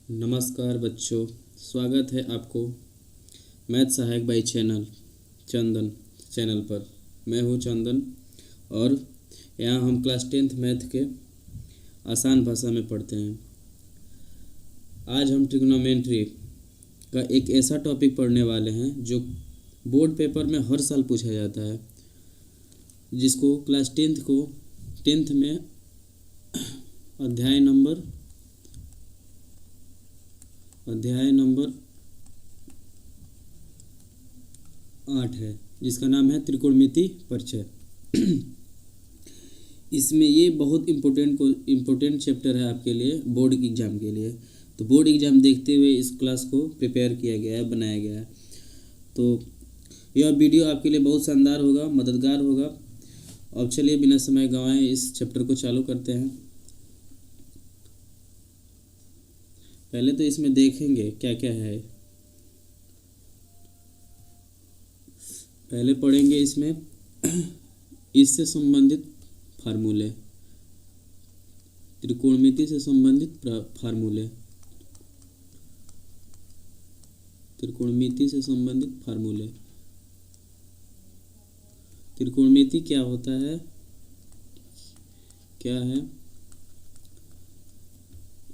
नमस्कार बच्चों, स्वागत है आपको मैथ सहायक बाई चंदन चैनल पर। मैं हूं चंदन और यहाँ हम क्लास 10th मैथ के आसान भाषा में पढ़ते हैं। आज हम ट्रिग्नोमेट्री का एक ऐसा टॉपिक पढ़ने वाले हैं जो बोर्ड पेपर में हर साल पूछा जाता है, जिसको क्लास 10th में अध्याय नंबर 8 है, जिसका नाम है त्रिकोणमिति परिचय। इसमें ये बहुत इम्पोर्टेंट चैप्टर है आपके लिए, बोर्ड एग्ज़ाम के लिए। तो बोर्ड एग्ज़ाम देखते हुए इस क्लास को प्रिपेयर किया गया है, बनाया गया है। तो यह वीडियो आपके लिए बहुत शानदार होगा, मददगार होगा। अब चलिए बिना समय गंवाए इस चैप्टर को चालू करते हैं। पहले तो इसमें देखेंगे क्या क्या है। पहले पढ़ेंगे इसमें इससे संबंधित फार्मूले, त्रिकोणमिति से संबंधित फार्मूले, त्रिकोणमिति से संबंधित फार्मूले। त्रिकोणमिति क्या होता है, क्या है,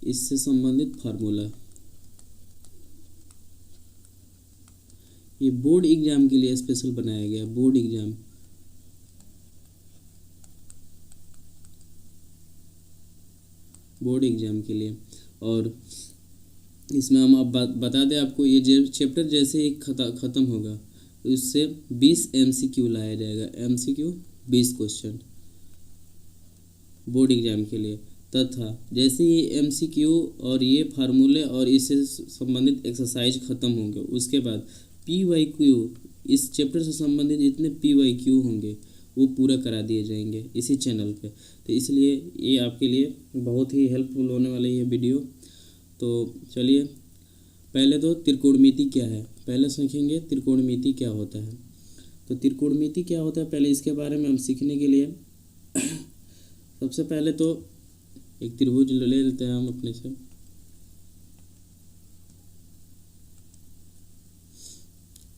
इससे संबंधित फार्मूला। ये बोर्ड एग्जाम के लिए स्पेशल बनाया गया, बोर्ड एग्जाम के लिए। और इसमें हम अब बता दें आपको, ये चैप्टर जैसे ही ख़त्म होगा उससे 20 MCQ लाया जाएगा। MCQ 20 क्वेश्चन बोर्ड एग्जाम के लिए। तथा जैसे ये MCQ और ये फार्मूले और इससे संबंधित एक्सरसाइज ख़त्म होंगे, उसके बाद PYQ, इस चैप्टर से संबंधित जितने PYQ होंगे वो पूरा करा दिए जाएंगे इसी चैनल पे। तो इसलिए ये आपके लिए बहुत ही हेल्पफुल होने वाला ये वीडियो। तो चलिए, पहले तो त्रिकोणमिति क्या है, पहले सीखेंगे त्रिकोणमिति क्या होता है। तो त्रिकोणमिति क्या होता है, पहले इसके बारे में हम सीखने के लिए सबसे पहले तो एक त्रिभुज ले लेते हैं हम अपने से।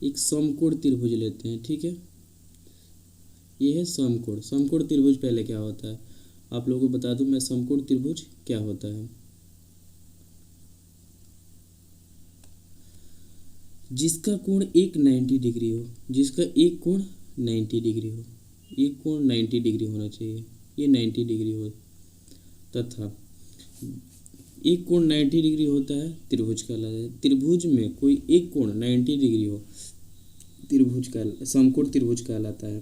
एक समकोण त्रिभुज लेते हैं, ठीक है। ये है समकोण। समकोण त्रिभुज पहले क्या होता है आप लोगों को बता दूं मैं, समकोण त्रिभुज क्या होता है। जिसका कोण एक 90 डिग्री हो, जिसका एक कोण 90 डिग्री हो, एक कोण 90 डिग्री होना चाहिए, ये 90 डिग्री हो, तथा एक कोण 90 डिग्री होता है त्रिभुज कहलाता है। त्रिभुज में कोई एक कोण 90 डिग्री हो, त्रिभुज का समकोण त्रिभुज कहलाता है।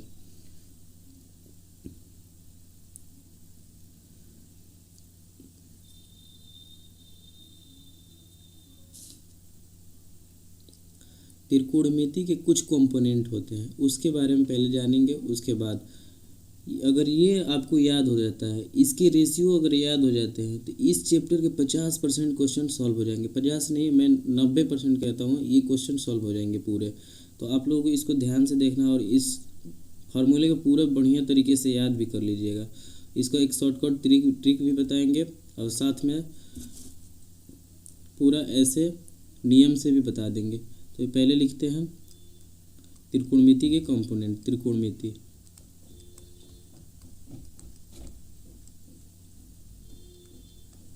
त्रिकोणमिति के कुछ कंपोनेंट होते हैं, उसके बारे में पहले जानेंगे। उसके बाद अगर ये आपको याद हो जाता है, इसके रेशियो अगर याद हो जाते हैं, तो इस चैप्टर के 50% क्वेश्चन सॉल्व हो जाएंगे। 50 नहीं, मैं 90% कहता हूँ, ये क्वेश्चन सॉल्व हो जाएंगे पूरे। तो आप लोगों को इसको ध्यान से देखना और इस फार्मूले को पूरा बढ़िया तरीके से याद भी कर लीजिएगा। इसका एक शॉर्टकट ट्रिक भी बताएंगे और साथ में पूरा ऐसे नियम से भी बता देंगे। तो पहले लिखते हैं त्रिकोणमिति के कंपोनेंट। त्रिकोणमिति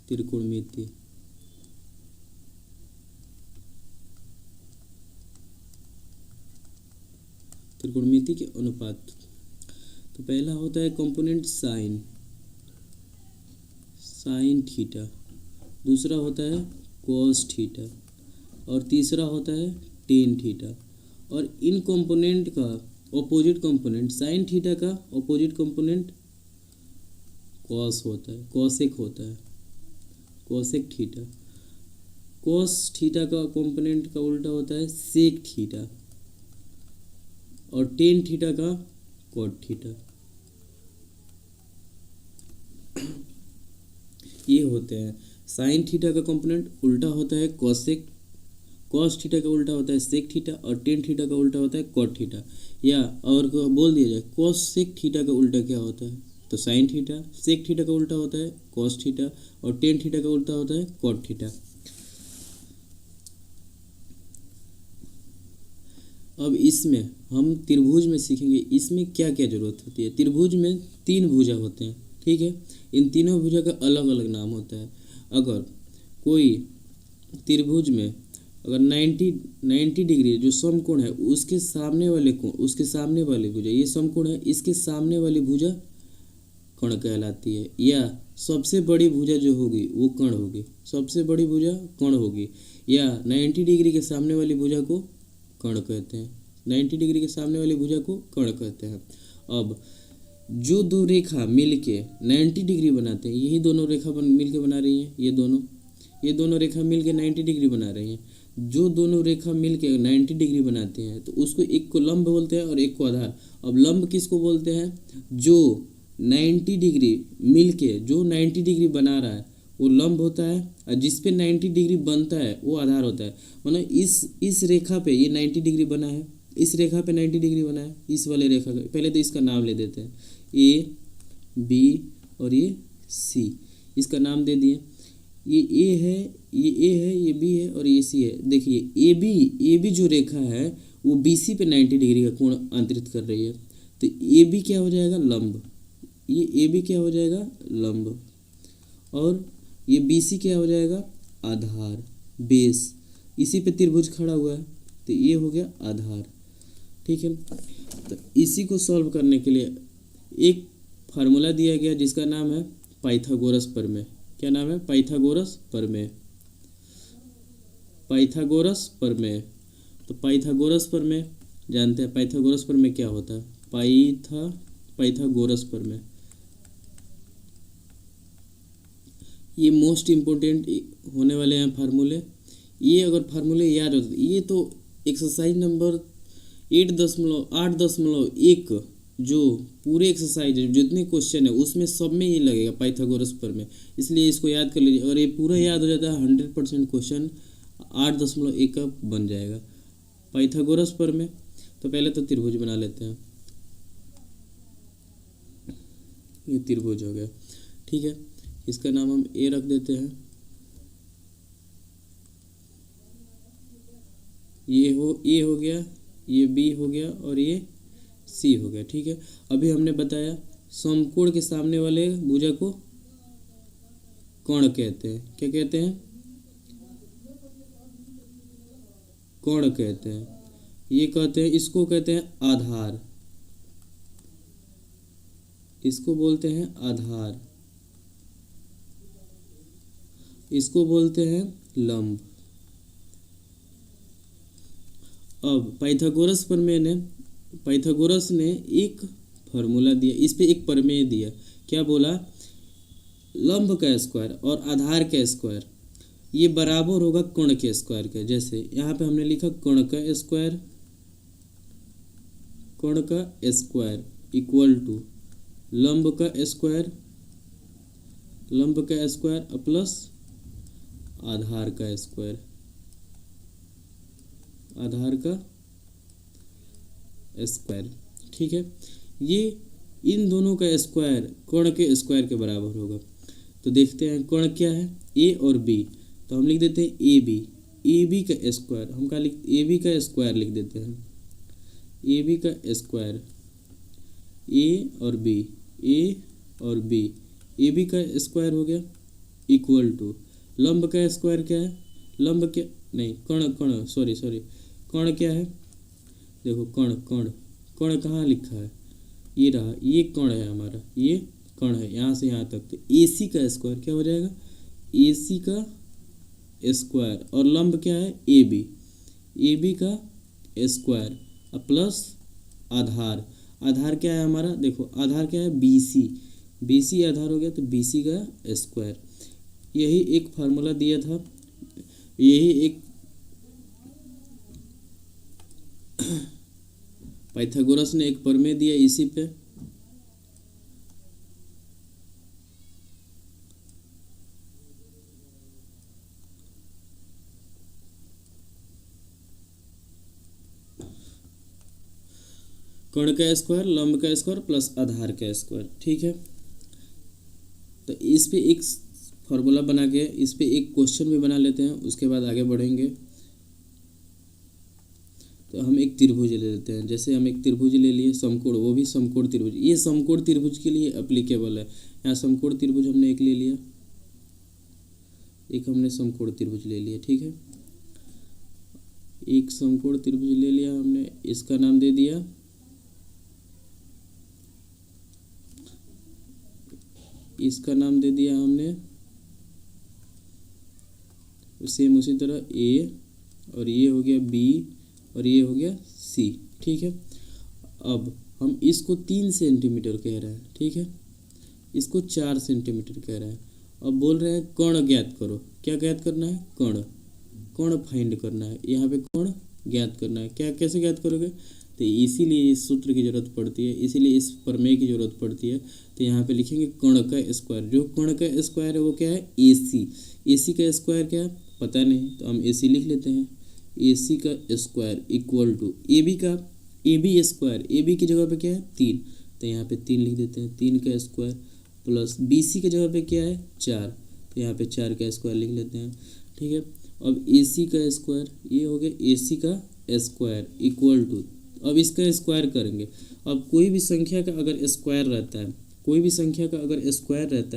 त्रिकोणमिति त्रिकोणमिति के अनुपात। तो पहला होता है कंपोनेंट साइन थीटा, दूसरा होता है कॉस थीटा, और तीसरा होता है टेन थीटा। और इन कंपोनेंट का ऑपोजिट कंपोनेंट, साइन थीटा का ऑपोजिट कंपोनेंट कॉस होता है, कॉसेक होता है, कॉसेक थीटा। कॉस थीटा का कंपोनेंट का उल्टा होता है सेक थीटा, और टेन थीटा का कॉट थीटा। ये होते हैं। साइन थीटा का कंपोनेंट उल्टा होता है कॉसेक, कॉस थीटा का उल्टा होता है सेक थीटा, और टेन थीटा का उल्टा होता है कॉट थीटा। या और बोल दिया जाए कॉस सेक थीटा का उल्टा क्या होता है, तो साइन थीटा। सेक थीटा का उल्टा होता है कॉस थीटा, और टेन थीटा का उल्टा होता है कॉट थीटा। अब इसमें हम त्रिभुज में सीखेंगे इसमें क्या क्या जरूरत होती है। त्रिभुज में 3 भुजा होते हैं, ठीक है। इन तीनों भुजा का अलग अलग नाम होता है। अगर कोई त्रिभुज में अगर 90 डिग्री जो समकोण है उसके सामने वाले कोण, उसके सामने वाली भुजा, ये समकोण है, इसके सामने वाली भुजा कर्ण कहलाती है। या सबसे बड़ी भुजा जो होगी वो कर्ण होगी, सबसे बड़ी भुजा कर्ण होगी। या 90 डिग्री के सामने वाली भुजा को कर्ण कहते हैं, 90 डिग्री के सामने वाली भुजा को कर्ण कहते हैं। अब जो दो रेखा मिलके 90 डिग्री बनाते हैं, यही दोनों रेखा मिलके बना रही हैं, ये दोनों रेखा मिलके 90 डिग्री बना रही हैं। जो दोनों रेखा मिलके 90 डिग्री बनाते हैं तो उसको एक को लंब बोलते हैं और एक को आधार। अब लंब किसको बोलते हैं? जो 90 डिग्री मिलके जो 90 डिग्री बना रहा है वो लंब होता है, और जिस पे 90 डिग्री बनता है वो आधार होता है। मतलब इस रेखा पे ये 90 डिग्री बना है, इस रेखा पे 90 डिग्री बना है, इस वाले रेखा का। पहले तो इसका नाम ले देते हैं, ए बी और ये सी, इसका नाम दे दिए। ये ए है, ये बी है और ये सी है। देखिए ए बी जो रेखा है वो बी सी पे 90 डिग्री का कोण अंतरित कर रही है, तो ए बी क्या हो जाएगा? लंब। ये ए बी क्या हो जाएगा? लंब। और ये बी सी क्या हो जाएगा? आधार, बेस। इसी पे त्रिभुज खड़ा हुआ है तो ये हो गया आधार, ठीक है। तो इसी को सॉल्व करने के लिए एक फार्मूला दिया गया जिसका नाम है पाइथागोरस प्रमेय। क्या नाम है? पाइथागोरस प्रमेय। पाइथागोरस प्रमेय। तो पाइथागोरस प्रमेय जानते हैं, पाइथागोरस प्रमेय क्या होता है? पाइथागोरस प्रमेय ये मोस्ट इम्पोर्टेंट होने वाले हैं फार्मूले। ये अगर फार्मूले याद हो, ये तो एक्सरसाइज नंबर 8.1 जो पूरे एक्सरसाइज जितने क्वेश्चन है उसमें सब में ये लगेगा पाइथागोरस प्रमेय, इसलिए इसको याद कर लीजिए। अगर ये पूरा याद हो जाता है 100% क्वेश्चन 8.1 का बन जाएगा पाइथागोरस प्रमेय। तो पहले तो त्रिभुज बना लेते हैं, ये त्रिभुज हो गया, ठीक है। इसका नाम हम ए रख देते हैं। ये ए हो गया, ये बी हो गया और ये सी हो गया, ठीक है। अभी हमने बताया समकोण के सामने वाले भुजा को कोण कहते हैं। क्या कहते हैं? कोण कहते हैं। ये कहते हैं, इसको कहते हैं आधार, इसको बोलते हैं आधार, इसको बोलते हैं लंब। अब पाइथागोरस ने एक फार्मूला दिया, इस पे एक प्रमेय दिया। क्या बोला? लंब का स्क्वायर और आधार का स्क्वायर ये बराबर होगा कोण के स्क्वायर के। जैसे यहाँ पे हमने लिखा कोण का स्क्वायर इक्वल टू लंब का स्क्वायर प्लस आधार का स्क्वायर, ठीक है। ये इन दोनों का स्क्वायर कोण के स्क्वायर के बराबर होगा। तो देखते हैं कोण क्या है, ए और बी। तो हम लिख देते हैं ए बी का स्क्वायर, हम क्या लिख, ए बी का स्क्वायर लिख देते हैं, ए बी का स्क्वायर, ए और बी, ए बी का स्क्वायर हो गया इक्वल टू लंब का स्क्वायर क्या है? लंब क्या नहीं, कोण क्या है? देखो कोण कहाँ लिखा है? ये रहा, ये कोण है हमारा, ये कोण है यहाँ से यहाँ तक। तो AC का स्क्वायर क्या हो जाएगा? AC का स्क्वायर और लंब क्या है? AB का स्क्वायर प्लस आधार क्या है हमारा? देखो आधार क्या है? BC आधार हो गया, तो BC का स्क्वायर। यही एक फार्मूला दिया था, यही एक पाइथागोरस ने एक प्रमेय दिया इसी पे। कोण का स्क्वायर, लंब का स्क्वायर प्लस आधार का स्क्वायर, ठीक है। तो इस पे एक फार्मूला बना के इस पे एक क्वेश्चन भी बना लेते हैं, उसके बाद आगे बढ़ेंगे। तो हम एक त्रिभुज ले लेते हैं। जैसे हम एक त्रिभुज ले लिए समकोण, वो भी समकोण त्रिभुज, ये समकोण त्रिभुज के लिए एप्लीकेबल है। यहाँ समकोण त्रिभुज हमने एक ले लिया, एक हमने समकोण त्रिभुज ले लिया, ठीक है। एक समकोण त्रिभुज ले लिया हमने, इसका नाम दे दिया हमने सेम उसी तरह ए, और ये हो गया बी, और ये हो गया सी, ठीक है। अब हम इसको 3 सेंटीमीटर कह रहे हैं, ठीक है, इसको 4 सेंटीमीटर कह रहे हैं। अब बोल रहे हैं कोण ज्ञात करो। क्या ज्ञात करना है? कोण फाइंड करना है। यहाँ पे कोण ज्ञात करना है। क्या कैसे ज्ञात करोगे? तो इसीलिए इस सूत्र की ज़रूरत पड़ती है, इसीलिए इस प्रमेय की ज़रूरत पड़ती है। तो यहाँ पे लिखेंगे कोण का स्क्वायर। जो कोण का स्क्वायर है वो क्या है? AC। AC का स्क्वायर क्या है? पता नहीं, तो हम AC लिख लेते हैं। AC का स्क्वायर इक्वल टू AB का AB स्क्वायर। AB की जगह पे क्या है? 3, तो यहाँ पे 3 लिख देते हैं। 3 का स्क्वायर प्लस BC की जगह पे क्या है? 4, तो यहाँ पे 4 का स्क्वायर लिख लेते हैं, ठीक है। अब AC का स्क्वायर, ये हो गया AC का स्क्वायर इक्वल टू, अब इसका स्क्वायर करेंगे। अब कोई भी संख्या का अगर स्क्वायर रहता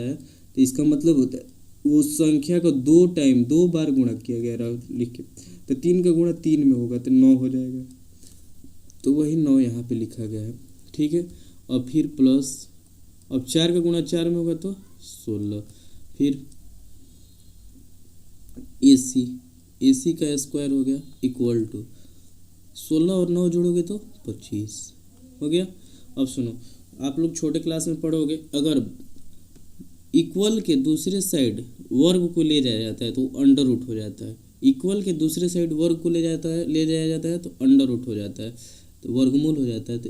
है, तो इसका मतलब होता है वो संख्या को 2 बार गुणा किया गया रहा लिख के। तो 3 का गुणा 3 में होगा तो 9 हो जाएगा, तो वही 9 यहाँ पे लिखा गया है, ठीक है। और फिर प्लस, अब 4 का गुणा 4 में होगा तो 16, फिर AC का स्क्वायर हो गया इक्वल टू 16 और 9 जोड़ोगे तो 25 हो गया। अब सुनो, आप लोग छोटे क्लास में पढ़ोगे, अगर इक्वल के दूसरे साइड वर्ग को ले जाया जाता है तो अंडर रूट हो जाता है। इक्वल के दूसरे साइड वर्ग को ले जाया जाता है तो अंडर रूट हो जाता है, तो वर्गमूल हो जाता है। तो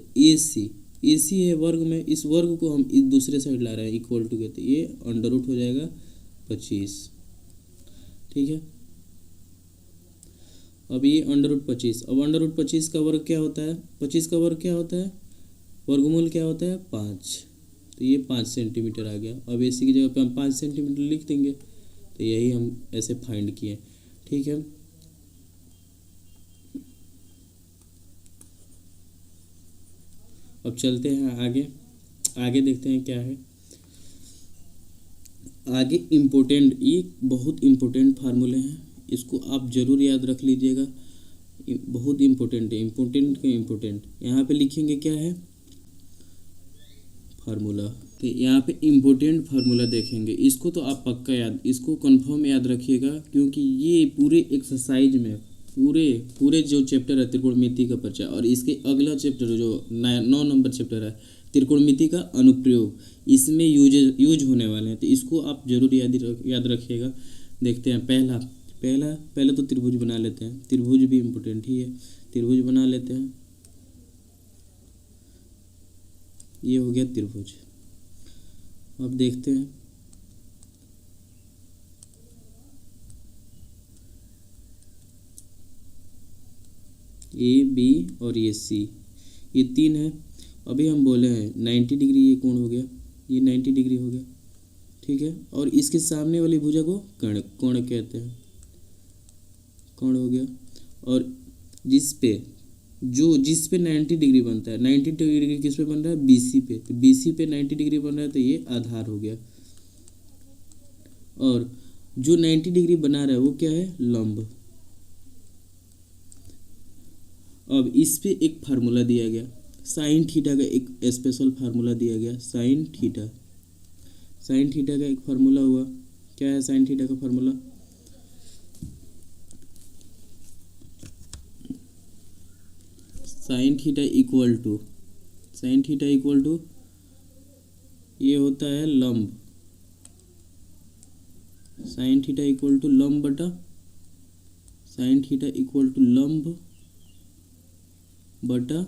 AC है वर्ग में, इस वर्ग को हम इस दूसरे साइड ला रहे हैं इक्वल टू के, तो ये अंडर रूट हो जाएगा 25, ठीक है। अब ये अंडर रूट 25, अब अंडर रूट 25 का वर्ग क्या होता है? 25 का वर्ग क्या होता है? वर्गमूल क्या होता है? 5, तो ये 5 सेंटीमीटर आ गया। अब AC की जगह पे हम 5 सेंटीमीटर लिख देंगे, तो यही हम ऐसे फाइंड किए, ठीक है। अब चलते हैं आगे देखते हैं क्या है आगे। ये बहुत इम्पोर्टेंट फार्मूले हैं, इसको आप ज़रूर याद रख लीजिएगा, बहुत इम्पोर्टेंट है, इम्पोर्टेंट। यहाँ पे लिखेंगे क्या है? फार्मूला। तो यहाँ पे इम्पोर्टेंट फार्मूला देखेंगे, इसको तो आप पक्का इसको कंफर्म याद रखिएगा, क्योंकि ये पूरे एक्सरसाइज में पूरे जो चैप्टर है त्रिकोणमिति का परिचय, और इसके अगला चैप्टर जो 9 नंबर चैप्टर है त्रिकोणमिति का अनुप्रयोग, इसमें यूज होने वाले हैं। तो इसको आप जरूर याद रखिएगा। देखते हैं पहले तो त्रिभुज बना लेते हैं, त्रिभुज भी इम्पोर्टेंट ही है, त्रिभुज बना लेते हैं। ये हो गया त्रिभुज। अब देखते हैं AB और ये C, ये 3 है। अभी हम बोले हैं 90 डिग्री ये कोण हो गया, ये 90 डिग्री हो गया, ठीक है। और इसके सामने वाली भुजा को कोण कहते हैं, कोण हो गया। और जिस पे 90 डिग्री बनता है, 90 डिग्री किस पे बन रहा है? BC पे, तो BC पे 90 डिग्री बन रहा है, तो ये आधार हो गया। और जो 90 डिग्री बना रहा है वो क्या है? लंब। अब इस पे एक फार्मूला दिया गया, साइन थीटा का एक स्पेशल फार्मूला दिया गया, साइन थीटा का एक फार्मूला हुआ। क्या है साइन थीटा का formula? Sine theta equal to ये होता है लंब, साइन थीटा इक्वल टू लंब बटा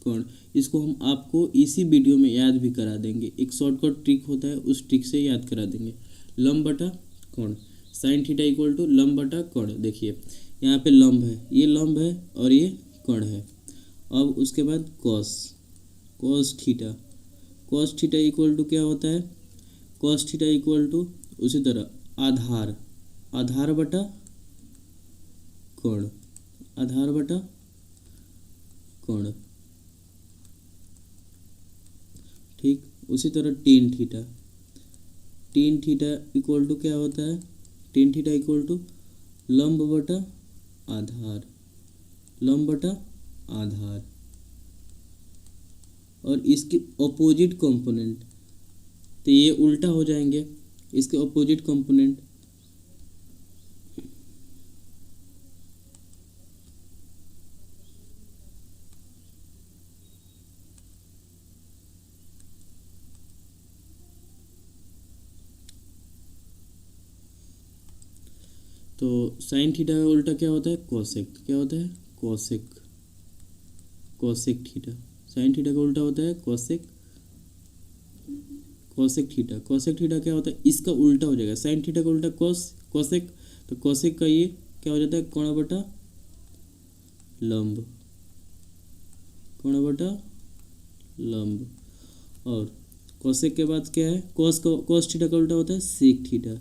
कोण। इसको हम आपको इसी वीडियो में याद भी करा देंगे, एक शॉर्टकट ट्रिक होता है, उस ट्रिक से याद करा देंगे। लंब बटा कोण, साइन थीटा इक्वल टू लंब बटा कोण। देखिए यहाँ पे लंब है, ये लंब है और ये कोण है। अब उसके बाद कॉस थीटा इक्वल टू क्या होता है? कॉस थीटा इक्वल टू उसी तरह आधार बटा कोण, कोण। ठीक, उसी तरह tan theta, tan theta equal to क्या होता है, टेन थीटा इक्वल टू लंब बटा आधार, लंब बटा आधार। और इसके अपोजिट कंपोनेंट, तो ये उल्टा हो जाएंगे, इसके अपोजिट कंपोनेंट तो साइन थीटा का उल्टा क्या होता है, कोसेक। क्या होता है, cosec, cosec theta. Sign theta का उल्टा होता है cosec, cosec theta. Cosec theta क्या होता है, इसका उल्टा हो जाएगा, साइन थीटा का उल्टा कोसेक, तो कोसेक का ये क्या हो जाता है, कोण बटा लंब, कोण बटा लंब। और कोसेक के बाद क्या है, कोस थीटा का उल्टा होता है सेक थीटा,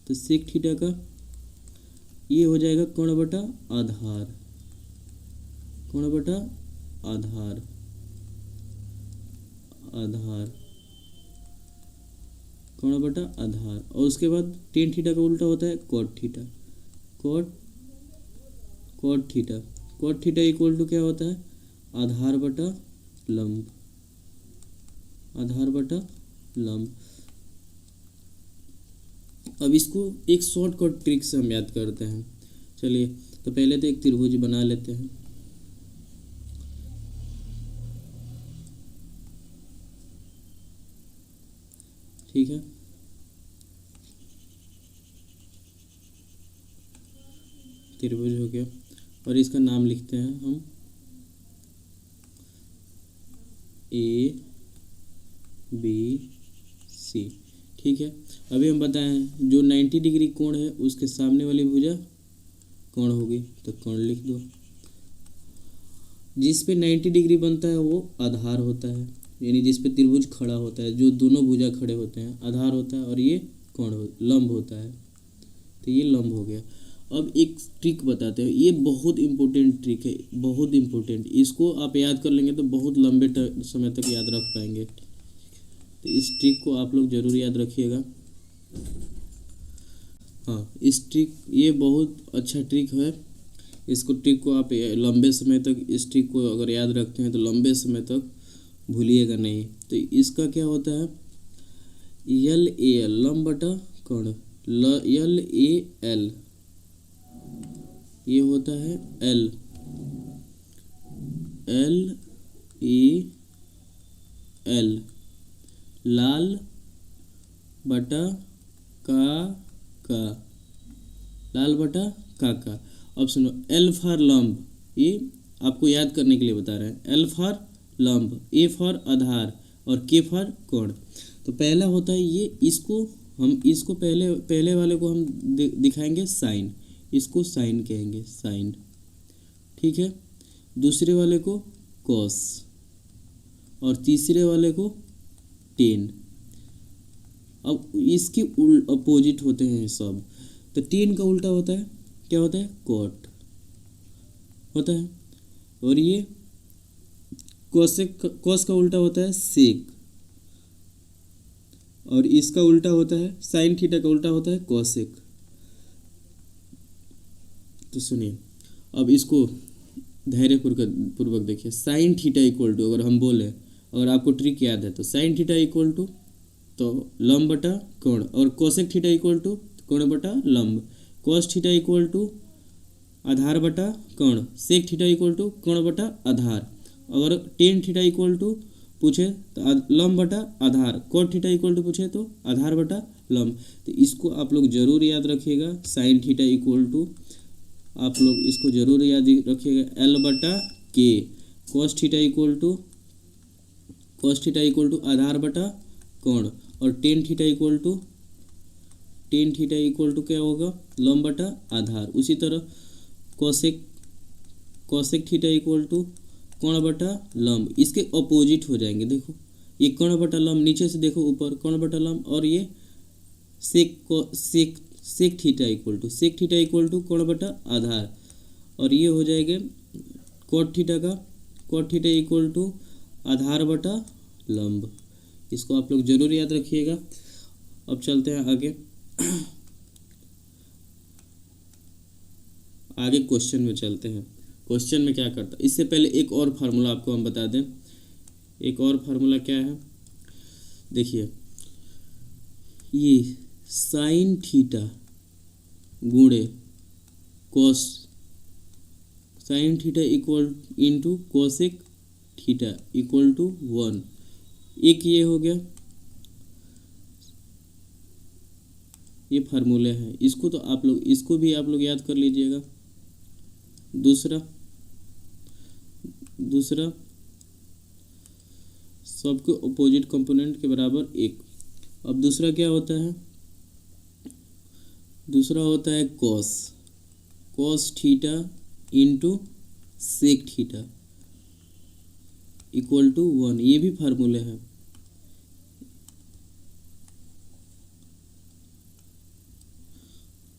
तो सेक थीटा का ये हो जाएगा कोण बटा आधार, कोण बटा आधार, आधार, कोण बटा आधार। और उसके बाद टेन थीटा का उल्टा होता है cot theta, cot theta. Cot theta equal to क्या होता है, आधार बटा लंब, आधार बटा लंब। अब इसको एक शॉर्टकट ट्रिक से हम याद करते हैं। चलिए, तो पहले तो एक त्रिभुज बना लेते हैं। ठीक है, त्रिभुज हो गया, और इसका नाम लिखते हैं हम ए बी सी। ठीक है, अभी हम बताएं जो 90 डिग्री कोण है उसके सामने वाली भुजा कोण होगी, तो कोण लिख दो। जिस पे 90 डिग्री बनता है वो आधार होता है, यानी जिस पे त्रिभुज खड़ा होता है, जो दोनों भुजा खड़े होते हैं आधार होता है, और ये लंब होता है, तो ये लंब हो गया। अब एक ट्रिक बताते हैं, ये बहुत इंपॉर्टेंट ट्रिक है, बहुत इंपॉर्टेंट। इसको आप याद कर लेंगे तो बहुत लंबे समय तक याद रख पाएंगे, तो इस ट्रिक को आप लोग ज़रूर याद रखिएगा। हाँ, इस ट्रिक, ये बहुत अच्छा ट्रिक है। इसको ट्रिक को आप लंबे समय तक, इस ट्रिक को अगर याद रखते हैं तो लंबे समय तक भूलिएगा नहीं। तो इसका क्या होता है, यल ए एल, लंब बटा कोण, यल ए एल, ये होता है एल, एल ए एल, लाल बटा का, लाल बटा का। अब सुनो, एल फॉर लंब, ये आपको याद करने के लिए बता रहे हैं। एल फॉर लंब, ए फॉर आधार, और के फॉर कोण। तो पहला होता है ये, इसको पहले वाले को हम दिखाएंगे साइन, इसको साइन कहेंगे, साइन। ठीक है, दूसरे वाले को कॉस, और तीसरे वाले को टेन। अब इसके अपोजिट होते हैं सब, तो टेन का उल्टा होता है, क्या होता है, कॉट होता है। और ये कॉस का उल्टा होता है सेक, और इसका उल्टा होता है साइन थीटा का उल्टा होता है कॉसेक। तो सुनिए, अब इसको धैर्यपूर्वक देखिए। साइन थीटा इक्वल टू, अगर हम बोले, अगर आपको ट्रिक याद है तो साइन थीटा इक्वल टू तो लंब बटा कोण, और कोसेक थीटा इक्वल टू कोण बटा लंब, कॉस थीटा इक्वल टू आधार बटा कोण, सेक थीटा इक्वल टू कोण बटा आधार। अगर टेन थीटा इक्वल टू पूछे तो लंब बटा आधार, कॉट थीटा इक्वल टू पूछे तो आधार बटा लंब। तो इसको आप लोग जरूर याद रखिएगा। साइन थीटा इक्वल टू, आप लोग इसको जरूर याद रखिएगा, एल बटा के। कॉस थीटा इक्वल टू आधार बटा कोण, और टेन थीटा इक्वल टू क्या होगा, लंब बटा आधार। उसी तरह कोसेक थीटा इक्वल टू कोण बटा लंब, इसके अपोजिट हो जाएंगे। देखो, ये कोण बटा लंब, नीचे से देखो ऊपर कोण बटा लंब, और ये सेक थीटा इक्वल टू कोण बटा आधार, और ये हो जाएगा कॉट थीटा का कॉट थीटा इक्वल टू आधार बटा लंब। इसको आप लोग जरूर याद रखिएगा। अब चलते हैं आगे। आगे क्वेश्चन में चलते हैं। क्वेश्चन में क्या करता है, इससे पहले एक और फार्मूला आपको हम बता दें। एक और फार्मूला क्या है, देखिए, ये साइन थीटा गुणे cos sine theta equal into cosec theta equal to 1। एक ये हो गया, ये फार्मूले हैं। इसको तो आप लोग, इसको भी आप लोग याद कर लीजिएगा। दूसरा सबके अपोजिट कंपोनेंट के बराबर 1। अब दूसरा क्या होता है, दूसरा होता है cos theta into sec theta equal to 1। ये भी फार्मूले हैं।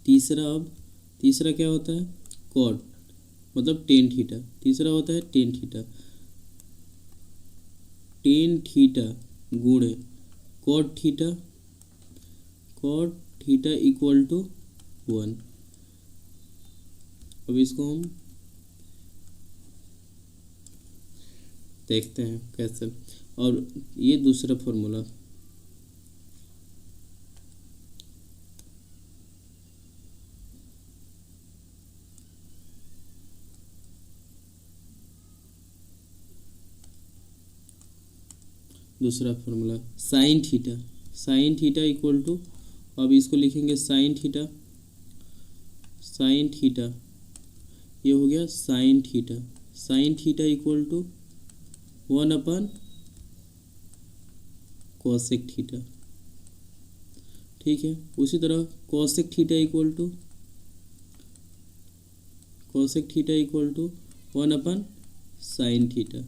तीसरा क्या होता है, कॉट मतलब टेन थीटा। तीसरा होता है टेन थीटा गुणे कॉट थीटा इक्वल टू 1। अब इसको हम देखते हैं कैसे। और ये दूसरा formula, sine theta equal to, अब इसको लिखेंगे साइन थीटा, ये हो गया साइन थीटा इक्वल टू 1 अपन कोसेक थीटा। ठीक है, उसी तरह कोसेक थीटा इक्वल टू 1 अपन साइन थीटा।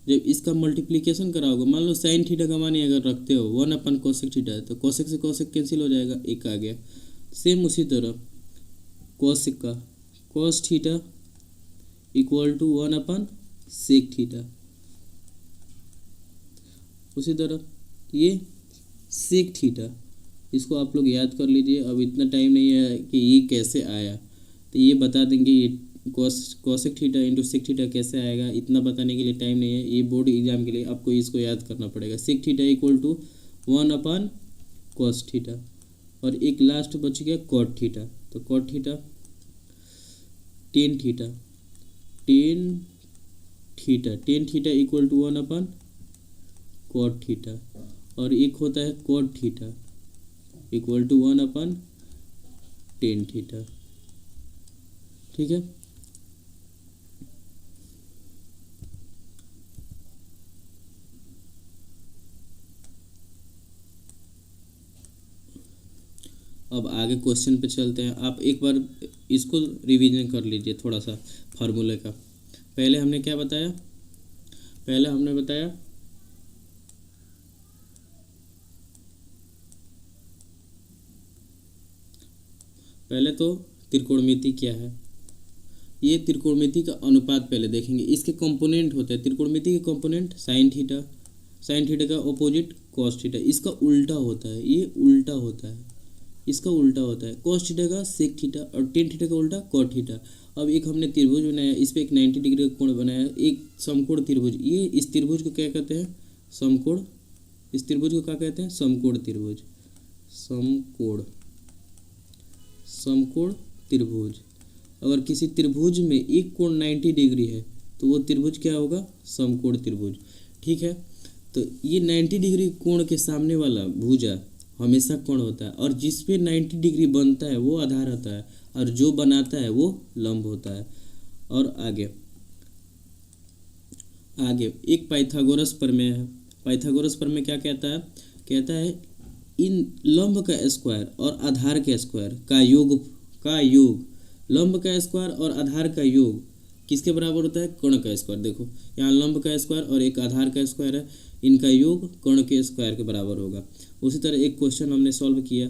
जब इसका मल्टीप्लिकेशन कराओगे, मान लो साइन थीटा का मान अगर रखते हो 1 अपन कोसेक थीटा है, तो कोसेक से कोसेक कैंसिल हो जाएगा, एक आ गया। सेम उसी तरह कोसेक का कॉस थीटा इक्वल टू 1 अपन सेक थीटा। उसी तरह ये सेक थीटा, इसको आप लोग याद कर लीजिए। अब इतना टाइम नहीं है कि ये कैसे आया, तो ये बता देंगे ये cosec theta into sec theta कैसे आएगा, इतना बताने के लिए टाइम नहीं है। ये बोर्ड एग्जाम के लिए आपको इसको याद करना पड़ेगा। सेक थीटा इक्वल टू 1 अपन कॉस थीटा। और एक लास्ट बच गया कॉट थीटा, तो cot theta tan theta equal to 1 अपन कॉट थीटा। और एक होता है कॉट थीटा इक्वल टू 1 अपन टेन थीटा। ठीक है, अब आगे क्वेश्चन पे चलते हैं। आप एक बार इसको रिवीजन कर लीजिए थोड़ा सा फार्मूले का। पहले हमने क्या बताया, पहले तो त्रिकोणमिति क्या है। ये त्रिकोणमिति का अनुपात पहले देखेंगे। इसके कंपोनेंट होते हैं, त्रिकोणमिति के कंपोनेंट साइन थीटा का अपोजिट कॉस थीटा, इसका उल्टा होता है, ये उल्टा होता है, इसका उल्टा होता है। कॉस थीटा का सेक थीटा और टेन थीटा का उल्टा कॉट थीटा। अब एक हमने त्रिभुज बनाया, इस पर एक 90 डिग्री का कोण बनाया, एक समकोण त्रिभुज। ये इस त्रिभुज को क्या कहते हैं, समकोण। इस त्रिभुज को क्या कहते हैं, समकोण त्रिभुज। समकोण त्रिभुज। अगर किसी त्रिभुज में एक कोण 90 डिग्री है तो वो त्रिभुज क्या होगा, समकोण त्रिभुज। ठीक है, तो ये 90 डिग्री कोण के सामने वाला भुजा हमेशा कोण होता है, और जिस पे 90 डिग्री बनता है वो आधार होता है, और जो बनाता है वो लंब होता है। और आगे एक पाइथागोरस प्रमेय है। पाइथागोरस प्रमेय क्या कहता है इन लंब का स्क्वायर और आधार के स्क्वायर का योग लंब का स्क्वायर और आधार का योग किसके बराबर होता है, कर्ण का स्क्वायर। देखो यहाँ लंब का स्क्वायर और एक आधार का स्क्वायर है, इनका योग कर्ण के स्क्वायर के बराबर होगा। उसी तरह एक क्वेश्चन हमने सॉल्व किया,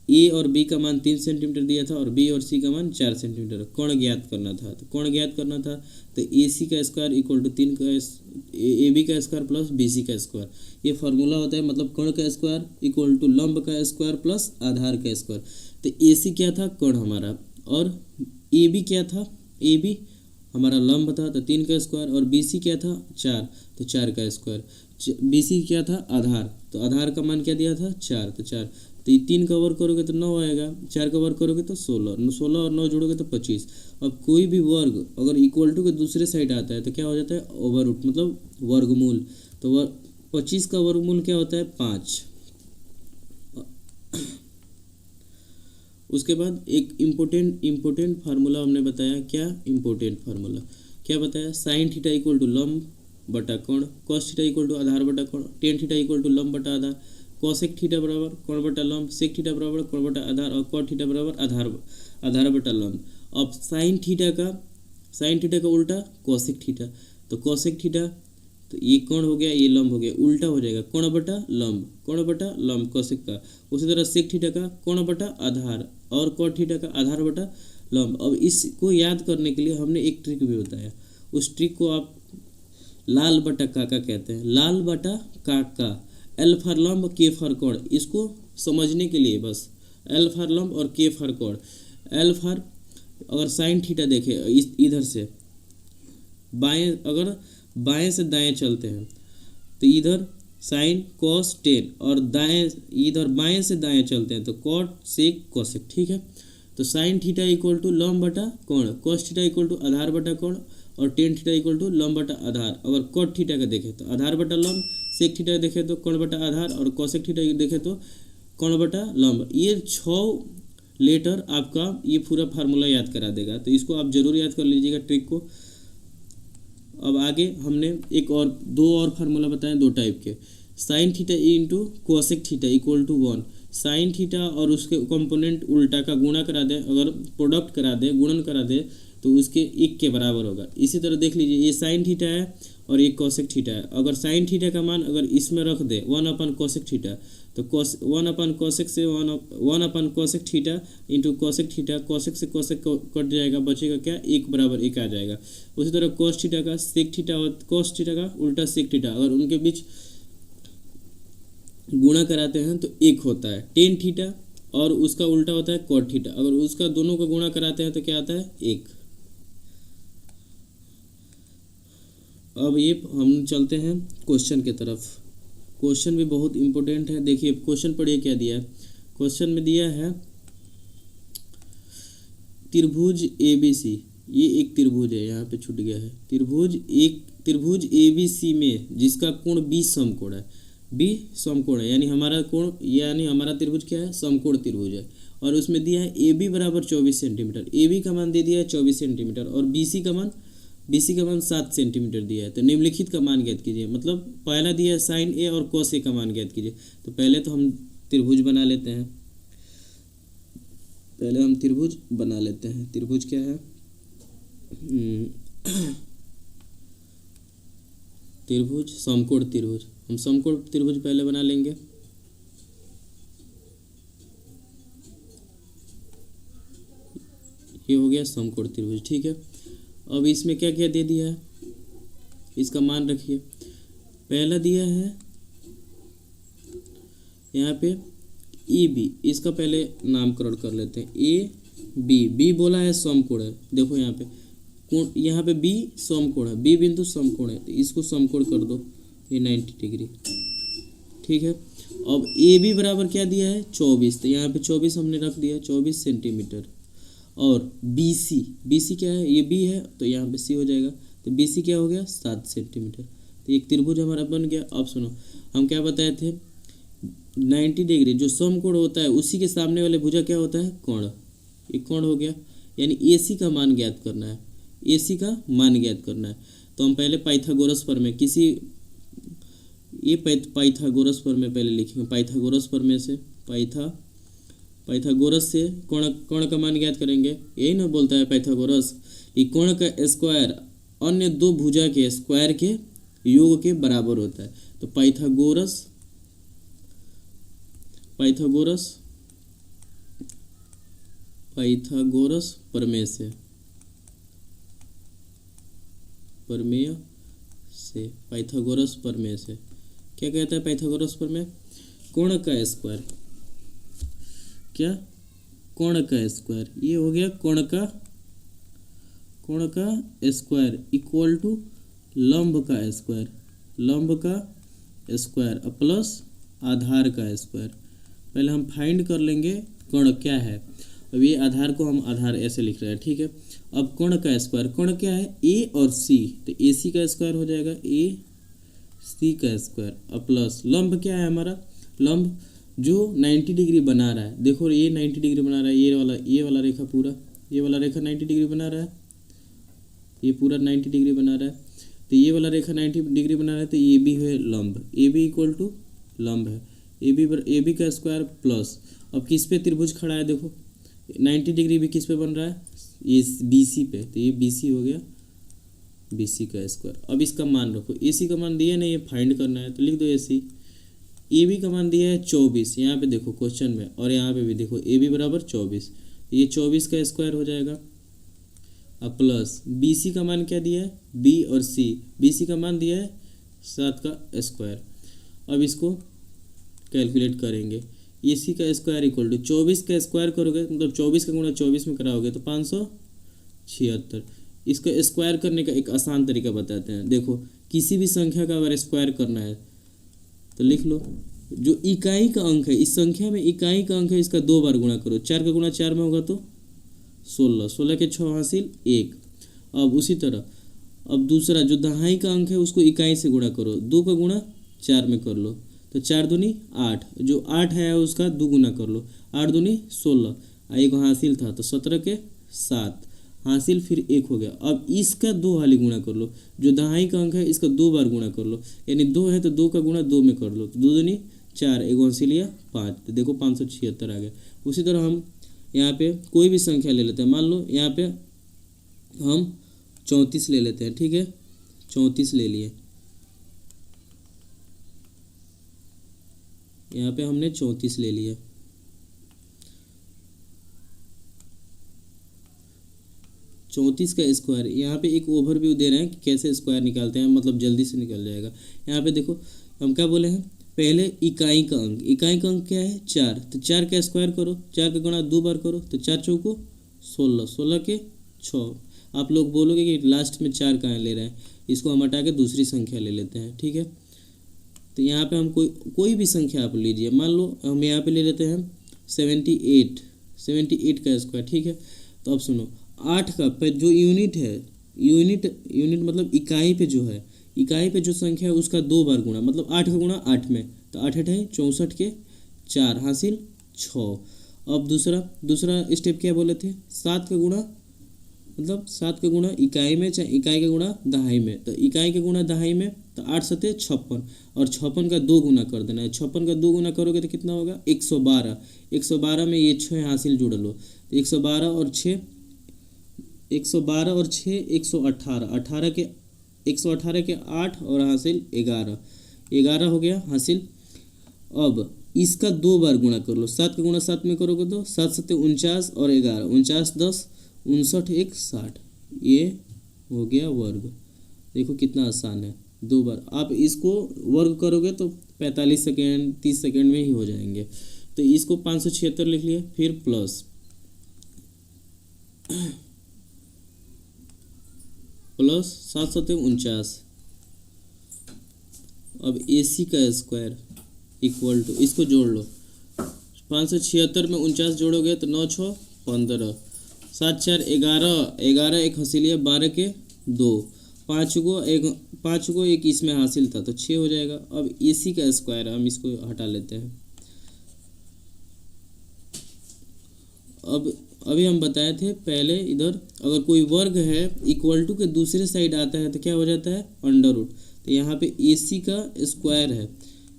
ए और बी का मान 3 सेंटीमीटर दिया था और बी और सी का मान 4 सेंटीमीटर। कोण ज्ञात करना था, तो कोण ज्ञात करना था तो ए सी का स्क्वायर इक्वल टू 3 का ए बी का स्क्वायर प्लस बी सी का स्क्वायर, ये फार्मूला होता है। मतलब कोण का स्क्वायर इक्वल टू लंब का स्क्वायर प्लस आधार का स्क्वायर। तो ए सी क्या था, कोण हमारा, और ए बी क्या था, ए बी हमारा लंब था तो 3 का स्क्वायर, और बी सी क्या था 4 तो 4 का स्क्वायर। बी सी क्या था आधार, तो आधार का मान क्या दिया था 4 तो 4, तो ये 3 का वर्ग करोगे तो 9 आएगा, 4 का वर्ग करोगे तो 16, 16 और 9 जोड़ोगे तो 25। अब कोई भी वर्ग अगर इक्वल टू के दूसरे साइड आता है तो क्या हो जाता है ओवर रूट, मतलब वर्गमूल। तो 25 का वर्गमूल क्या होता है 5। उसके बाद एक इम्पोर्टेंट फार्मूला हमने बताया, क्या इम्पोर्टेंट फार्मूला क्या बताया, साइन थीटा इक्वल टू लंब बटा कोण, कॉस थीटा इक्वल टू आधार बटा कोण, टेन थीटा इक्वल टू लंब बटा आधार, कॉसेक थीटा बराबर कोण बटा लंब, सेक थीटा बराबर कोण बटा आधार, और कॉट थीटा बराबर आधार बटा लंब। अब साइन थीटा का उल्टा कॉसेक थीटा, तो कॉसेक थीटा तो ये कोण हो गया, ये लंब हो गया, उल्टा हो जाएगा कोण बटा लंब कॉसेक का। उसी तरह सेक थीटा का कोण बटा आधार और कॉट थीटा का आधार बटा लंब। अब इसको याद करने के लिए हमने एक ट्रिक भी बताया, उस ट्रिक को आप लाल बटा काका कहते हैं। लाल बटा काका, एल फॉर लंब के फॉर कोण, इसको समझने के लिए बस एल फॉर लंब और के फॉर कोण। एल फॉर अगर साइन थीटा देखें इधर से बाएं, अगर बाएं से दाएं चलते हैं तो इधर साइन कॉस टेन, और दाएं इधर बाएं से दाएं चलते हैं तो कॉट सेक कॉसेक, ठीक है। तो साइन थीटा इक्वल टू लंब बटा कोण, कॉस थीटा इक्वल टू आधार बटा कोण, और टेन थीटा इक्वल टू लंब बटा आधार। अगर कॉट थीटा का देखें तो आधार बटा लंब, सेक थीटा देखें तो कोण बटा आधार, और कॉसेक थीटा देखें तो कोण बटा लंब। ये 6 लेटर आपका ये पूरा फार्मूला याद करा देगा, तो इसको आप जरूर याद कर लीजिएगा ट्रिक को। अब आगे हमने दो और फार्मूला बताए, 2 टाइप के, sine theta into cosec theta equal to 1। Sine theta और उसके कंपोनेंट उल्टा का गुणा करा दे, अगर प्रोडक्ट करा दे, गुणन करा दे तो उसके 1 के बराबर होगा। इसी तरह देख लीजिए, ये साइन थीटा है और ये कोसेक थीटा है। अगर साइन थीटा का मान अगर इसमें रख दे 1 कोसेक थीटा, तो 1 कोसेक से 1 cosec theta into cosec theta, cosec से कोसेक कट जाएगा, बचेगा क्या 1 बराबर 1 आ जाएगा। उसी तरह कोस थीटा का सेक थीटा, कोस थीटा का उल्टा सेक थीटा, अगर उनके बीच गुणा कराते हैं तो 1 होता है। टेन थीटा और उसका उल्टा होता है कॉट थीटा, अगर उसका दोनों का गुणा कराते हैं तो क्या आता है 1। अब ये हम चलते हैं क्वेश्चन की तरफ। क्वेश्चन भी बहुत इंपॉर्टेंट है। देखिए क्वेश्चन पढ़िए क्या दिया है। क्वेश्चन में दिया है त्रिभुज ABC, ये एक त्रिभुज है, यहाँ पे छूट गया है। त्रिभुज ABC में जिसका कोण B समकोण है, B समकोण है, यानी हमारा कोण, यानी हमारा त्रिभुज क्या है समकोण त्रिभुज है। और उसमें दिया है AB बराबर 24 सेंटीमीटर, AB का मान दे दिया है 24 सेंटीमीटर, और BC का मान 7 सेंटीमीटर दिया है। तो निम्नलिखित का मान ज्ञात कीजिए। मतलब पहला दिया है साइन A और कॉस A का मान ज्ञात कीजिए। तो पहले तो हम त्रिभुज बना लेते हैं, त्रिभुज क्या है त्रिभुज समकोण त्रिभुज। हम समकोण त्रिभुज पहले बना लेंगे। ये हो गया समकोण त्रिभुज, ठीक है। अब इसमें क्या क्या दे दिया है, इसका मान रखिए। पहला दिया है यहाँ पे AB, इसका पहले नामकरण कर लेते हैं। B बोला है समकोण है, देखो यहाँ पे B समकोण है, B बिंदु समकोण है, तो इसको समकोण कर दो, ये 90 डिग्री, ठीक है। अब AB बराबर क्या दिया है 24, तो यहाँ पे 24 हमने रख दिया 24 सेंटीमीटर। और BC क्या है, ये B है तो यहाँ पे C हो जाएगा, तो BC क्या हो गया 7 सेंटीमीटर। तो एक त्रिभुज हमारा बन गया। अब सुनो, हम क्या बताए थे 90 डिग्री जो समकोण होता है उसी के सामने वाले भुजा क्या होता है कोण, ये कोण हो गया। यानी AC का मान ज्ञात करना है, AC का मान ज्ञात करना है। तो हम पहले पाइथागोरस प्रमेय पाइथागोरस प्रमेय पहले लिखेंगे। पाइथागोरस प्रमेय से पाइथागोरस से कोण का मान ज्ञात करेंगे। यही ना बोलता है पाइथागोरस, ये कोण का स्क्वायर अन्य 2 भुजा के स्क्वायर के योग के बराबर होता है। तो पाइथागोरस पाइथागोरस प्रमेय से पाइथागोरस प्रमेय से क्या कहता है पाइथागोरस प्रमेय? कोण का स्क्वायर, क्या कोण का स्क्वायर, ये हो गया कोण का स्क्वायर इक्वल टू लंब का स्क्वायर प्लस आधार का स्क्वायर। पहले हम फाइंड कर लेंगे कोण क्या है। अब ये आधार को हम आधार ऐसे लिख रहे हैं, ठीक है। अब कोण का स्क्वायर, कोण क्या है? ए और सी, तो ए सी का स्क्वायर हो जाएगा ए सी का स्क्वायर और प्लस लंब क्या है हमारा? लंब जो 90 डिग्री बना रहा है, देखो ये 90 डिग्री बना रहा है, ये वाला रेखा पूरा, ये वाला रेखा 90 डिग्री बना रहा है, ये पूरा 90 डिग्री बना रहा है, तो ये वाला रेखा 90 डिग्री बना रहा है, तो ये भी है लंब, ए बी इक्वल टू लंब है, ए बी का स्क्वायर प्लस, अब किस पे त्रिभुज खड़ा है? देखो 90 डिग्री भी किस पे बन रहा है? ये बी सी पे, तो ये बी सी हो गया बी सी का स्क्वायर। अब इसका मान रखो, ए सी का मान दिया नहीं, ये फाइंड करना है तो लिख दो ए सी। ए बी का मान दिया है 24, यहाँ पे देखो क्वेश्चन में, और यहाँ पे भी देखो ए बी बराबर 24, ये 24 का स्क्वायर हो जाएगा। अब प्लस बी सी का मान क्या दिया है? बी और सी, बी सी का मान दिया है 7 का स्क्वायर। अब इसको कैलकुलेट करेंगे, ए सी का स्क्वायर इक्वल टू 24 का स्क्वायर करोगे, मतलब 24 का गुणा 24 में कराओगे तो 576। इसका स्क्वायर करने का एक आसान तरीका बताते हैं। देखो किसी भी संख्या का अगर स्क्वायर करना है तो लिख लो, जो इकाई का अंक है, इस संख्या में इकाई का अंक है, इसका 2 बार गुणा करो, 4 का गुणा 4 में होगा तो 16, 16 के 6 हासिल 1। अब उसी तरह अब दूसरा जो दहाई का अंक है उसको इकाई से गुणा करो, 2 का गुणा 4 में कर लो, तो 4 दूनी 8, जो 8 है उसका 2 गुना कर लो, 8 दूनी 16, एक हासिल था तो 17 के 7 हासिल, फिर 1 हो गया। अब इसका 2 हाली गुणा कर लो, जो दहाई का अंक है इसका 2 बार गुणा कर लो, यानी 2 है तो 2 का गुणा 2 में कर लो, तो 2 दूनी 4, एक हासिल लिया 5, तो देखो 576 आ गया। उसी तरह हम यहाँ पे कोई भी संख्या ले लेते हैं, मान लो यहाँ पे हम 34 ले लेते हैं, ठीक है, 34 ले लिए, यहाँ पे हमने 34 ले लिया। चौंतीस का स्क्वायर, यहाँ पे एक ओवरव्यू दे रहे हैं कि कैसे स्क्वायर निकालते हैं, मतलब जल्दी से निकल जाएगा। यहाँ पे देखो हम क्या बोले हैं, पहले इकाई का अंक क्या है? 4, तो 4 का स्क्वायर करो, 4 का गुणा 2 बार करो, तो 4 चौको 16, 16 के 6। आप लोग बोलोगे कि लास्ट में 4 कहाँ ले रहे हैं, इसको हम हटा के दूसरी संख्या ले लेते हैं, ठीक है। तो यहाँ पे हम कोई भी संख्या आप लीजिए, मान लो हम यहाँ पे ले लेते हैं 78 का स्क्वायर, ठीक है। तो अब सुनो, 8 का पे जो यूनिट है, यूनिट मतलब इकाई पे जो है, इकाई पे जो संख्या है उसका 2 बार गुणा, मतलब 8 का गुणा 8 में, तो 8 8 है 64 के 4 हासिल 6। अब दूसरा स्टेप क्या बोले थे? 7 का गुणा, मतलब 7 का गुणा इकाई में, चाहे इकाई का गुणा दहाई में, तो इकाई का गुणा दहाई में, तो 8 सत्ते 56, और 56 का 2 गुना कर देना है। 56 का 2 गुना करोगे तो कितना होगा? 112, 112 में ये 6 हासिल जुड़ लो, तो 112 और 6 118, 118 के 8 और हासिल 11 हो गया हासिल। अब इसका 2 बार गुणा कर लो, 7 का गुणा 7 में करोगे तो 7 सत्ते 49 और 11, 49 10 59 1 60, ये हो गया वर्ग। देखो कितना आसान है, 2 बार आप इसको वर्ग करोगे तो 45 सेकेंड 30 सेकेंड में ही हो जाएंगे। तो इसको 576 लिख लिए, फिर प्लस 7 सत्ते 49। अब AC का स्क्वायर इक्वल टू, इसको जोड़ लो, 576 में 49 जोड़ोगे तो 9 6 15, 7 4 11 एक हासिल 12 के 2, 5 को एक इसमें हासिल था तो 6 हो जाएगा। अब AC का स्क्वायर हम इसको हटा लेते हैं। अब अभी हम बताए थे पहले, इधर अगर कोई वर्ग है इक्वल टू के दूसरे साइड आता है तो क्या हो जाता है? Under root. तो यहाँ पे AC का स्क्वायर है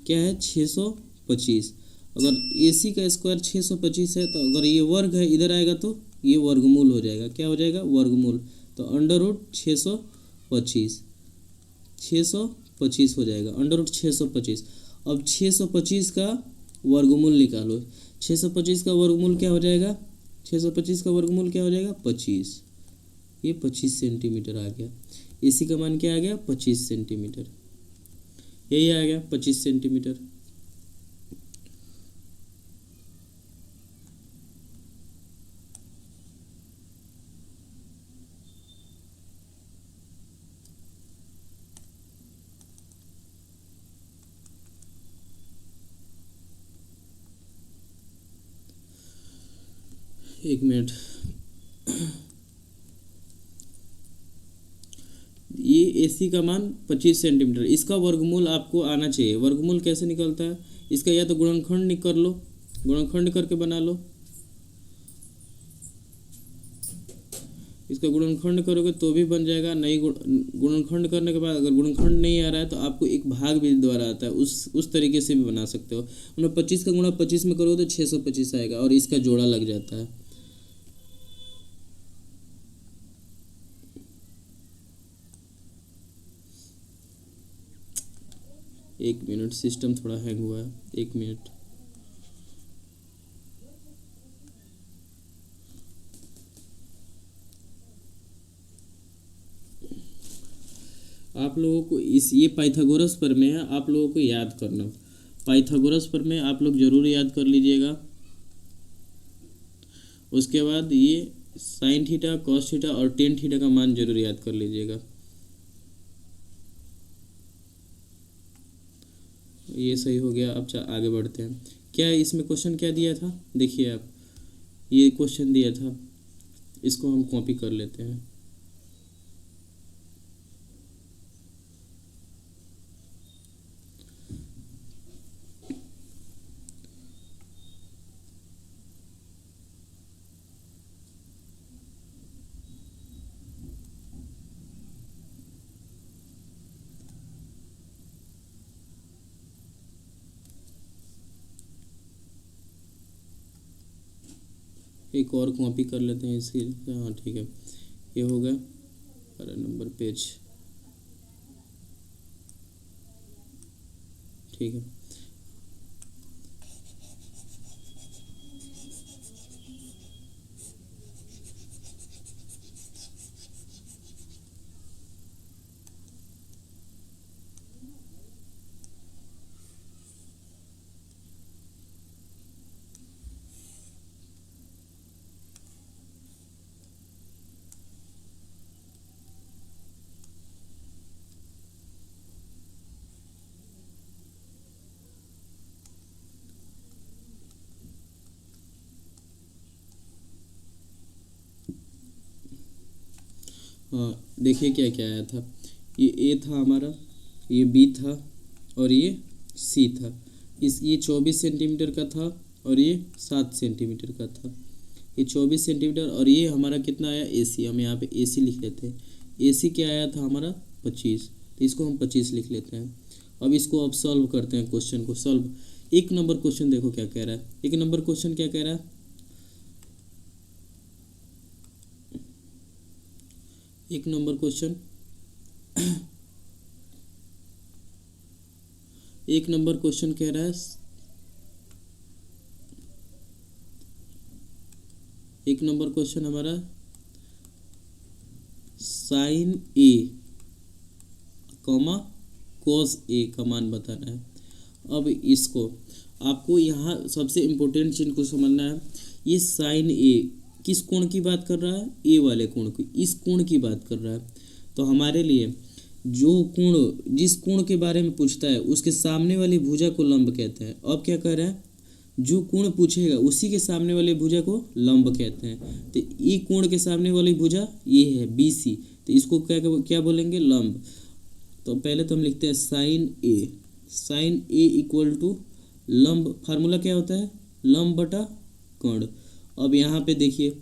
क्या है? 625। अगर AC का स्क्वायर 625 है तो अगर ये वर्ग है इधर आएगा तो ये वर्गमूल हो जाएगा, क्या हो जाएगा? वर्गमूल। तो अंडर रूट 625 हो जाएगा, अंडर रूट 625। अब 625 का वर्गमूल निकालो, 625 का वर्गमूल क्या हो जाएगा? 625 का वर्गमूल क्या हो जाएगा 25, ये 25 सेंटीमीटर आ गया। इसी का मान क्या आ गया 25 सेंटीमीटर, यही आ गया 25 सेंटीमीटर। एक मिनट, ये AC का मान 25 सेंटीमीटर, इसका वर्गमूल आपको आना चाहिए। वर्गमूल कैसे निकलता है इसका, या तो गुणनखंड कर लो, गुणनखंड करके बना लो, इसका गुणनखंड करोगे तो भी बन जाएगा। नहीं गुणनखंड करने के बाद अगर गुणनखंड नहीं आ रहा है तो आपको एक भाग भी द्वारा आता है, उस तरीके से भी बना सकते हो। 25 का गुणा 25 में करोगे तो 625 आएगा और इसका जोड़ा लग जाता है। एक मिनट, सिस्टम थोड़ा हैंग हुआ है, एक मिनट। आप लोगों को ये पाइथागोरस प्रमेय है, आप लोगों को याद करना। पाइथागोरस प्रमेय आप लोग जरूर याद कर लीजिएगा। उसके बाद ये साइन थीटा, कॉस थीटा और टेन थीटा का मान जरूर याद कर लीजिएगा। ये सही हो गया। अब आगे बढ़ते हैं। क्या इसमें क्वेश्चन क्या दिया था, देखिए आप, ये क्वेश्चन दिया था, इसको हम कॉपी कर लेते हैं। एक और कॉपी कर लेते हैं इसकी, हाँ ठीक है, ये हो गया। अरे नंबर पेज, ठीक है। हाँ देखिए क्या क्या आया था, ये A था हमारा, ये B था और ये C था। ये 24 सेंटीमीटर का था और ये 7 सेंटीमीटर का था। ये 24 सेंटीमीटर और ये हमारा कितना आया AC, हम यहाँ पे AC लिख लेते हैं। AC क्या आया था हमारा 25, तो इसको हम 25 लिख लेते हैं। अब इसको अब सॉल्व करते हैं, क्वेश्चन को सॉल्व। एक नंबर क्वेश्चन देखो क्या कह रहा है, एक नंबर क्वेश्चन क्या कह रहा है, एक नंबर क्वेश्चन एक नंबर क्वेश्चन कह रहा है, एक नंबर क्वेश्चन हमारा sine A comma cos A का मान बताना है। अब इसको आपको यहाँ सबसे इम्पोर्टेंट चीज को समझना है, ये साइन A किस कोण की बात कर रहा है, ए वाले कोण की, इस कोण की बात कर रहा है। तो हमारे लिए जो कोण, जिस कोण के बारे में पूछता है उसके सामने वाली भुजा को लंब कहते हैं। अब क्या कह रहा है, जो कोण पूछेगा उसी के सामने वाली भुजा को लंब कहते हैं। तो ये कोण के सामने वाली भुजा ये है BC, तो इसको क्या क्या बोलेंगे, लंब। तो पहले तो हम लिखते हैं sine A, sine A equal to लंब, फार्मूला क्या होता है, लंब बटा कोण। अब यहाँ पे देखिए,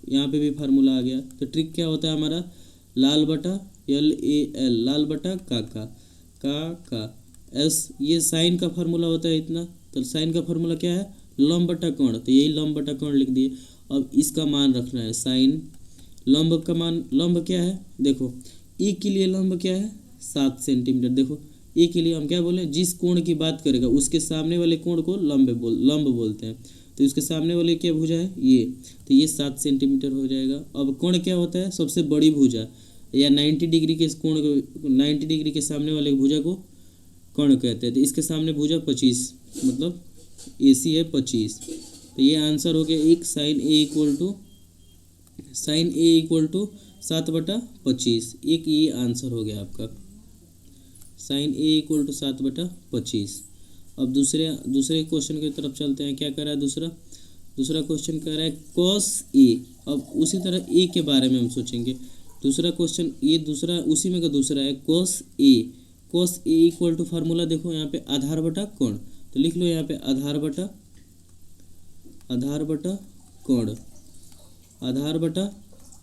यहाँ पे भी फार्मूला आ गया। तो ट्रिक क्या होता है हमारा, लाल बटा LAL, लाल बटा का S, ये साइन का फार्मूला होता है इतना। तो साइन का फार्मूला क्या है, लंब बटा कोण, तो यही लंब बटा कोण लिख दिए। अब इसका मान रखना है साइन, लंब का मान, लंब क्या है देखो, ए के लिए लंब क्या है 7 सेंटीमीटर। देखो ए के लिए हम क्या बोले, जिस कोण की बात करेगा उसके सामने वाले कोण को लंब बोलते हैं। तो इसके सामने वाली क्या भुजा है ये, तो ये 7 सेंटीमीटर हो जाएगा। अब कोण क्या होता है, सबसे बड़ी भुजा या 90 डिग्री के कोण को, 90 डिग्री के सामने वाले भुजा को कोण कहते हैं। तो इसके सामने भुजा 25 मतलब AC है 25। तो ये आंसर हो गया एक साइन ए इक्वल टू 7/25। एक ये आंसर हो गया आपका साइन ए इक्वल टू 7/25। अब दूसरे क्वेश्चन की तरफ चलते हैं। क्या कर रहा है दूसरा क्वेश्चन कह रहा है कॉस ए। अब उसी तरह ए के बारे में हम सोचेंगे। दूसरा क्वेश्चन ये दूसरा उसी में का दूसरा है cos A equal to formula देखो यहाँ पे आधार बटा कोण। तो लिख लो यहाँ पे आधार बटा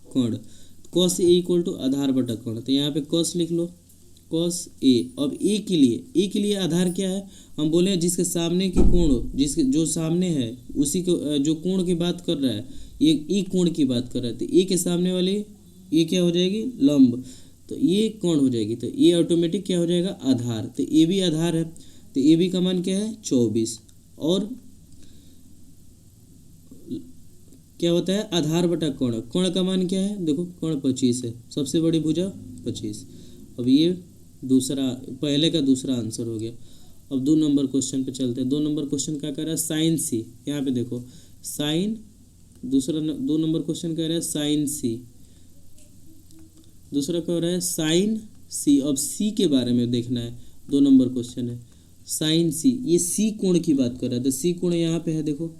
कोण। कॉस ए इक्वल टू आधार बटा कोण। तो यहाँ पे कॉस लिख लो कॉस ए। अब ए के लिए आधार क्या है, हम बोले जिसके सामने की कोण जिसके जो सामने है उसी को जो कोण की बात कर रहा है, ये ई कोण की बात कर रहा है। तो ए के सामने वाली ये क्या हो जाएगी लंब, तो ये कोण हो जाएगी। तो ये ऑटोमेटिक क्या हो जाएगा आधार। तो ए भी आधार है। तो ए बी का मान क्या है 24 और क्या होता है आधार बटा कोण। कोण का मान क्या है देखो कोण 25 है, सबसे बड़ी भुजा 25। अब ये पहले का दूसरा आंसर हो गया। अब 2 नंबर क्वेश्चन पे चलते हैं। 2 नंबर क्वेश्चन क्या कर रहा है साइन सी। यहाँ पे देखो साइन 2 नंबर क्वेश्चन कह रहा है साइन सी, दूसरा कह रहा है साइन सी। अब सी के बारे में देखना है। 2 नंबर क्वेश्चन है साइन सी। ये सी कोण की बात कर रहा है। तो सी कोण यहाँ पे है देखो,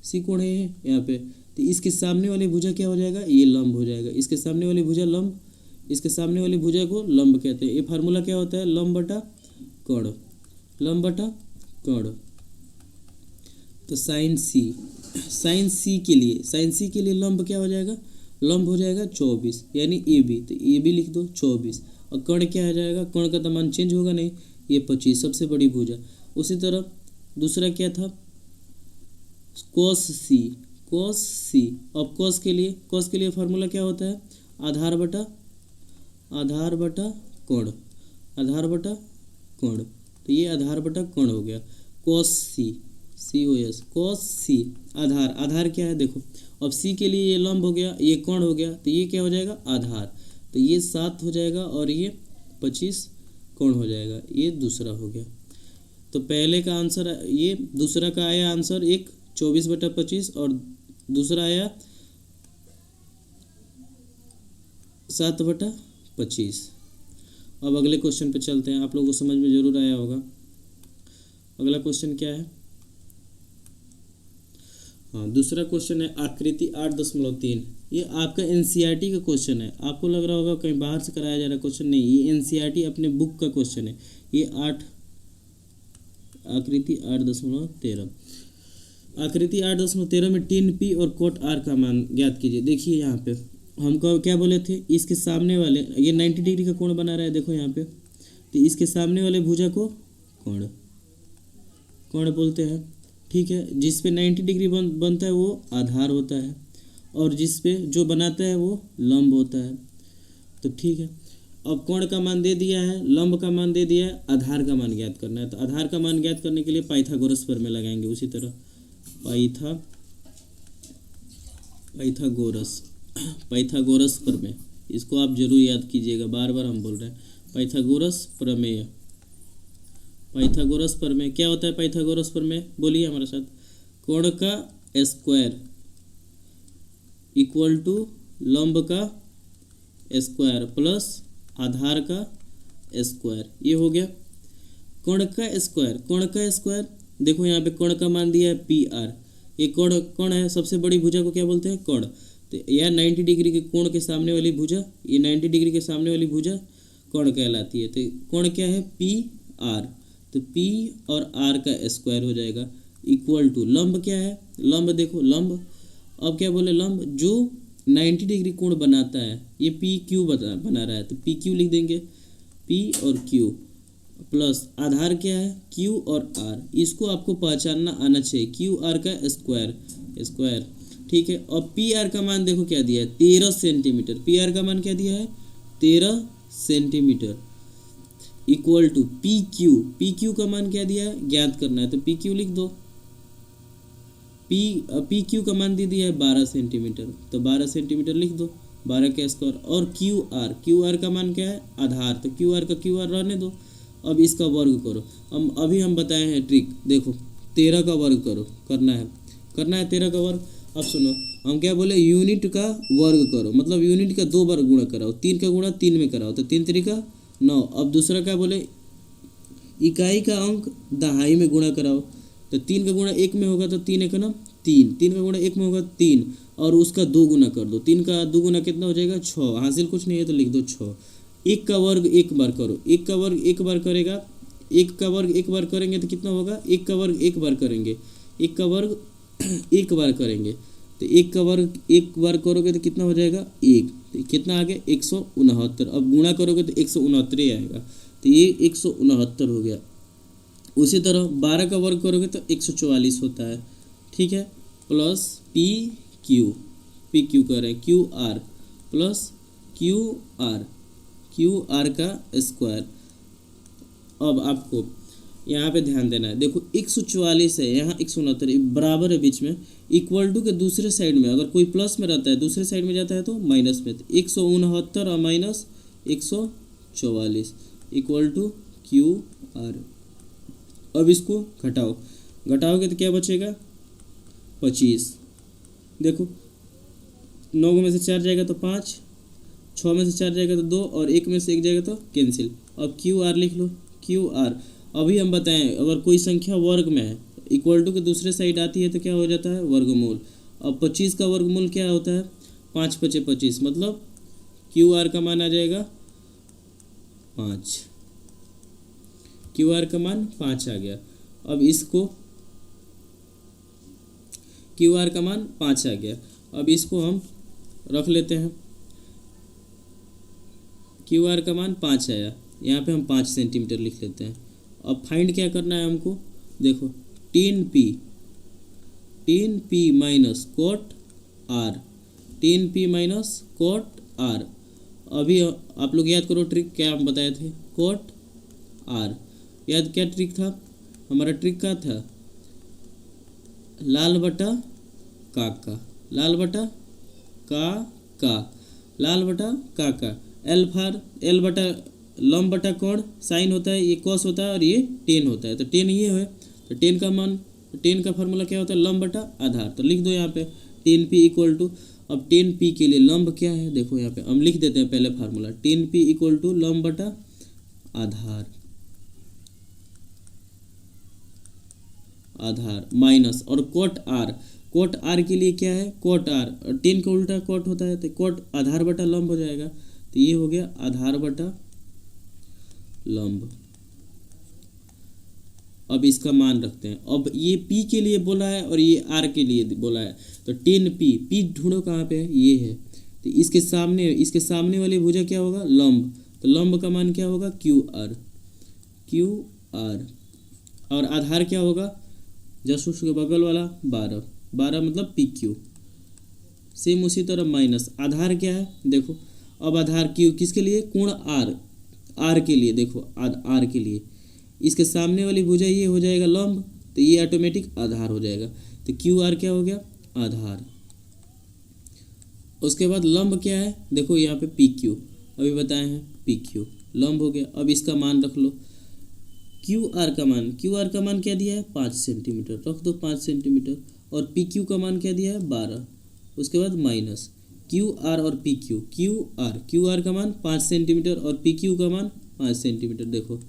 सी कोण है यहाँ पे। तो इसके सामने वाली भुजा क्या हो जाएगा ये लंब हो जाएगा। इसके सामने वाली भुजा लंब, इसके सामने वाली भुजा को लंब कहते हैं। ये फार्मूला क्या होता है लंब बटा कोण। तो साइन सी के लिए लंब क्या हो जाएगा, लंब हो जाएगा 24 यानी ए बी। तो ए बी लिख दो 24। और कोण क्या हो जाएगा, कोण का तो मान चेंज होगा नहीं, ये 25 सबसे बड़ी भुजा। उसी तरह दूसरा क्या था कॉस सी। अब कॉस के लिए फार्मूला क्या होता है आधार बटा कोण। तो ये आधार बटा कोण हो गया कॉस सी। आधार क्या है देखो। अब सी के लिए ये लंब हो गया, ये कोण हो गया। तो ये क्या हो जाएगा आधार। तो ये 7 हो जाएगा और ये 25 कोण हो जाएगा। ये दूसरा हो गया। तो पहले का आंसर ये, दूसरा का आया आंसर एक 24/25 और दूसरा आया 7/25। अब अगले क्वेश्चन पे चलते हैं। आप लोगों को समझ में जरूर आया होगा। अगला क्वेश्चन क्या है, हाँ दूसरा क्वेश्चन है आकृति 8.3। ये आपका NCERT का क्वेश्चन है। आपको लग रहा होगा कहीं बाहर से कराया जा रहा क्वेश्चन, नहीं, ये NCERT अपने बुक का क्वेश्चन है। ये आकृति 8.13। आकृति 8.13 में tan P और cot R का मान ज्ञात कीजिए। देखिए यहाँ पे हमको क्या बोले थे, इसके सामने वाले ये 90 डिग्री का कोण बना रहा है देखो यहाँ पे। तो इसके सामने वाले भुजा को कोण बोलते हैं, ठीक है। जिस पे 90 डिग्री बनता है वो आधार होता है और जिस पे जो बनाता है वो लंब होता है। तो ठीक है, अब कोण का मान दे दिया है, लंब का मान दे दिया है, आधार का मान ज्ञात करना है। तो आधार का मान ज्ञात करने के लिए पाइथागोरस प्रमेय लगाएंगे। उसी तरह पाइथागोरस प्रमेय, इसको आप जरूर याद कीजिएगा, बार बार हम बोल रहे हैं पाइथागोरस प्रमेय क्या होता है। पाइथागोरस प्रमेय बोलिए हमारे साथ, कोण का स्क्वायर इक्वल टू लंब का स्क्वायर प्लस आधार का स्क्वायर। ये हो गया कोण का स्क्वायर। देखो यहाँ पे कोण का मान दिया है PR। ये कोण है, सबसे बड़ी भुजा को क्या बोलते हैं कोण। तो यह 90 डिग्री के कोण के सामने वाली भुजा, ये 90 डिग्री के सामने वाली भुजा कोण कहलाती है। तो कोण क्या है PR। तो P और R का स्क्वायर हो जाएगा इक्वल टू लंब क्या है, लंब देखो लंब, अब क्या बोले लंब जो 90 डिग्री कोण बनाता है, ये PQ बना रहा है। तो PQ लिख देंगे, P और Q प्लस आधार क्या है Q और R। इसको आपको पहचानना आना चाहिए, QR का स्क्वायर, ठीक है। और PR का मान देखो क्या दिया है 13 सेंटीमीटर। PR का मान क्या दिया है 13 सेंटीमीटर इक्वल टू PQ का मान क्या दिया है ज्ञात करना है। तो PQ लिख दो, पी क्यू का मान दे दिया है 12 सेंटीमीटर, तो 12 सेंटीमीटर लिख दो, 12 का स्क्वायर। और क्यू आर का मान क्या है, आधार, तो क्यू आर का क्यू आर रहने दो। अब इसका वर्ग करो। अभी हम बताए हैं ट्रिक, देखो 13 का वर्ग करो, करना है 13 का वर्ग। अब सुनो, हम क्या बोले, यूनिट का वर्ग करो, मतलब यूनिट का 2 बार गुणा कराओ, 3 का गुणा 3 में कराओ, तो 3 3 9। अब दूसरा क्या बोले, इकाई का अंक दहाई में गुणा कराओ, तो 3 का गुणा 1 में होगा तो 3 1 9 3, 3 का गुणा 1 में होगा 3, और उसका 2 गुना कर दो, 3 का 2 गुना कितना हो जाएगा 6। हासिल कुछ नहीं है तो लिख दो 6। 1 का वर्ग 1 बार करो, 1 का वर्ग 1 बार करेगा, 1 का वर्ग 1 बार करेंगे तो कितना होगा, 1 का वर्ग 1 बार करेंगे, 1 का वर्ग 1 बार करेंगे, तो 1 का वर्ग 1 बार करोगे तो कितना हो जाएगा 1, तो कितना आ गया 169। अब गुणा करोगे तो 169 ही आएगा, तो ये 169 हो गया। उसी तरह 12 का वर्ग करोगे तो 144 होता है, ठीक है। प्लस पी क्यू करें Q R plus Q R का स्क्वायर। अब आपको यहाँ पे ध्यान देना है, देखो 144 है, यहाँ 169 बराबर है बीच में, इक्वल टू के दूसरे साइड में अगर कोई प्लस में रहता है, दूसरे साइड में जाता है तो माइनस में, तो 169 और minus 144 equal to Q R. अब इसको घटाओगे तो क्या बचेगा 25। देखो 9 में से 4 जाएगा तो 5, 6 में से 4 जाएगा तो 2, और 1 में से 1 जाएगा तो कैंसिल। अब क्यू आर लिख लो, क्यू आर। अभी हम बताएं, अगर कोई संख्या वर्ग में है, इक्वल टू के दूसरे साइड आती है तो क्या हो जाता है वर्गमूल। अब 25 का वर्गमूल क्या होता है 5 × 5 = 25, मतलब क्यू आर का मान आ जाएगा 5, क्यू आर का मान 5 आ गया। अब इसको क्यू आर का मान 5 आ गया, अब इसको हम रख लेते हैं, क्यू आर का मान 5 आया, यहाँ पे हम 5 सेंटीमीटर लिख लेते हैं। अब फाइंड क्या करना है हमको, देखो 10p माइनस कोट आर, 10p माइनस कोट आर। अभी आप लोग याद करो ट्रिक क्या हम बताए थे, कोट आर। याद क्या ट्रिक था हमारा, ट्रिक क्या था, लाल बटा काका, लाल बटा काका, एल बटा लम बटा कोण साइन होता है, ये कॉस होता है और ये टेन होता है, तो टेन ये है, तो टेन का मान, टेन का फार्मूला क्या होता है लम बटा आधार, तो लिख दो यहाँ पे 10p इक्वल टू। अब 10p के लिए लंब क्या है, देखो यहाँ पे हम लिख देते हैं पहले फार्मूला, 10p इक्वल टू लंब बटा आधार माइनस, और कोट आर के लिए क्या है कोट आर, 10 का उल्टा कोट होता है, तो कोट आधार बटा लंब हो जाएगा, तो ये हो गया आधार बटा लंब। अब इसका मान रखते हैं, अब ये p के लिए बोला है और ये r के लिए बोला है, तो 10p ढूंढो कहाँ पे है, ये है, तो इसके सामने वाली भुजा क्या होगा लंब, तो लंब का मान क्या होगा क्यू आर, और आधार क्या होगा जस्ट उसके बगल वाला 12 मतलब पी क्यू। सेम उसी तरह माइनस आधार क्या है, देखो अब आधार क्यू किसके लिए, कोण आर के लिए, देखो आर के लिए इसके सामने वाली भुजा ये हो जाएगा लंब, तो ये ऑटोमेटिक आधार हो जाएगा, तो क्यू आर क्या हो गया आधार। उसके बाद लंब क्या है, देखो यहाँ पे पी क्यू अभी बताए हैं, पी क्यू लंब हो गया। अब इसका मान रख लो, क्यू आर का मान क्या दिया है 5 सेंटीमीटर, रख दो 5 सेंटीमीटर, और पी क्यू का मान क्या दिया है 12। उसके बाद माइनस क्यू आर और पी क्यू आर का मान 5 सेंटीमीटर और पी क्यू का मान 5 सेंटीमीटर। देखो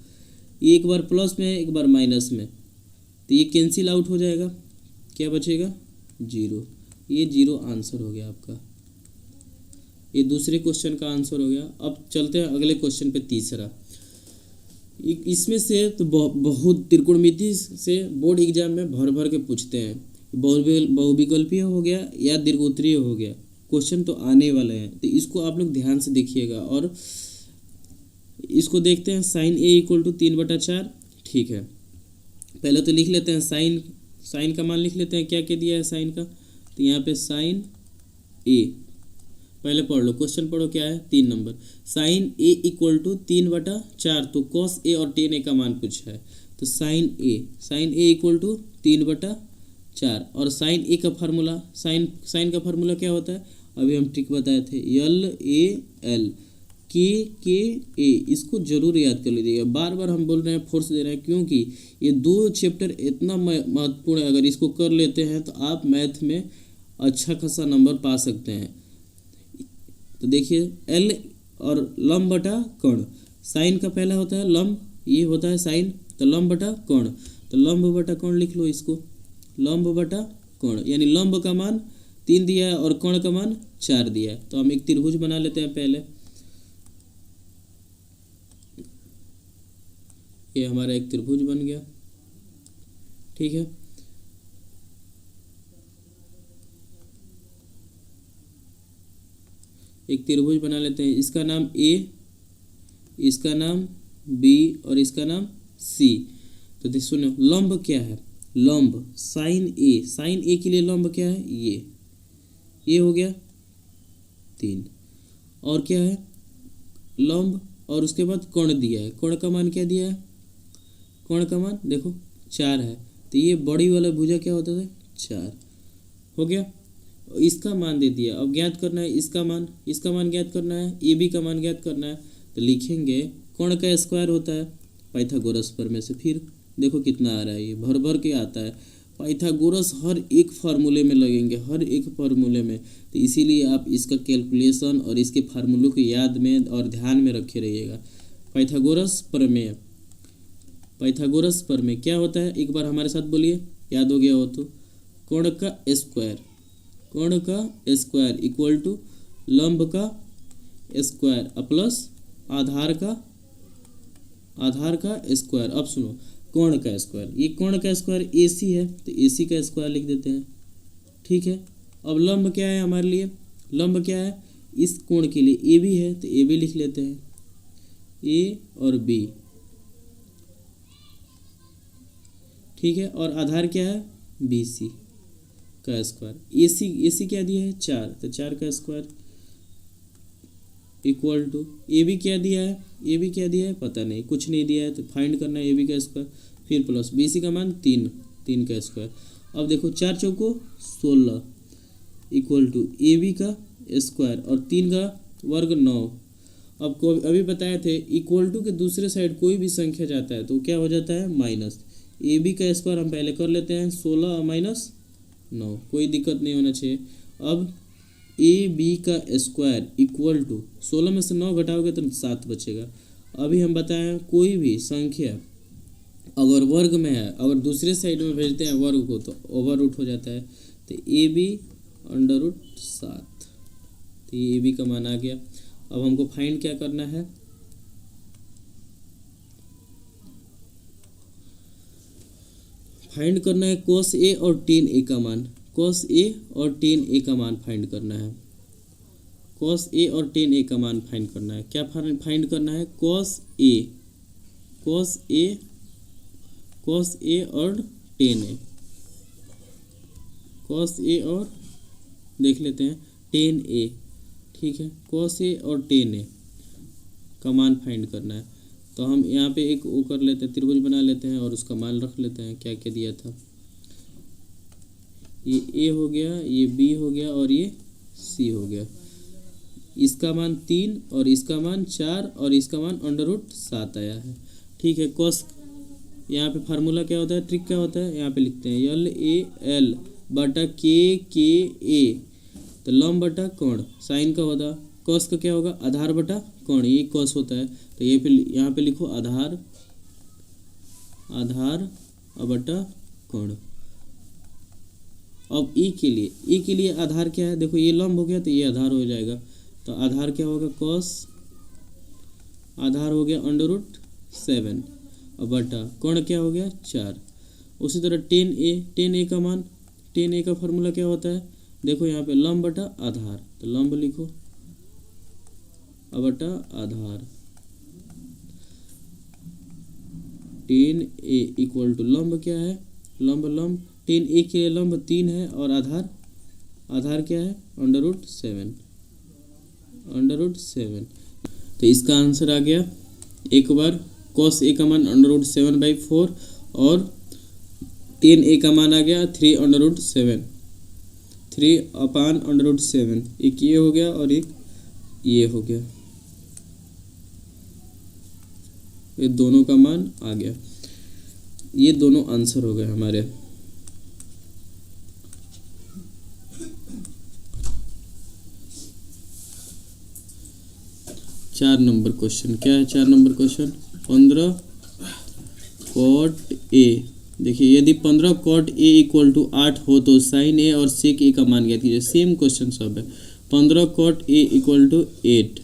ये एक बार प्लस में है एक बार माइनस में, तो ये कैंसिल आउट हो जाएगा, क्या बचेगा 0, ये 0 आंसर हो गया आपका, ये दूसरे क्वेश्चन का आंसर हो गया। अब चलते हैं अगले क्वेश्चन पे, तीसरा। इसमें से तो बहुत त्रिकोणमिति से बोर्ड एग्जाम में भर के पूछते हैं, बहुविकल्पीय हो गया या दीर्घोत्तरीय हो गया, क्वेश्चन तो आने वाले हैं, तो इसको आप लोग ध्यान से देखिएगा। और इसको देखते हैं, साइन ए इक्वल टू 3/4, ठीक है। पहले तो लिख लेते हैं साइन का मान लिख लेते हैं, क्या क्या दिया है साइन का, तो यहाँ पे साइन ए पहले पढ़ लो, क्वेश्चन पढ़ो क्या है 3 number, sine A equal to 3/4, तो cos ए और tan ए का मान पूछा है, तो साइन ए इक्वल टू 3/4, 4। और साइन ए का फार्मूला, साइन का फार्मूला क्या होता है, अभी हम ट्रिक बताए थे, LAL के ए, इसको जरूर याद कर लीजिएगा। बार बार हम बोल रहे हैं, फोर्स दे रहे हैं, क्योंकि ये 2 चैप्टर इतना महत्वपूर्ण है। अगर इसको कर लेते हैं तो आप मैथ में अच्छा खासा नंबर पा सकते हैं। तो देखिए एल और लंब बटा कर्ण, साइन का पहला होता है लंब, ये होता है साइन, तो लंब बटा कर्ण, तो लंब बटा कर्ण लिख लो इसको, लंब बटा कर्ण, यानी लंब का मान 3 दिया है और कर्ण का मान 4 दिया है। तो हम एक त्रिभुज बना लेते हैं पहले। ये हमारा एक त्रिभुज बन गया, ठीक है। एक त्रिभुज बना लेते हैं, इसका नाम ए, इसका नाम बी और इसका नाम सी। तो सुनो लंब क्या है, लंब साइन ए, साइन ए के लिए लंब क्या है, ये हो गया 3, और क्या है लंब, और उसके बाद कोण दिया है, कोण का मान क्या दिया है, कोण का मान देखो 4 है, तो ये बड़ी वाला भुजा क्या होता था 4 हो गया। इसका मान दे दिया, अब ज्ञात करना है इसका मान ज्ञात करना है, ए बी का मान ज्ञात करना है। तो लिखेंगे कोण का स्क्वायर होता है पाइथागोरस प्रमेय से, फिर देखो कितना आ रहा है, ये भर भर के आता है। पाइथागोरस हर एक फार्मूले में लगेंगे, हर एक फार्मूले में, तो इसीलिए आप इसका कैलकुलेशन और इसके फार्मूलों को याद में और ध्यान में रखे रहिएगा। पाइथागोरस प्रमेय, पाइथागोरस प्रमेय क्या होता है, एक बार हमारे साथ बोलिए, याद हो गया हो तो, कोण का स्क्वायर, कोण का स्क्वायर इक्वल टू लंब का स्क्वायर प्लस आधार का स्क्वायर। अब सुनो कोण का स्क्वायर, ये कोण का स्क्वायर AC है, तो AC का स्क्वायर लिख देते हैं, ठीक है। अब लंब क्या है हमारे लिए, लंब क्या है, इस कोण के लिए AB है, तो AB लिख लेते हैं, A और B, ठीक है। और आधार क्या है BC का स्क्वायर, AC क्या दिया है 4, तो 4 का स्क्वायर इक्वल टू AB क्या दिया है पता नहीं, कुछ नहीं दिया है, तो फाइंड करना है AB का स्क्वायर, फिर प्लस BC का मान 3 का स्क्वायर। अब देखो 4 चौको 16 इक्वल टू AB का स्क्वायर और 3 का वर्ग 9। अब को अभी बताए थे इक्वल टू के दूसरे साइड कोई भी संख्या जाता है तो क्या हो जाता है माइनस। AB का स्क्वायर हम पहले कर लेते हैं, 16 माइनस 9, कोई दिक्कत नहीं होना चाहिए। अब AB का स्क्वायर इक्वल टू 16 में से 9 घटाओगे तो 7 बचेगा। अभी हम बताएं कोई भी संख्या अगर वर्ग में है, अगर दूसरे साइड में भेजते हैं वर्ग को तो ओवर रूट हो जाता है, तो AB अंडर रूट 7, तो ये AB का मान आ गया। अब हमको फाइंड क्या करना है, फाइंड करना है cos A और tan A का मान, cos A और tan A का मान फाइंड करना है, cos A और tan A का मान फाइंड करना है। क्या फाइंड करना है, cos A और tan A, cos A और देख लेते हैं tan A, ठीक है, cos A और tan A का मान फाइंड करना है। तो हम यहाँ पे एक वो कर लेते हैं, त्रिभुज बना लेते हैं और उसका मान रख लेते हैं, क्या क्या दिया था, ये A हो गया, ये B हो गया और ये C हो गया। इसका मान 3 और इसका मान 4 और इसका मान अंडर रूट 7 आया है, ठीक है। कॉस यहाँ पे फार्मूला क्या होता है, ट्रिक क्या होता है, यहाँ पे लिखते हैं LAL बटा KA, तो लंब बटा कोण, साइन का होता, कॉस का क्या होगा आधार बटा कोण, ये कॉस होता है, तो ये यहाँ पे लिखो आधार बटा कोण। अब E के लिए आधार क्या है, देखो ये लंब हो गया तो ये आधार हो जाएगा, तो आधार क्या होगा कॉस, आधार हो गया अंडर रूट 7 और बटा कोण क्या हो गया 4। उसी तरह tan A का मान, tan A का फार्मूला क्या होता है, देखो यहाँ पे लंब बटा आधार, तो लंब लिखो बटा आधार, tan A इक्वल टू लंब क्या है, लंब tan A के लिए लंब 3 है और आधार क्या है अंडर रूट 7, तो इसका आंसर आ गया। एक बार cos A का मान अंडर रूट 7/4 और 10a का मान आ गया 3/7, 3/7। एक ये हो गया और एक ये हो गया, ये दोनों का मान आ गया। ये दोनों आंसर हो गए हमारे। चार नंबर क्वेश्चन क्या है? 4 नंबर क्वेश्चन 15 cot a। देखिए यदि 15 cot a इक्वल टू 8 हो तो साइन a और सेक a का मान ज्ञात कीजिए। सेम क्वेश्चन सब है। 15 cot a इक्वल टू 8।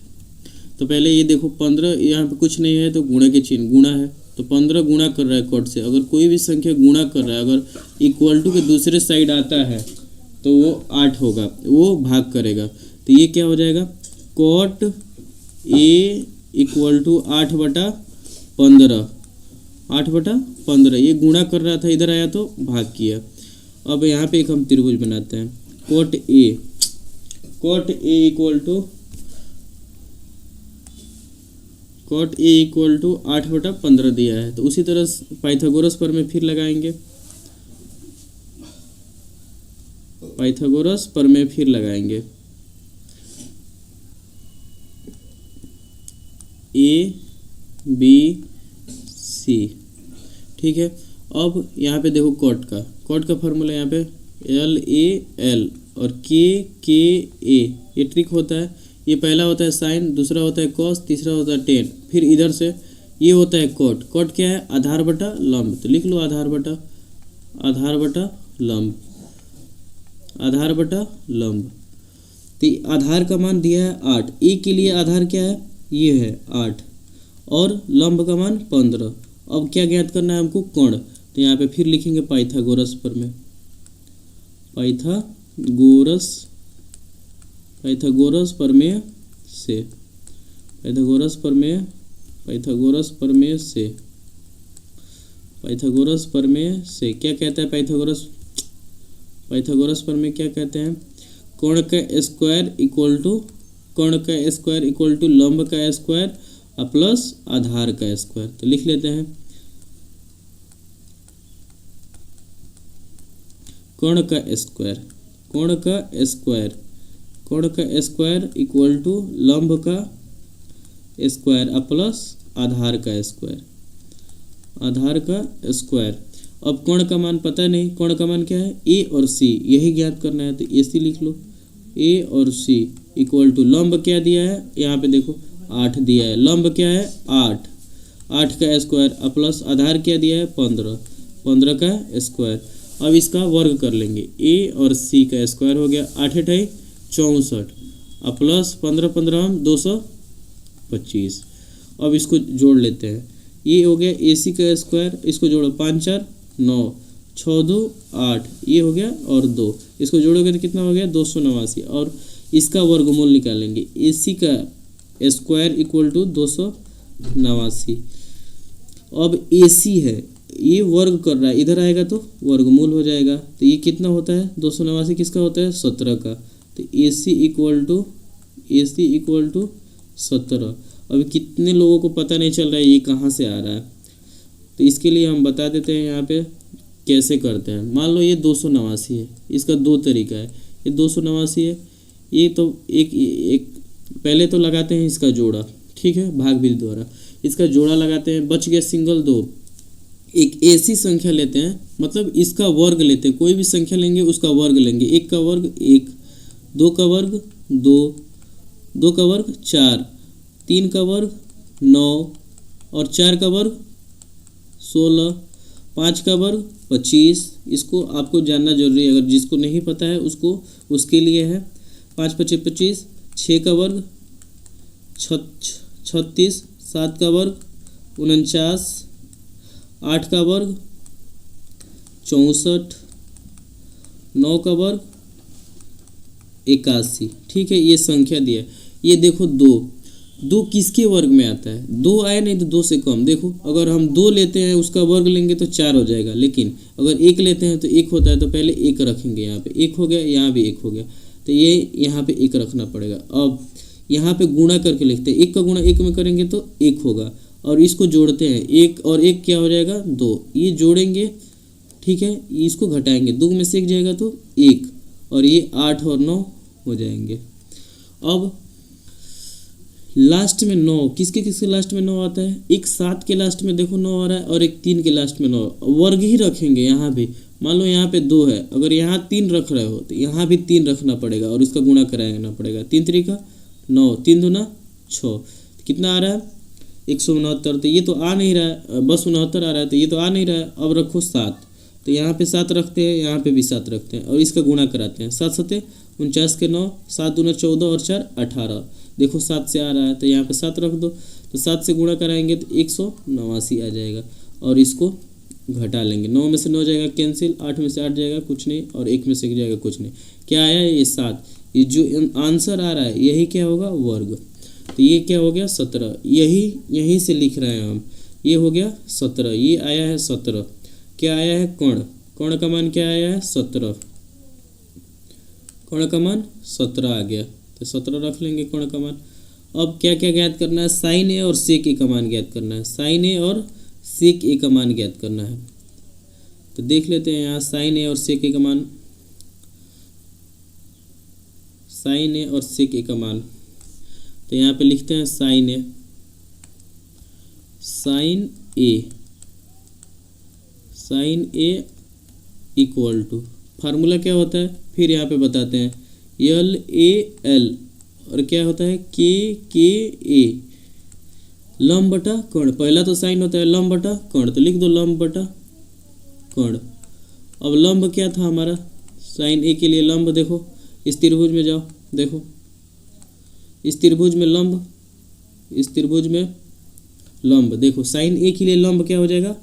तो पहले ये देखो 15, यहाँ पे कुछ नहीं है तो गुणा के चिन्ह, गुणा है तो 15 गुणा कर रहा है कॉट से। अगर कोई भी संख्या गुणा कर रहा है, अगर इक्वल टू के दूसरे साइड आता है तो वो 8 होगा, वो भाग करेगा। तो ये क्या हो जाएगा? Cot A equal to 8/15, 8/15। ये गुणा कर रहा था, इधर आया तो भाग किया। अब यहाँ पे एक हम त्रिभुज बनाते हैं। कॉट ए इक्वल टू 8/15 दिया है। तो उसी तरह पाइथागोरस प्रमेय फिर लगाएंगे, पाइथागोरस प्रमेय फिर लगाएंगे। ए बी सी, ठीक है। अब यहाँ पे देखो कॉट का फार्मूला यहाँ पे LAL और KA। ये ट्रिक होता है। ये पहला होता है साइन, दूसरा होता है कॉस, तीसरा होता है टेन। फिर इधर से ये होता है कॉट। कॉट क्या है? आधार बटा लंब। तो लिख लो आधार बटा लंब। तो आधार का मान दिया है 8। ए के लिए आधार क्या है? ये है 8 और लंब का मान 15। अब क्या ज्ञात करना है हमको? कोण। तो यहाँ पे फिर लिखेंगे पाइथागोरस प्रमेय, पाइथागोरस प्रमेय से क्या कहता है? पाइथागोरस प्रमेय क्या कहते हैं? कोण का स्क्वायर इक्वल टू लंब का स्क्वायर प्लस आधार का स्क्वायर। तो लिख लेते हैं कोण का स्क्वायर इक्वल टू लंब का स्क्वायर प्लस आधार का स्क्वायर। अब कोण का मान पता नहीं, कोण का मान क्या है? ए और सी, यही ज्ञात करना है। तो ए सी लिख लो, ए और सी इक्वल टू लंब क्या दिया है? यहाँ पे देखो 8 दिया है। लंब क्या है? 8 का स्क्वायर प्लस आधार क्या दिया है? 15 का स्क्वायर। अब इसका वर्ग कर लेंगे। ए और सी का स्क्वायर हो गया 8 × 8 = 64 प्लस 15 हम 225। अब इसको जोड़ लेते हैं। ये हो गया ए सी का स्क्वायर, इसको जोड़ो 5 × 4 = 9, 6 × 2 = 8, ये हो गया और 2, इसको जोड़ोगे तो कितना हो गया? 289। और इसका वर्गमूल निकालेंगे। ए सी का स्क्वायर इक्वल टू 289। अब ए सी है, ये वर्ग कर रहा है, इधर आएगा तो वर्गमूल हो जाएगा। तो ये कितना होता है? 289 किसका होता है? 17 का। तो ए सी इक्वल टू 17। अभी कितने लोगों को पता नहीं चल रहा है ये कहाँ से आ रहा है, तो इसके लिए हम बता देते हैं यहाँ पे कैसे करते हैं। मान लो ये 289 है, इसका 2 तरीका है। ये 289 है, ये तो एक पहले तो लगाते हैं इसका जोड़ा, ठीक है, भाग विधि द्वारा इसका जोड़ा लगाते हैं। बच गया सिंगल 2। एक ऐसी संख्या लेते हैं, मतलब इसका वर्ग लेते हैं। कोई भी संख्या लेंगे उसका वर्ग लेंगे। 1 का वर्ग 1, 2 का वर्ग 2, 2 का वर्ग 4, 3 का वर्ग 9 और 4 का वर्ग 16, 5 का वर्ग 25। इसको आपको जानना जरूरी है, अगर जिसको नहीं पता है उसके लिए है। 5 × 5 = 25, 6 का वर्ग 36, 7 का वर्ग 49, 8 का वर्ग 64, 9 का वर्ग 81। ठीक है, ये संख्या दिया। ये देखो 2 किसके वर्ग में आता है? 2 आए नहीं तो 2 से कम। देखो अगर हम 2 लेते हैं उसका वर्ग लेंगे तो 4 हो जाएगा, लेकिन अगर 1 लेते हैं तो 1 होता है, तो पहले 1 रखेंगे। यहाँ पे 1 हो गया, यहाँ भी 1 हो गया, तो ये यहाँ पे 1 रखना पड़ेगा। अब यहाँ पे गुणा करके लिखते हैं। 1 का गुणा 1 में करेंगे तो 1 होगा, और इसको जोड़ते हैं। 1 और 1 क्या हो जाएगा? 2। ये जोड़ेंगे, ठीक है, इसको घटाएंगे, 2 में से 1 जाएगा तो 1, और ये 8 और 9 हो जाएंगे। अब लास्ट में 9, किसके किसके लास्ट में 9 आता है? एक 7 के लास्ट में देखो 9 आ रहा है, और एक 3 के लास्ट में 9। वर्ग ही रखेंगे यहाँ भी, मान लो यहाँ पे 2 है, अगर यहाँ 3 रख रहे हो तो यहाँ भी 3 रखना पड़ेगा और इसका गुणा कराना पड़ेगा। 3 3 9, 3 दूना 6, कितना आ रहा है? 169। तो ये तो आ नहीं रहा है, बस 69 आ रहा है, तो ये तो आ नहीं रहा है। अब रखो 7, तो यहाँ पे 7 रखते हैं, यहाँ पे भी 7 रखते हैं और इसका गुणा कराते हैं। 7 7 49 के 9, 7 दूना 14 और 4 18। देखो 7 से आ रहा है तो यहाँ पे 7 रख दो, तो 7 से गुणा कराएंगे तो 189 आ जाएगा, और इसको घटा लेंगे। 9 में से 9 जाएगा कैंसिल, 8 में से 8 जाएगा कुछ नहीं, और 1 में से 1 जाएगा कुछ नहीं। क्या आया? ये 7। ये जो आंसर आ रहा है यही क्या होगा? वर्ग। तो ये क्या हो गया? 17। यहीं से लिख रहे हैं हम, ये हो गया 17, ये आया है 17। क्या आया है? कर्ण का मान क्या आया है? 17। कर्ण का मान 17 आ गया, तो 17 रख लेंगे कर्ण का मान। अब क्या क्या ज्ञात करना है? साइन ए और सेक ए का मान ज्ञात करना है। साइन ए और सेक ए का मान ज्ञात करना है, तो देख लेते हैं यहाँ साइन ए और सेक ए का मान। साइन ए और सेक ए का मान, तो यहाँ पे लिखते हैं sine A. Sine A equal to, formula क्या होता है फिर यहाँ पे बताते हैं, LAL, और क्या होता है? KKA, लंब बटा कर्ण। पहला तो साइन होता है लंब बटा कर्ण, तो लिख दो लंब बटा कर्ण। अब लंब क्या था हमारा? साइन ए के लिए लंब देखो, इस त्रिभुज में जाओ, देखो इस त्रिभुज में लंब, इस त्रिभुज में लंब, देखो साइन ए के लिए लंब क्या हो जाएगा?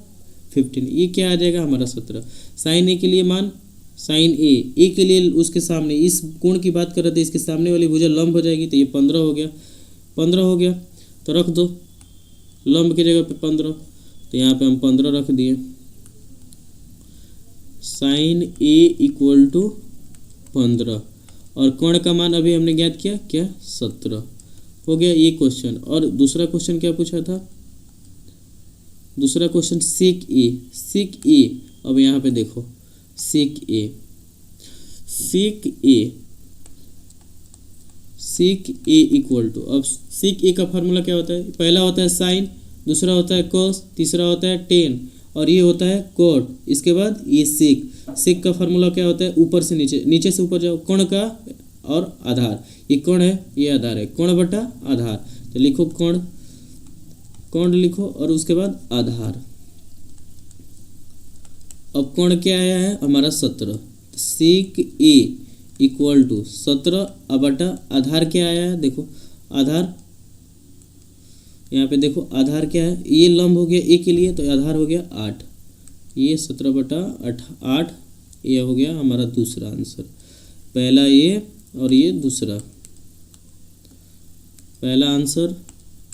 15। ये क्या आ जाएगा हमारा? 17। साइन ए के लिए मान, साइन ए के लिए उसके सामने, इस कोण की बात कर रहे थे, इसके सामने वाली भुजा लंब हो जाएगी, तो ये 15 हो गया। 15 हो गया तो रख दो लंब की जगह पे 15, तो यहाँ पे हम 15 रख दिए। साइन ए इक्वल टू 15, और कोण का मान अभी हमने ज्ञात किया, क्या? 17 हो गया ये क्वेश्चन। और दूसरा क्वेश्चन क्या पूछा था? दूसरा क्वेश्चन सेक ए। अब यहाँ पे देखो सेक ए इक्वल टू, अब सेक ए का फार्मूला क्या होता है? पहला होता है साइन, दूसरा होता है कोस, तीसरा होता है टेन, और ये होता है कोट। इसके बाद ये सेक का फार्मूला क्या होता है? ऊपर से नीचे, नीचे से ऊपर जाओ, कोण का और आधार। ये कोण है, ये आधार है, कोण बटा आधार, तो लिखो कोण लिखो और उसके बाद आधार। अब कोण क्या आया है हमारा? 17। सेक ए इक्वल टू 17 बटा आधार क्या आया है? देखो आधार, यहाँ पे देखो आधार क्या है? ये लंब हो गया ए के लिए, तो आधार हो गया 8। ये 17 बटा 8, ये हो गया हमारा दूसरा आंसर। पहला ये और ये दूसरा, पहला आंसर,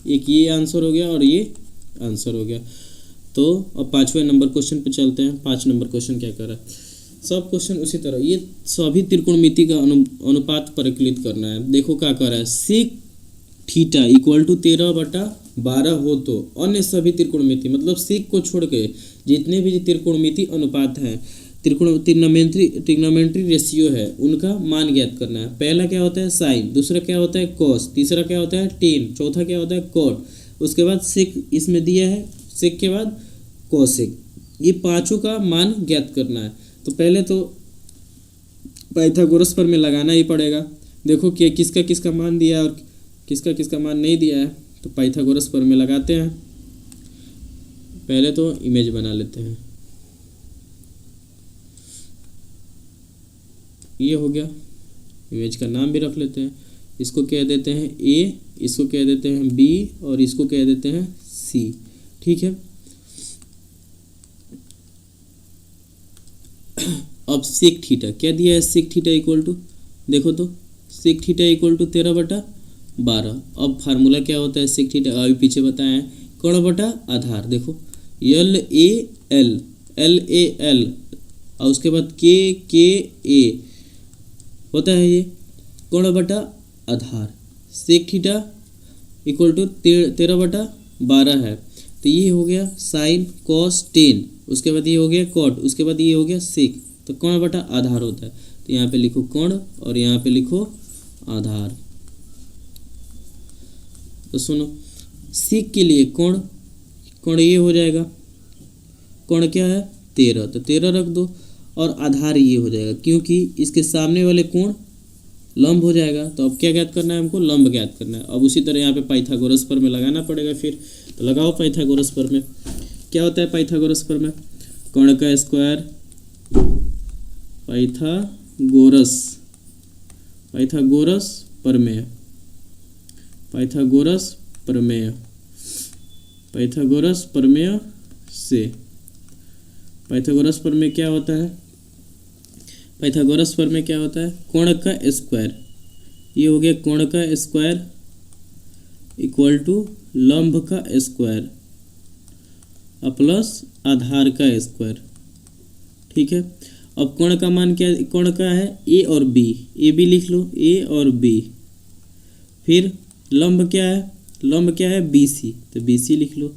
एक ये आंसर हो गया और ये आंसर हो गया। तो अब 5वें नंबर क्वेश्चन पे चलते हैं। 5 नंबर क्वेश्चन क्या कर रहा है? सब क्वेश्चन उसी तरह, ये सभी त्रिकोणमिति का अनुपात परिकलित करना है। देखो क्या कर रहा है? सेक थीटा इक्वल टू 13/12 हो तो अन्य सभी त्रिकोणमिति, मतलब सेक को छोड़ के जितने भी त्रिकोणमिति अनुपात हैं, ट्रिग्नोमेट्री रेशियो है, उनका मान ज्ञात करना है। पहला क्या होता है? साइन, दूसरा क्या होता है? कोस, तीसरा क्या होता है? टेन, चौथा क्या होता है? कोट, उसके बाद सेक इसमें दिया है, सेक के बाद कोसेक। ये पांचों का मान ज्ञात करना है। तो पहले तो पाइथागोरस पर में लगाना ही पड़ेगा। देखो कि किसका किसका मान दिया है और किसका किसका मान नहीं दिया है, तो पाइथागोरस पर में लगाते हैं। पहले तो इमेज बना लेते हैं, ये हो गया। इमेज का नाम भी रख लेते हैं, इसको कह देते हैं ए, इसको कह देते हैं बी, और इसको कह देते हैं सी। ठीक है, अब सेक थीटा क्या दिया है? सेक थीटा इक्वल टू, देखो तो सेक थीटा इक्वल टू 13/12। अब फार्मूला क्या होता है सेक थीटा? अभी पीछे बताए हैं, कोण बटा आधार। देखो LAL और उसके बाद KKA होता है ये कोण बटा आधार। सेक थीटा इक्वल टू 13/12 है, तो ये हो गया साइन कॉस टेन, उसके बाद ये हो गया कॉट, उसके बाद ये हो गया सेक। तो कोण बटा आधार होता है, तो यहाँ पे लिखो कोण और यहाँ पे लिखो आधार। तो सुनो, सेक के लिए कोण, कोण ये हो जाएगा, कोण क्या है 13, तो 13 रख दो, और आधार ये हो जाएगा क्योंकि इसके सामने वाले कोण लंब हो जाएगा। तो अब क्या ज्ञात करना है हमको, लंब ज्ञात करना है। अब उसी तरह यहाँ पे पाइथागोरस प्रमेय लगाना पड़ेगा फिर, तो लगाओ पाइथागोरस प्रमेय। क्या होता है पाइथागोरस प्रमेय, कोण का स्क्वायर, पाइथागोरस, पाइथागोरस प्रमेय, पाइथागोरस प्रमेय, पाइथागोरस प्रमेय से, पाइथागोरस प्रमेय क्या होता है, पाइथागोरस प्रमेय क्या होता है, कोण का स्क्वायर, ये हो गया कोण का स्क्वायर इक्वल टू लंब का स्क्वायर प्लस आधार का स्क्वायर। ठीक है, अब कोण का मान क्या, कोण का है ए और बी, ए बी लिख लो, ए और बी। फिर लंब क्या है, लंब क्या है बी सी, तो बी सी लिख लो।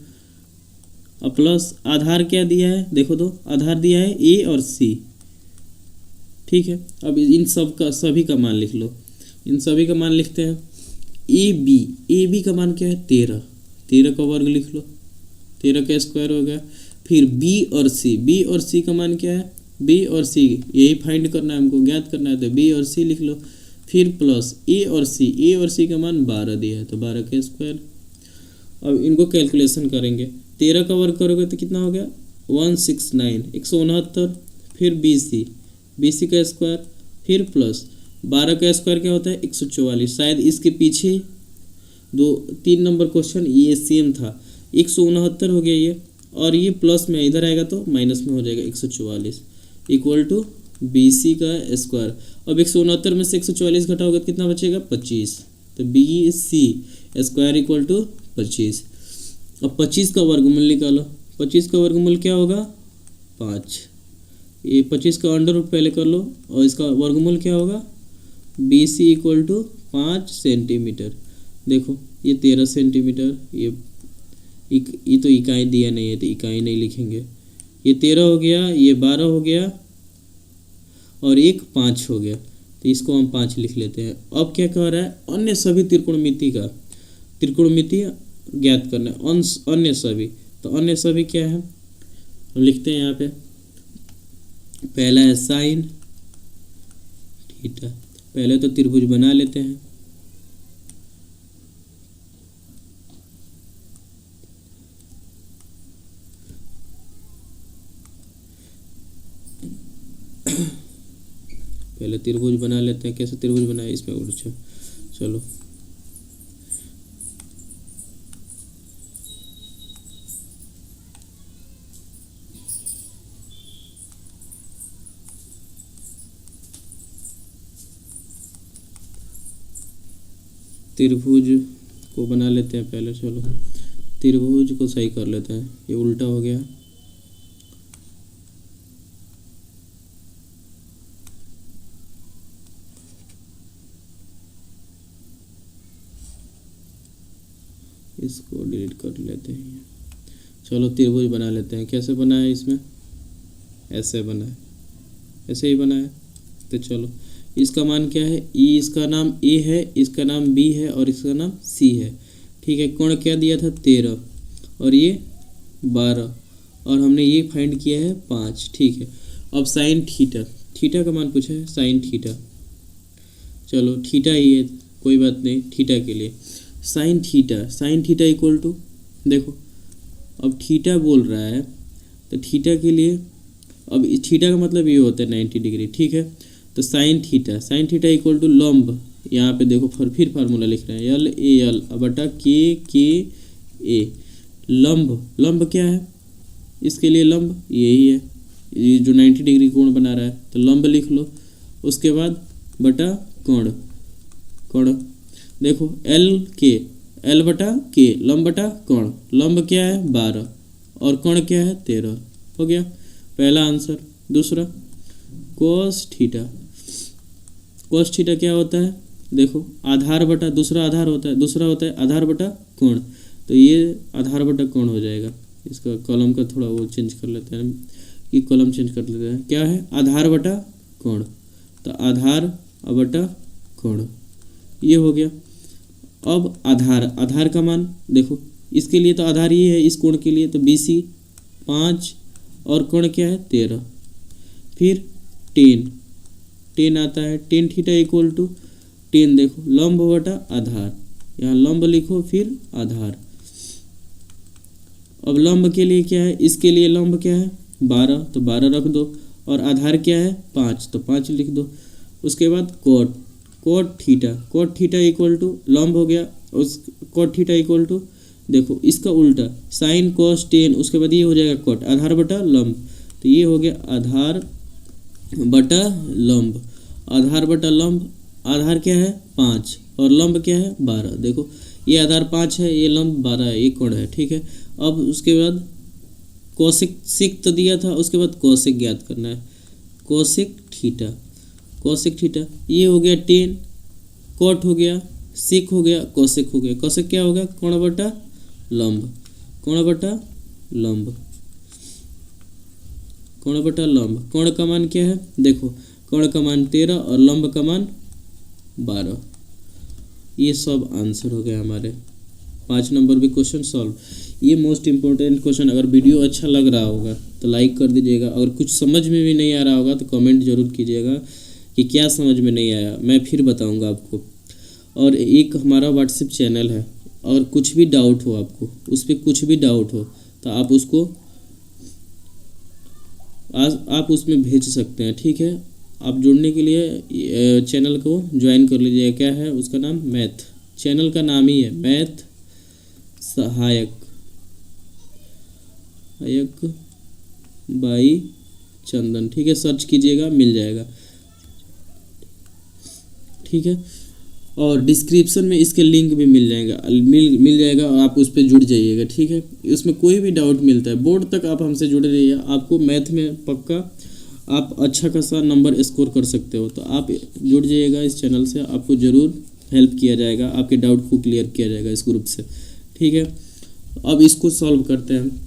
अब प्लस आधार क्या दिया है, देखो तो आधार दिया है ए और सी। ठीक है, अब इन सब का सभी का मान लिख लो, इन सभी का मान लिखते हैं। ए बी का मान क्या है 13, 13 का वर्ग लिख लो, 13 का स्क्वायर हो गया। फिर बी और सी का मान क्या है, बी और सी यही फाइंड करना है हमको, ज्ञात करना है, तो बी और सी लिख लो। फिर प्लस ए और सी का मान 12 दिया है, तो 12 का स्क्वायर। अब इनको कैलकुलेशन करेंगे, 13 का वर्ग करोगे तो कितना हो गया 169, 169। फिर बी सी का स्क्वायर, फिर प्लस 12 का स्क्वायर क्या होता है 144। शायद इसके पीछे 3 नंबर क्वेश्चन ये सेम था, 169 हो गया ये, और ये प्लस में इधर आएगा तो माइनस में हो जाएगा 144 इक्वल टू बी सी का स्क्वायर। अब 169 में से 144 घटाओगे तो कितना बचेगा 25, तो B C square equal to 25। अब 25 का वर्गमूल निकालो, 25 का वर्गमूल क्या होगा 5, ये 25 का अंडर रूट पहले कर लो, और इसका वर्गमूल क्या होगा B C equal to 5 centimetre. देखो ये 13 सेंटीमीटर, ये तो इकाई दिया नहीं है तो इकाई नहीं लिखेंगे। ये 13 हो गया, ये 12 हो गया, और एक 5 हो गया, तो इसको हम 5 लिख लेते हैं। अब क्या कह रहा है, अन्य सभी त्रिकोणमिति का, त्रिकोणमिति ज्ञात करना है, अन्य सभी। तो अन्य सभी क्या है, हम लिखते हैं यहाँ पे, पहला है साइन थीटा। पहले तो त्रिभुज बना लेते हैं, पहले त्रिभुज बना लेते हैं। कैसे त्रिभुज बनाए इसमें उड़छो, चलो त्रिभुज को बना लेते हैं पहले। चलो त्रिभुज को सही कर लेते हैं, ये उल्टा हो गया, इसको डिलीट कर लेते हैं। चलो त्रिभुज बना लेते हैं। कैसे बना है, इसमें ऐसे बना है, ऐसे ही बना है। तो चलो इसका मान क्या है, इसका नाम ए है, इसका नाम बी है, और इसका नाम सी है। ठीक है, कोण क्या दिया था 13 और ये 12, और हमने ये फाइंड किया है 5। ठीक है, अब साइन थीटा, थीटा का मान पूछा है, साइन थीटा। चलो थीटा ही है, कोई बात नहीं, थीटा के लिए साइन थीटा इक्वल टू, देखो अब थीटा बोल रहा है, तो थीटा के लिए, अब थीटा का मतलब ये होता है 90 डिग्री। ठीक है, तो साइन थीटा इक्वल टू लंब, यहाँ पे देखो फिर फार्मूला लिख रहे हैं, एल ए एल बटा के ए। लंब क्या है, इसके लिए लंब यही है, ये जो 90 डिग्री कोण बना रहा है, तो लंब लिख लो। उसके बाद बटा कोण, देखो एल बटा के, लंब बटा कोण, लंब क्या है 12 और कोण क्या है 13, हो गया पहला आंसर। दूसरा कोस थीटा क्या होता है, देखो आधार बटा दूसरा आधार होता है, दूसरा होता है आधार बटा कोण। तो ये आधार बटा कोण हो जाएगा। इसका कॉलम का थोड़ा वो चेंज कर लेते हैं कि कॉलम चेंज कर लेते हैं। क्या है? आधार बटा कोण, तो आधार बटा कोण ये हो गया। अब आधार का मान देखो, इसके लिए तो आधार ये है, इस कोण के लिए तो BC 5 और कोण क्या है 13। फिर टेन आता है, टेन थीटा इक्वल टू 10 देखो लंब बटा आधार, यहाँ लंब लिखो फिर आधार। अब लंब के लिए क्या है? इसके लिए लंब क्या है 12, तो 12 रख दो, और आधार क्या है 5, तो 5 लिख दो। उसके बाद कोट थीटा इक्वल टू लंब हो गया, उस कोट थीटा इक्वल टू देखो इसका उल्टा साइन कॉस टेन, उसके बाद ये हो जाएगा कोट, आधार बटा लंब, तो ये हो गया आधार बटा लंब। आधार बटा लंब, आधार क्या है 5 और लंब क्या है 12। देखो ये आधार 5 है, ये लंब 12 है, ये कोण है, ठीक है। अब उसके बाद कोसेक सिक तो दिया था, उसके बाद कोसेक ज्ञात करना है। कोसेक थीटा ये हो गया 10, कोट हो गया, सिक हो गया, कोसेक हो गया। कोसेक क्या होगा? कोण बटा लंब, कोण बटा लंब। कोण का मान क्या है? देखो कोण का मान 13 और लंब का मान 12। ये सब आंसर हो गया हमारे। 5 नंबर भी क्वेश्चन सॉल्व। ये मोस्ट इम्पोर्टेंट क्वेश्चन। अगर वीडियो अच्छा लग रहा होगा तो लाइक कर दीजिएगा, अगर कुछ समझ में भी नहीं आ रहा होगा तो कमेंट जरूर कीजिएगा कि क्या समझ में नहीं आया, मैं फिर बताऊंगा आपको। और एक हमारा व्हाट्सएप चैनल है, और कुछ भी डाउट हो आपको, उस पर कुछ भी डाउट हो तो आप उसको आप उसमें भेज सकते हैं, ठीक है। आप जुड़ने के लिए चैनल को ज्वाइन कर लीजिए। क्या है उसका नाम? मैथ, चैनल का नाम ही है मैथ सहायक बाई चंदन, ठीक है। सर्च कीजिएगा मिल जाएगा, ठीक है। और डिस्क्रिप्शन में इसके लिंक भी मिल जाएगा और आप उस पर जुड़ जाइएगा, ठीक है। उसमें कोई भी डाउट मिलता है, बोर्ड तक आप हमसे जुड़े रहिए, आपको मैथ में पक्का आप अच्छा खासा नंबर स्कोर कर सकते हो। तो आप जुड़ जाइएगा इस चैनल से, आपको ज़रूर हेल्प किया जाएगा, आपके डाउट को क्लियर किया जाएगा इस ग्रुप से, ठीक है। अब इसको सॉल्व करते हैं।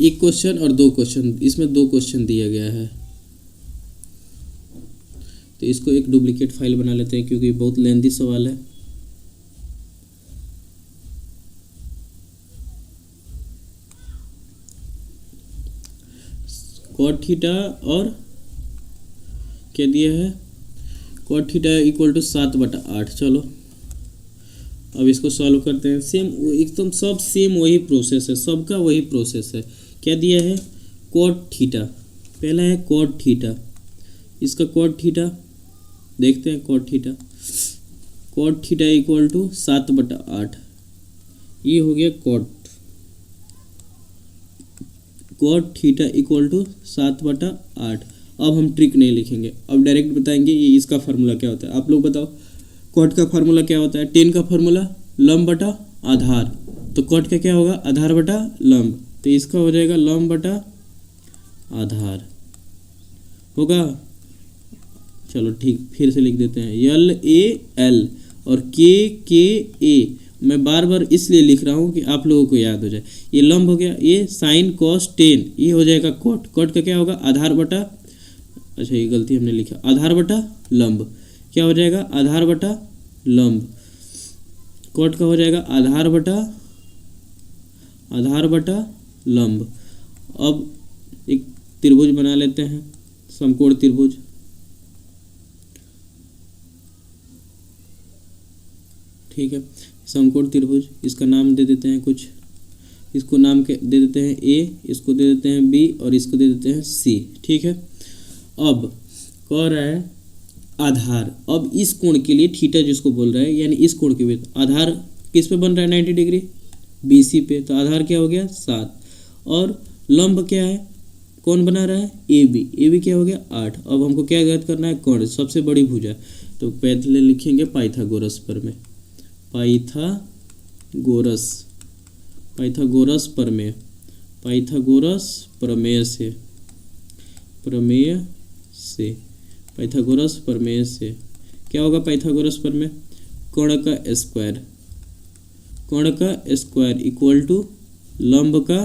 एक क्वेश्चन और 2 क्वेश्चन, इसमें 2 क्वेश्चन दिया गया है, तो इसको एक डुप्लीकेट फाइल बना लेते हैं क्योंकि बहुत लेंथी सवाल है। कॉट थीटा और क्या दिया है? Cot theta equal to 7/8। चलो अब इसको सॉल्व करते हैं। सेम एकदम सब सेम वही प्रोसेस है, सबका वही प्रोसेस है। क्या दिया है? कॉट थीटा, पहला है कॉट थीटा, इसका कॉट थीटा देखते हैं। कॉट थीटा इक्वल टू 7/8, ये हो गया कॉट थीटा इक्वल टू 7/8। अब हम ट्रिक नहीं लिखेंगे, अब डायरेक्ट बताएंगे ये इसका फार्मूला क्या होता है। आप लोग बताओ कॉट का फार्मूला क्या होता है? 10 का फार्मूला लंब बटा आधार, तो कॉट का क्या होगा? आधार बटा लंब, तो इसका हो जाएगा लंब बटा आधार होगा। चलो ठीक, फिर से लिख देते हैं LAL और KA। मैं बार बार इसलिए लिख रहा हूँ कि आप लोगों को याद हो जाए। ये लंब हो गया, ये साइन कॉस 10, ये हो जाएगा कॉट। कॉट का क्या होगा? आधार बटा, अच्छा ये गलती हमने लिखा, आधार बटा लंब। क्या हो जाएगा? आधार बटा लंब। कॉट का हो जाएगा आधार बटा लंब। अब एक त्रिभुज बना लेते हैं, समकोण त्रिभुज। ठीक है, समकोण त्रिभुज, इसका नाम दे देते हैं कुछ, इसको नाम के दे देते हैं A, इसको दे देते हैं B और इसको दे देते हैं C, ठीक है। अब कह रहा है आधार, अब इस कोण के लिए थीटा जिसको बोल रहा है, यानी इस कोण के लिए आधार किस पे बन रहा है? 90 डिग्री BC पे, तो आधार क्या हो गया? 7। और लंब क्या है? कौन बना रहा है? AB क्या हो गया? 8। अब हमको क्या ज्ञात करना है? कोण, सबसे बड़ी भुजा। तो पहले लिखेंगे पाइथागोरस प्रमेय, पाइथागोरस प्रमेय से क्या होगा? पाइथागोरस प्रमेय, कोण का स्क्वायर कोण का स्क्वायर इक्वल टू लंब का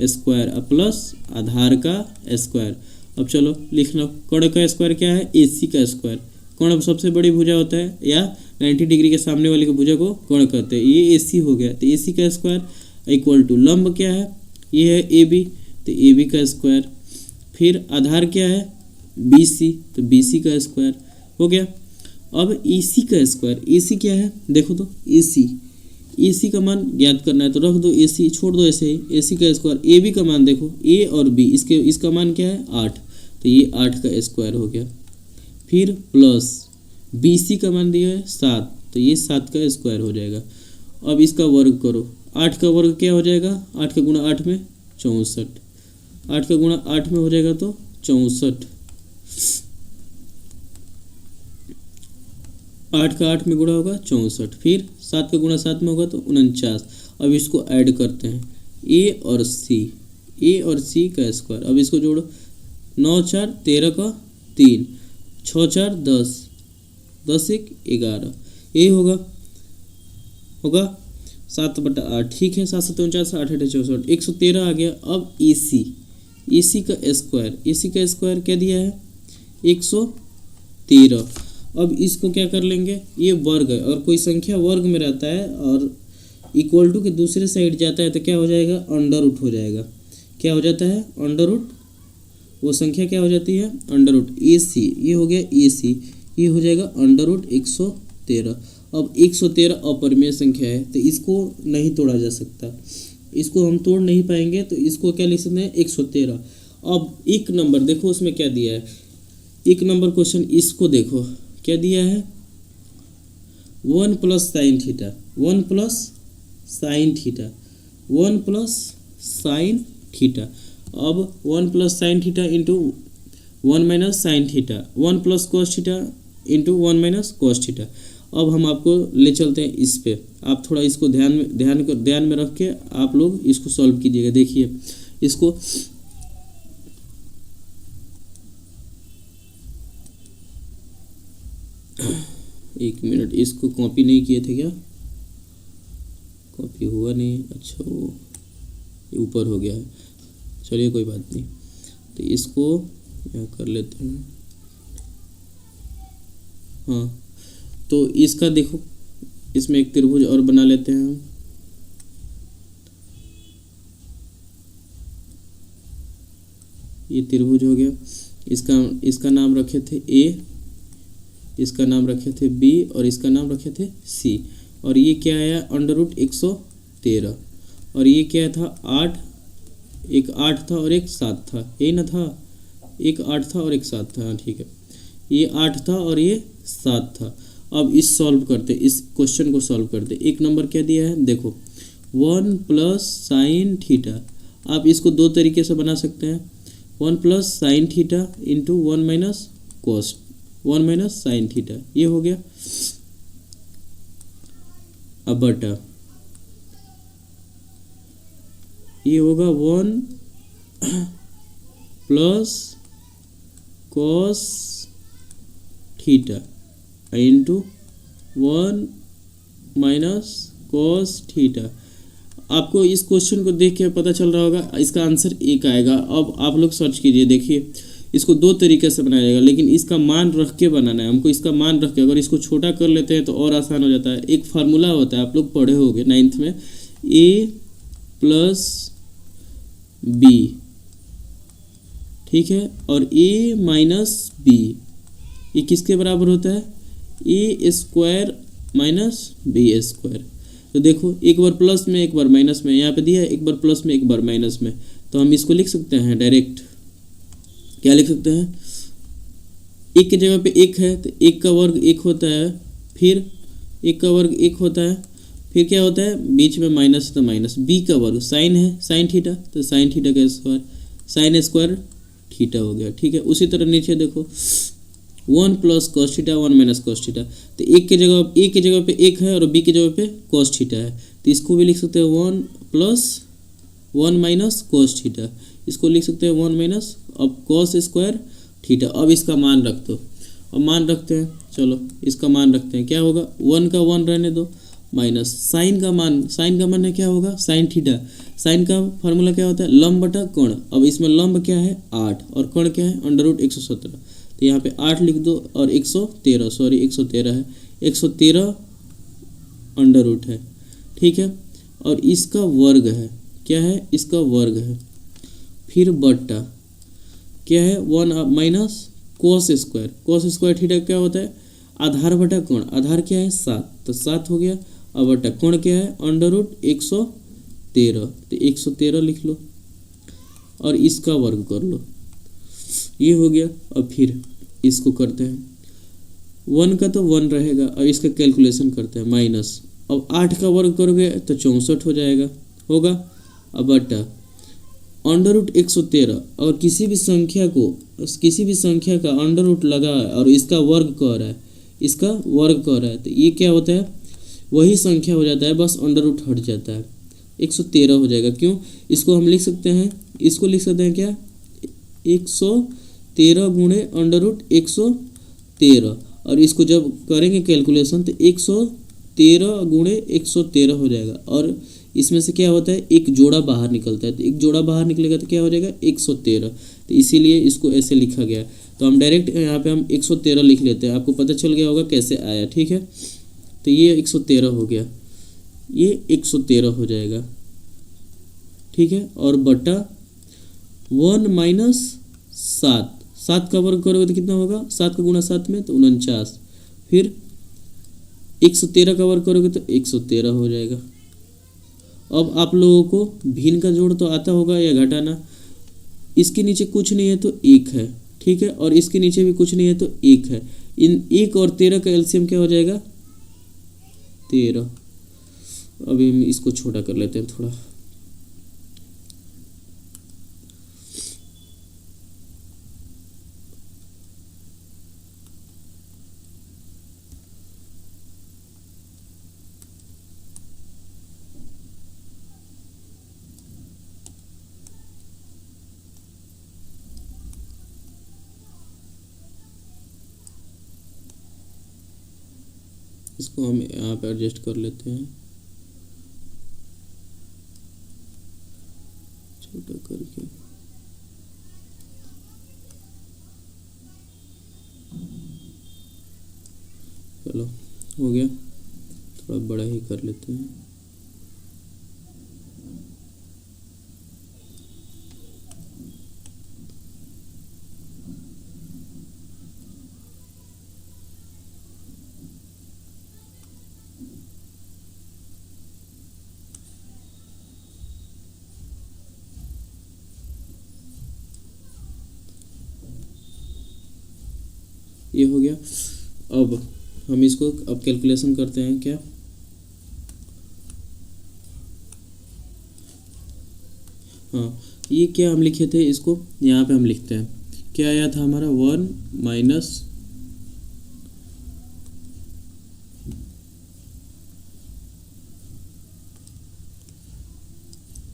स्क्वायर प्लस आधार का स्क्वायर। अब चलो लिख लो, कोण का स्क्वायर क्या है, AC का स्क्वायर। कोण सबसे बड़ी भुजा होता है या 90 डिग्री के सामने वाली की भुजा को कोण कहते हैं। ये AC हो गया, तो AC का स्क्वायर इक्वल टू लंब क्या है, ये है AB, तो AB का स्क्वायर। फिर आधार क्या है BC, तो BC का स्क्वायर हो गया। अब AC का स्क्वायर, AC क्या है देखो तो, AC का मान ज्ञात करना है तो रख दो AC, छोड़ दो ऐसे ही। AC का स्क्वायर, AB का मान देखो, A और B इसका मान क्या है 8, तो ये 8 का स्क्वायर हो गया। फिर प्लस BC का मान दिया है 7, तो ये 7 का स्क्वायर हो जाएगा। अब इसका वर्ग करो, 8 का वर्ग क्या हो जाएगा, 8 का गुणा 8 में 64, 8 का गुणा 8 में हो जाएगा तो 64, 8 का 8 में गुणा होगा 64, फिर 7 का गुणा 7 में होगा तो 49। अब इसको ऐड करते हैं, A और C का स्क्वायर। अब इसको जोड़ो, 9 4 13 का 3, 6 4 10, 10 1 11, यही होगा 7/8। ठीक है, 7 7 49, 8 8 64, 113 आ गया। अब AC का स्क्वायर क्या दिया है 113। अब इसको क्या कर लेंगे, ये वर्ग है और कोई संख्या वर्ग में रहता है और इक्वल टू के दूसरे साइड जाता है तो क्या हो जाएगा, अंडर रूट हो जाएगा। क्या हो जाता है अंडर रूट, वो संख्या क्या हो जाती है अंडर रूट। AC ये हो गया AC, ये हो जाएगा अंडर रूट 113। अब 113 अपरिमेय संख्या है तो इसको नहीं तोड़ा जा सकता, इसको हम तोड़ नहीं पाएंगे, तो इसको क्या लिख सकते हैं 113। अब एक नंबर देखो उसमें क्या दिया है, एक नंबर क्वेश्चन इसको देखो क्या दिया है, 1 + sin theta, 1 + sin theta, 1 + sin theta. अब 1 + sin theta into 1 - sin theta, 1 + cos theta into 1 - cos theta. अब हम आपको ले चलते हैं इस पे, आप थोड़ा इसको ध्यान में रख के आप लोग इसको सॉल्व कीजिएगा। देखिए इसको, एक मिनट, इसको कॉपी नहीं किए थे क्या, कॉपी हुआ नहीं, अच्छा वो ऊपर हो गया है, चलिए कोई बात नहीं। तो इसको यहाँ कर लेते हैं, हाँ तो इसका देखो, इसमें एक त्रिभुज और बना लेते हैं हम। ये त्रिभुज हो गया, इसका नाम रखे थे A, इसका नाम रखे थे B और इसका नाम रखे थे C। और ये क्या आया अंडर रूट 113, और ये क्या था 8, एक 8 था और एक 7 था, यही ना था, एक 8 था और एक 7 था, हाँ ठीक है, ये 8 था और ये 7 था। अब इस क्वेश्चन को सॉल्व करते। एक नंबर क्या दिया है देखो, 1 + sin थीटा। आप इसको दो तरीके से बना सकते हैं, 1 + sin theta into 1 - cos, 1 - sin theta, ये हो गया। अब बटा ये होगा 1 + cos theta into 1 - cos theta. आपको इस क्वेश्चन को देख के पता चल रहा होगा इसका आंसर एक आएगा। अब आप लोग सर्च कीजिए, देखिए इसको दो तरीके से बनाया जाएगा, लेकिन इसका मान रख के बनाना है हमको, इसका मान रख के। अगर इसको छोटा कर लेते हैं तो और आसान हो जाता है। एक फार्मूला होता है, आप लोग पढ़े होंगे 9th में, A + B, ठीक है, और A - B ये किसके बराबर होता है, A² - B²। तो देखो एक बार प्लस में एक बार माइनस में, यहाँ पे दिया है एक बार प्लस में एक बार माइनस में, तो हम इसको लिख सकते हैं डायरेक्ट, क्या लिख सकते हैं, एक की जगह पे एक है तो एक का वर्ग एक होता है, फिर एक का वर्ग एक होता है, फिर क्या होता है बीच में माइनस, तो माइनस, B का वर्ग साइन है, साइन थीटा, तो साइन थीटा का स्क्वायर, साइन स्क्वायर थीटा हो गया। ठीक है, उसी तरह नीचे देखो 1 + cos थीटा 1 - cos थीटा, तो एक की जगह पे एक है और B की जगह पे cos थीटा है, तो इसको भी लिख सकते हैं 1 + 1 - cos थीटा, इसको लिख सकते हैं 1 - अब cos स्क्वायर थीटा। अब इसका मान रख दो, अब मान रखते हैं, चलो इसका मान रखते हैं, क्या होगा 1 का 1 रहने दो, माइनस साइन का मान है क्या होगा, साइन थीटा। साइन का फार्मूला क्या होता है, लंब बटा कोण। अब इसमें लंब क्या है 8 और कोण क्या है √117। तो यहाँ पे 8 लिख दो और 113, सॉरी 113 है, 113 अंडर रूट है, ठीक है। और इसका वर्ग है, क्या है, इसका वर्ग है। फिर बट्टा क्या है 1 माइनस कोस स्क्वायर थीटा क्या होता है, आधार बटा कोण। आधार क्या है 7, तो 7 हो गया। अब बटा कोण क्या है √113, तो 113 लिख लो और इसका वर्ग कर लो, ये हो गया। अब फिर इसको करते हैं, 1 का तो 1 रहेगा और इसका कैलकुलेशन करते हैं माइनस। अब 8 का वर्ग करोगे तो 64 हो जाएगा, होगा। अब बटा √113, और किसी भी संख्या का अंडर रूट लगा है और इसका वर्ग कह रहा है, तो ये क्या होता है, वही संख्या हो जाता है, बस अंडर रूट हट जाता है, 113 हो जाएगा। क्यों, इसको हम लिख सकते हैं क्या, 113 गुणे √113, और इसको जब करेंगे कैलकुलेशन तो 113 गुणे 113 हो जाएगा। और इसमें से क्या होता है, एक जोड़ा बाहर निकलता है, तो एक जोड़ा बाहर निकलेगा तो क्या हो जाएगा 113। तो इसीलिए इसको ऐसे लिखा गया। तो हम डायरेक्ट यहाँ पे हम 113 लिख लेते हैं, आपको पता चल गया होगा कैसे आया, ठीक है। तो ये 113 हो गया, ये 113 हो जाएगा, ठीक है। और बटा 1 माइनस 7 का वर्ग करोगे तो कितना होगा, 7 का गुणा 7 में तो 49। फिर 113 का वर्ग करोगे तो 113 हो जाएगा। अब आप लोगों को भिन्न का जोड़ तो आता होगा या घटाना। इसके नीचे कुछ नहीं है तो 1 है, ठीक है, और इसके नीचे भी कुछ नहीं है तो 1 है। इन 1 और 13 का एलसीएम क्या हो जाएगा 13। अभी हम इसको छोटा कर लेते हैं थोड़ा, इसको हम यहाँ पे एडजस्ट कर लेते हैं छोटा करके। चलो हो गया, थोड़ा बड़ा ही कर लेते हैं। ये हो गया। अब हम इसको अब कैलकुलेशन करते हैं क्या, हाँ ये क्या हम लिखे थे, इसको यहाँ पे हम लिखते हैं। क्या आया था हमारा 1 माइनस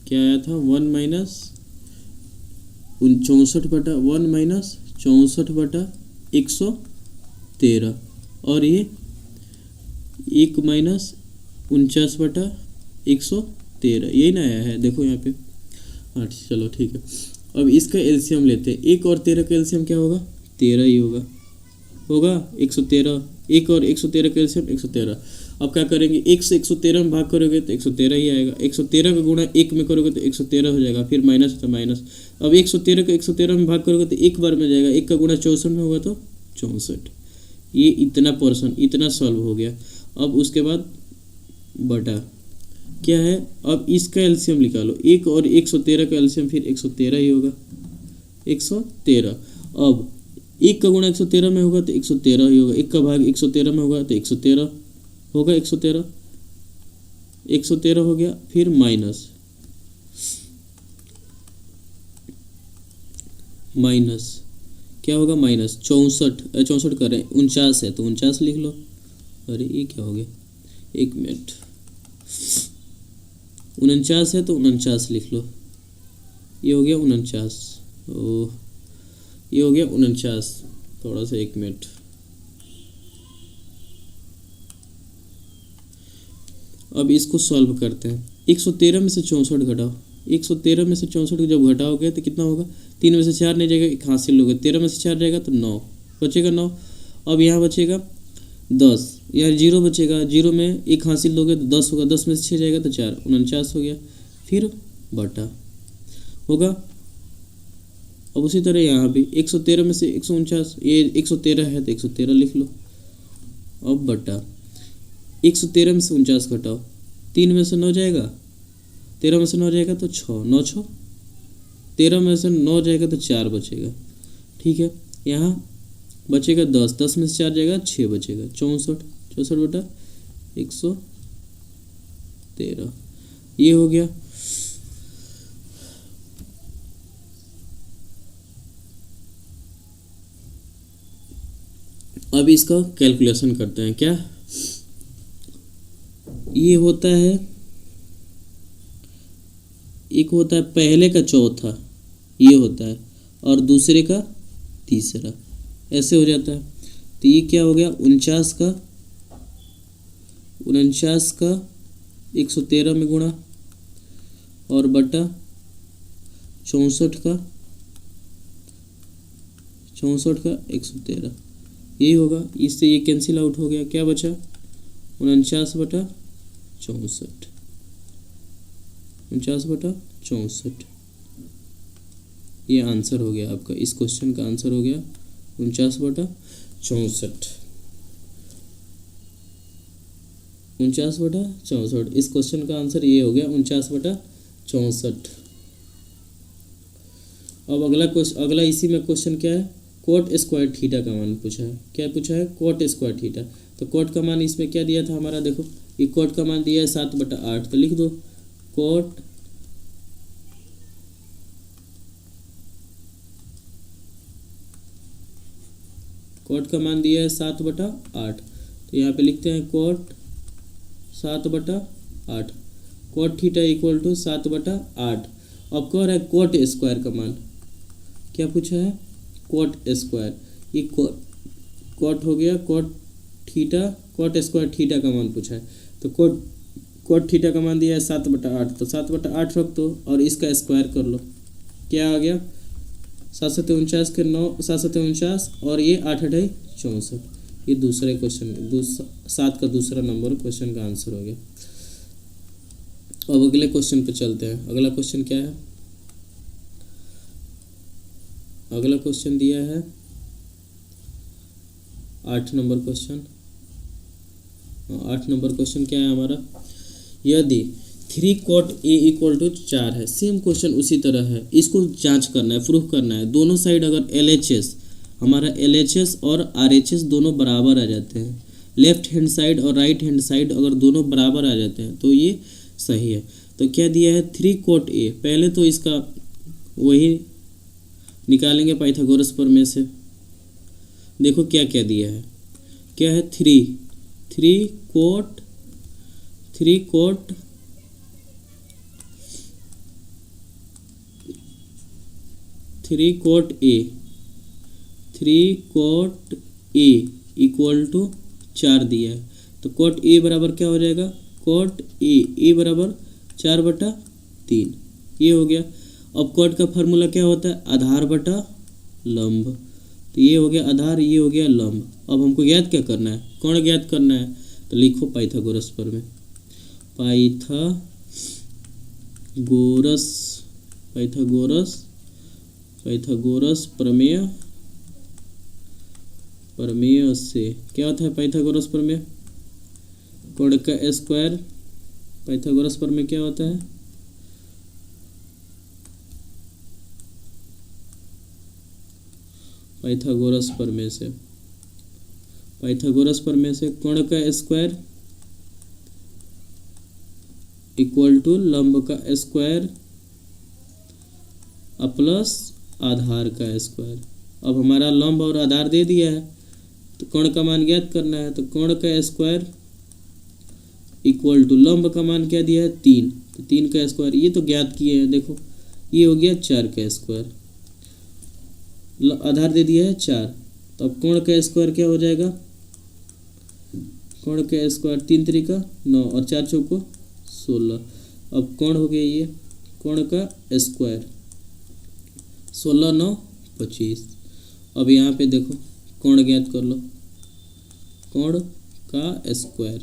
क्या आया था 1 माइनस 64/113 और ये 1 माइनस 49/113, यही ना आया है, देखो यहाँ पे। हाँ चलो ठीक है। अब इसका एलसीएम लेते हैं, 1 और 13 का एलसीएम क्या होगा 13 ही होगा 113। 1 और 113 का एलसीएम 113। अब क्या करेंगे, 1 से 113 में भाग करोगे तो 113 ही आएगा, 113 का गुणा 1 में करोगे तो 113 हो जाएगा, फिर माइनस है तो माइनस। अब 113 को 113 में भाग करोगे तो एक बार में जाएगा, 1 का गुणा 64 में होगा तो 64। ये इतना पोर्शन इतना सॉल्व हो गया। अब उसके बाद बटा क्या है, अब इसका एलसीएम निकालो, 1 और 113 का एलसीएम फिर 113 ही होगा 113। अब 1 का गुणा 113 में होगा तो 113 ही होगा, 1 का भाग 113 में होगा तो 113 होगा, 113 हो गया। फिर माइनस क्या होगा माइनस 64 कर रहे हैं, 49 है तो 49 लिख लो। अरे ये क्या हो गया, एक मिनट, 49 है तो 49 लिख लो, ये हो गया 49। ओह ये हो गया 49, थोड़ा सा एक मिनट। अब इसको सॉल्व करते हैं। 113 में से 64 घटाओ। 113 में से 64 जब घटाओगे तो कितना होगा? 3 में से 4 नहीं जाएगा, एक हासिल लोगे। 13 में से 4 जाएगा तो 9 बचेगा, 9। अब यहाँ बचेगा 10, यहाँ 0 बचेगा। 0 में एक हासिल लोगे तो 10 होगा। 10 में से 6 जाएगा तो 4, 49 हो गया। फिर बटा होगा। अब उसी तरह यहाँ भी 113 में से 149, ये 113 है तो 113 लिख लो। अब बटा 113 में से 49 घटाओ। 3 में से 9 जाएगा, 13 में से 9 जाएगा तो 6, 9 6। 13 में से 9 जाएगा तो 4 बचेगा। ठीक है, यहाँ बचेगा 10, 10 में से 4 जाएगा 6 बचेगा। 64, 64 बटा 113, ये हो गया। अब इसका कैलकुलेशन करते हैं। क्या ये होता है? एक होता है पहले का चौथा, ये होता है, और दूसरे का तीसरा, ऐसे हो जाता है। तो ये क्या हो गया? 49 का 113 में गुणा और बटा 64 का 113, यही होगा। इससे ये कैंसिल आउट हो गया। क्या बचा? 49 बटा 64, 49 बटा 64, ये आंसर हो गया आपका। इस क्वेश्चन का आंसर हो गया 49 बटा 64, 49 बटा 64। इस क्वेश्चन का आंसर ये हो गया 49 बटा 64। अब अगला इसी में क्वेश्चन क्या है? कोट स्क्वायर थीटा का मान पूछा है। क्या पूछा है? Coat square theta. तो कोट का मान इसमें क्या दिया था हमारा? देखो, ये कोट का मान दिया है 7/8, तो लिख दो कोट का मान दिया है 7/8, तो यहाँ पे लिखते हैं cot 7/8, cot theta equal to 7/8। अब कह रहा है कोट स्क्वायर का मान। क्या पूछा है? Coat square. ये कोट हो गया, कोट स्क्वायर थीटा का मान पूछा है। तो कोट थीटा का मान दिया है 7/8, तो 7/8 रख दो और इसका स्क्वायर कर लो। क्या आ गया? 7 × 49 के 9, 7 × 49 और ये 8 × 64। ये दूसरे क्वेश्चन 7 का दूसरा नंबर क्वेश्चन का आंसर हो गया। अब अगले क्वेश्चन पे चलते हैं। अगला क्वेश्चन क्या है? अगला क्वेश्चन दिया है 8 नंबर क्वेश्चन। 8 नंबर क्वेश्चन क्या है हमारा? यदि 3 cot A = 4 है, सेम क्वेश्चन उसी तरह है। इसको जांच करना है, प्रूफ करना है। दोनों साइड अगर हमारा LHS और RHS दोनों बराबर आ जाते हैं, लेफ्ट हैंड साइड और राइट हैंड साइड अगर दोनों बराबर आ जाते हैं तो ये सही है। तो क्या दिया है? 3 cot A। पहले तो इसका वही निकालेंगे पाइथागोरस प्रमेय से। देखो क्या क्या दिया है। क्या है? 3 cot A इक्वल टू 4 दिया है। तो कोट A बराबर क्या हो जाएगा? कोट A बराबर 4/3, ये हो गया। अब कोट का फार्मूला क्या होता है? आधार बटा लंब। तो ये हो गया आधार, ये हो गया लंब। अब हमको ज्ञात क्या करना है? कोण ज्ञात करना है। तो लिखो पाइथागोरस प्रमेय। पाइथागोरस प्रमेय से क्या होता है? पाइथागोरस प्रमेय कोण का स्क्वायर। पाइथागोरस प्रमेय क्या होता है? पाइथागोरस प्रमेय से कोण का स्क्वायर इक्वल टू लंब का स्क्वायर प्लस आधार का स्क्वायर। अब हमारा लंब और आधार दे दिया है, तो कोण का मान ज्ञात करना है। तो कोण का स्क्वायर इक्वल टू लंब का मान क्या दिया है? 3, तो 3 का स्क्वायर, ये तो ज्ञात किए हैं। देखो ये हो गया 4 का स्क्वायर, आधार दे दिया है 4। तो अब कोण का स्क्वायर क्या हो जाएगा? कोण का स्क्वायर, 3 तरीका 9 और 4 चौको 16। अब कोण हो गया ये कोण का स्क्वायर, 16 9 25। अब यहाँ पे देखो कोण ज्ञात कर लो, कोण का स्क्वायर,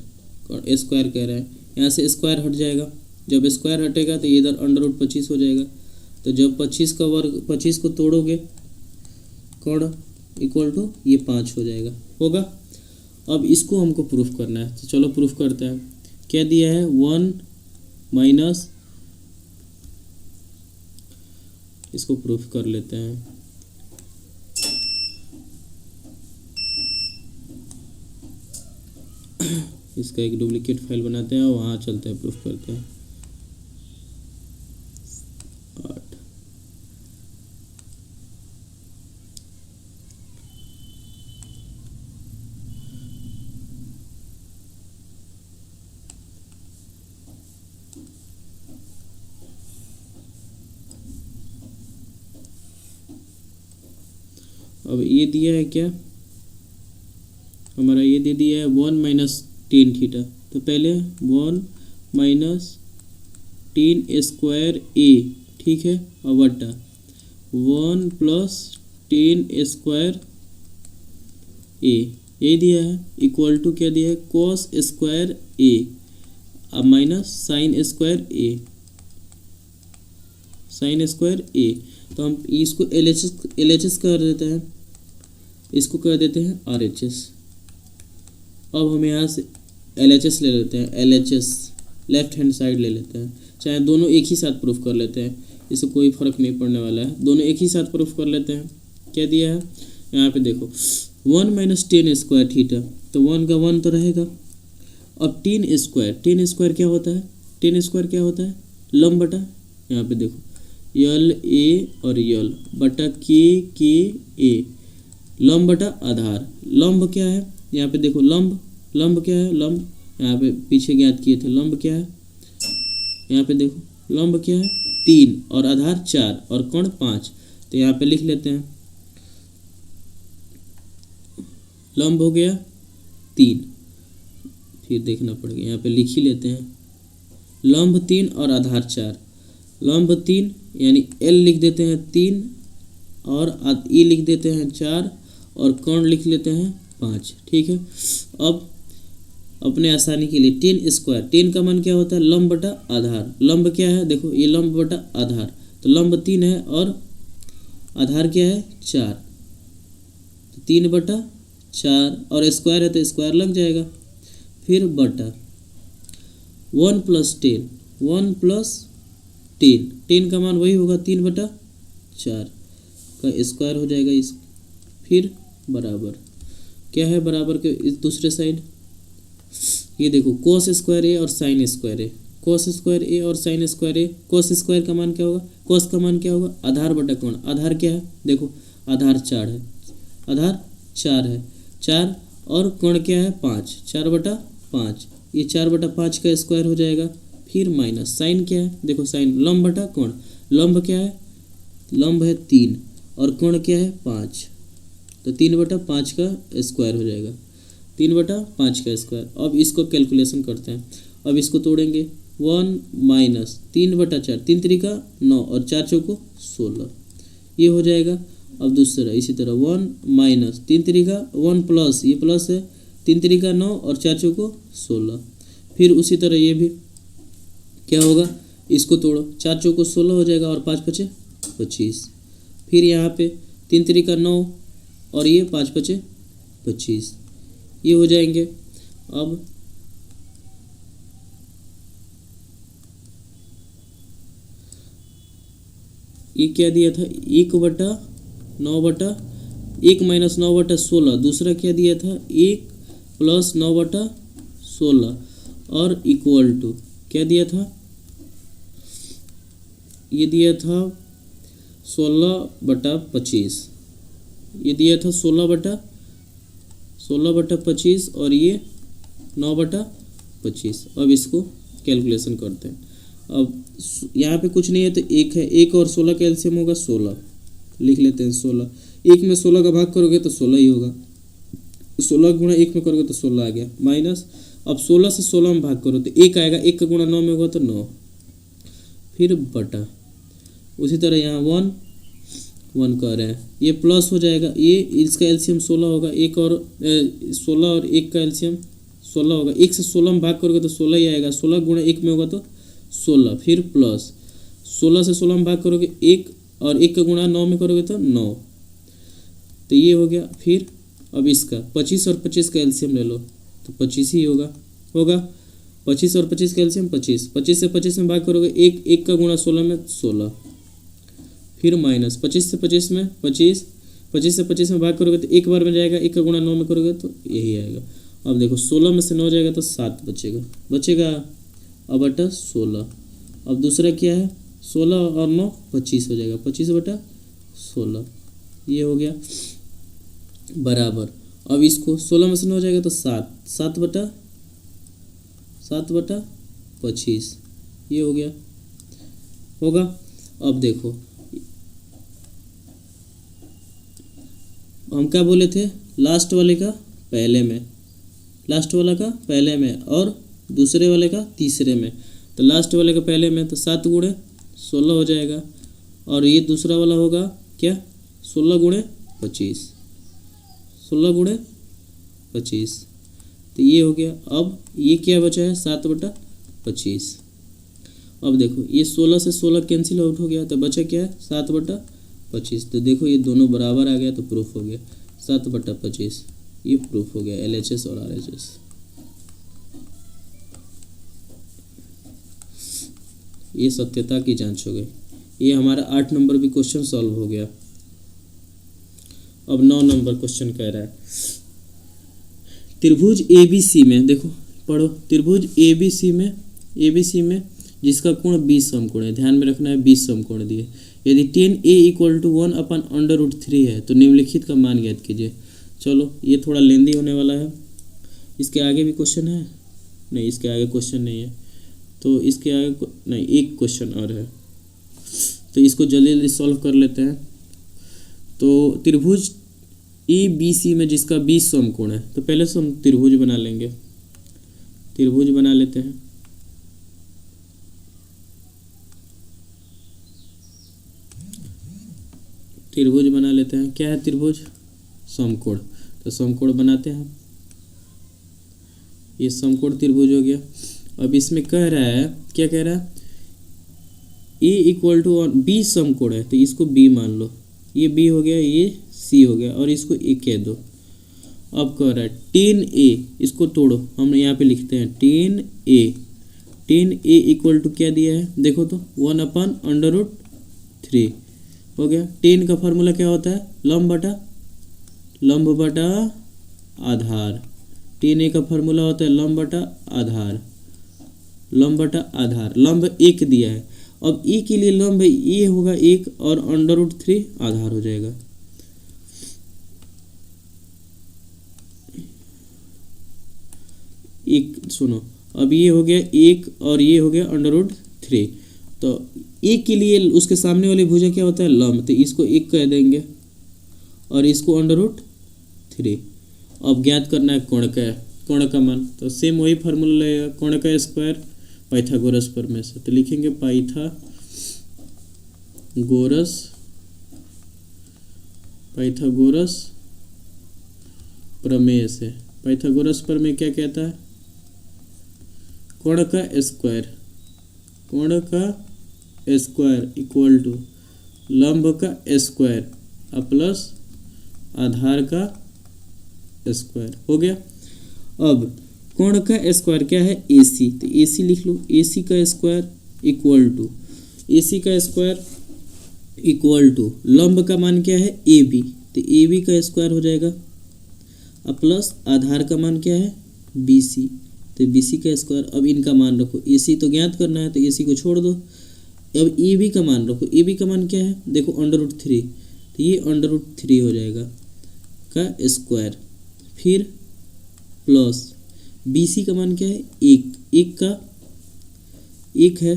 कोण स्क्वायर कह रहा है, यहाँ से स्क्वायर हट जाएगा, जब स्क्वायर हटेगा तो इधर √25 हो जाएगा। तो जब 25 का वर्ग 25 को तोड़ोगे कोण इक्वल टू ये 5 हो जाएगा, होगा। अब इसको हमको प्रूफ करना है, तो चलो प्रूफ करते हैं। क्या दिया है 1 माइनस, इसको प्रूफ कर लेते हैं। इसका एक डुप्लीकेट फाइल बनाते हैं और वहाँ चलते हैं प्रूफ करते हैं। 8 अब ये दिया है क्या हमारा, ये दे दिया है 1 माइनस टेन थीटा। तो पहले 1 माइनस टेन स्क्वायर ए, ठीक है, और बटा 1 प्लस टेन स्क्वायर ए, ये दिया है, इक्वल टू क्या दिया है कॉस स्क्वायर ए, अब माइनस साइन स्क्वायर ए, साइन स्क्वायर ए। तो हम इसको LHS कर देते हैं, इसको कर देते हैं RHS। अब हम यहाँ से LHS ले लेते हैं, LHS लेफ्ट हैंड साइड ले लेते हैं, चाहे दोनों एक ही साथ प्रूफ कर लेते हैं, इससे कोई फ़र्क नहीं पड़ने वाला है, दोनों एक ही साथ प्रूफ कर लेते हैं। क्या दिया है यहाँ पे देखो 1 माइनस टेन स्क्वायर थीटा, तो 1 का 1 तो रहेगा। अब टेन स्क्वायर क्या होता है, टेन स्क्वायर क्या होता है लंब बटा, यहाँ पे देखो यल ए और यल बटा के ए, लंब बटा आधार। लंब क्या है यहाँ पे देखो, लंब क्या है, लंब यहाँ पे पीछे ज्ञात किए थे, लंब क्या है यहाँ पे देखो, लंब क्या है 3 और आधार 4 और कोण 5। तो यहाँ पे लिख लेते हैं लंब हो गया 3, फिर देखना पड़ेगा, यहाँ पे लिख ही लेते हैं लंब 3 और आधार 4, लंब 3 यानी L लिख देते हैं 3 और E लिख देते हैं 4 और कोण लिख लेते हैं 5, ठीक है। अब अपने आसानी के लिए 10 स्क्वायर, 10 का मान क्या होता है लंब बटा आधार, लंब क्या है देखो ये लंब बटा आधार, तो लंब 3 है और आधार क्या है 4, तो 3 बटा 4 और स्क्वायर है तो स्क्वायर लग जाएगा, फिर बटा 1 प्लस 10, 1 प्लस 10 का मान वही होगा 3 बटा 4 का स्क्वायर हो जाएगा इस, फिर बराबर क्या है बराबर के इस दूसरे साइड, ये देखो कोस स्क्वायर ए और साइन स्क्वायर ए, कोस स्क्वायर ए और साइन स्क्वायर ए, कोस स्क्वायर का मान क्या होगा, कोस का मान क्या होगा आधार बटा कोण, आधार क्या है देखो आधार 4 है, आधार 4 है 4 और कोण क्या है 5, 4 बटा 5, ये 4 बटा 5 का स्क्वायर हो जाएगा, फिर माइनस साइन क्या है देखो साइन लंब बटा कोण, लंब क्या है लंब है 3 और कोण क्या है 5, तो 3 बटा 5 का स्क्वायर हो जाएगा, 3 बटा 5 का स्क्वायर। अब इसको कैलकुलेशन करते हैं, अब इसको तोड़ेंगे 1 माइनस 3 बटा 4, 3 तरीका 9 और 4 चौको 16, ये हो जाएगा। अब दूसरा इसी तरह 1 माइनस 3 तरीका 1 प्लस, ये प्लस है 3 तरीका 9 और 4 चौको 16, फिर उसी तरह ये भी क्या होगा इसको तोड़ो 4 चौको 16 हो जाएगा और 5 पचे 25, फिर यहाँ पे 3 तरीका 9 और ये 5 पचे 25, ये हो जाएंगे। अब ये क्या दिया था 1 बटा 9 बटा 1 माइनस 9 बटा 16, दूसरा क्या दिया था 1 प्लस 9 बटा 16 और इक्वल टू क्या दिया था, ये दिया था 16 बटा 25, ये दिया था 16 बटा 25 और ये 9 बटा 25। अब इसको कैलकुलेशन करते हैं, अब यहाँ पे कुछ नहीं है तो 1 है, 1 और 16 का एलसीएम होगा 16, लिख लेते हैं 16, 1 में 16 का भाग करोगे तो 16 ही होगा, 16 गुणा 1 में करोगे तो 16 आ गया, माइनस अब 16 से 16 में भाग करो तो 1 आएगा, 1 का गुणा 9 में होगा तो 9, फिर बटा, उसी तरह यहाँ 1 1 कर रहे हैं, ये प्लस हो जाएगा, ये इसका एलसीएम 16 होगा, 16 और 1 का एलसीएम 16 होगा, 1 से 16 में भाग करोगे तो 16 ही आएगा, 16 गुणा 1 में होगा तो 16, फिर प्लस 16 से 16 में भाग करोगे 1 और 1 का गुणा 9 में करोगे तो 9, तो ये हो गया। फिर अब इसका 25 और 25 का एलसीएम ले लो तो 25 ही होगा 25 और 25 का एलसीएम 25, 25 से 25 में भाग करोगे 1 का गुणा 16 में 16, फिर माइनस 25 से 25 में 25, 25 से 25 में भाग करोगे तो एक बार में जाएगा, 1 का गुणा 9 में करोगे तो यही आएगा। अब देखो 16 में से 9 जाएगा तो 7 बचेगा अब बटा 16। अब दूसरा क्या है, 16 और 9 25 हो जाएगा, 25 बटा 16, ये हो गया बराबर। अब इसको 16 में से 9 जाएगा तो 7 बटा 25, ये हो गया होगा। अब देखो हम क्या बोले थे, लास्ट वाले का पहले में, लास्ट वाला का पहले में और दूसरे वाले का तीसरे में, तो लास्ट वाले का पहले में तो 7 गुणे 16 हो जाएगा, और ये दूसरा वाला होगा क्या 16 गुणे 25, 16 गुणे 25, तो ये हो गया। अब ये क्या बचा है 7 बटा 25। अब देखो ये 16 से 16 कैंसिल आउट हो गया तो बचा क्या है 7 बटा 25, तो देखो ये दोनों बराबर आ गया तो प्रूफ हो गया 7 बटा 25, ये प्रूफ हो गया LHS और RHS। ये सत्यता की जांच हो गई। ये हमारा 8 नंबर भी क्वेश्चन सॉल्व हो गया। अब 9 नंबर क्वेश्चन कह रहा है त्रिभुज ABC में, देखो पढ़ो, त्रिभुज ABC में जिसका कोण 20 समकोण है, ध्यान में रखना है 20 समकोण दिए, यदि 10A = 1/√3 है तो निम्नलिखित का मान ज्ञात कीजिए। चलो ये थोड़ा लेंदी होने वाला है, इसके आगे भी क्वेश्चन है, नहीं इसके आगे क्वेश्चन नहीं है, तो इसके आगे नहीं, एक क्वेश्चन और है, तो इसको जल्दी जल्दी सॉल्व कर लेते हैं। तो त्रिभुज ABC में जिसका 20 समकोण है, तो पहले से हम त्रिभुज बना लेंगे, त्रिभुज बना लेते हैं। त्रिभुज बना लेते हैं, क्या है त्रिभुज, समकोण, तो समकोण बनाते हैं, ये समकोण त्रिभुज हो गया। अब इसमें कह रहा है, क्या कह रहा है, A = B समकोण है तो इसको B मान लो, ये B हो गया, ये C हो गया, और इसको A कह दो। अब कह रहा है 10A, इसको तोड़ो, हम यहाँ पे लिखते हैं 10A = क्या दिया है, देखो तो 1/√3 हो गया। 10 का फार्मूला क्या होता है, लंब बटा आधार, 10A का फार्मूला होता है लंब बटा आधार, लंब 1 दिया है, अब A के लिए लंब ये होगा 1 और √3 आधार हो जाएगा। एक सुनो, अब ये हो गया 1 और ये हो गया √3, तो A के लिए उसके सामने वाली भुजा क्या होता है लंब, तो इसको 1 कह देंगे और इसको √3। अब ज्ञात करना है कोण का मान, तो सेम वही फार्मूला लगेगा, कोण का स्क्वायर पाइथागोरस प्रमेय से, तो लिखेंगे पाइथागोरस प्रमेय से। पाइथागोरस प्रमेय क्या कहता है, कोण का स्क्वायर इक्वल टू लंब का स्क्वायर प्लस आधार का स्क्वायर हो गया। अब कोण का स्क्वायर क्या है AC, तो AC लिख लो, AC का स्क्वायर इक्वल टू लंब का मान क्या है AB, तो AB का स्क्वायर हो जाएगा, अब प्लस आधार का मान क्या है BC, तो BC का स्क्वायर। अब इनका मान रखो, AC तो ज्ञात करना है तो AC को छोड़ दो, अब AB का मान रखो, AB का मान क्या है देखो √3, तो ये √3 हो जाएगा का स्क्वायर, फिर प्लस BC का मान क्या है 1 है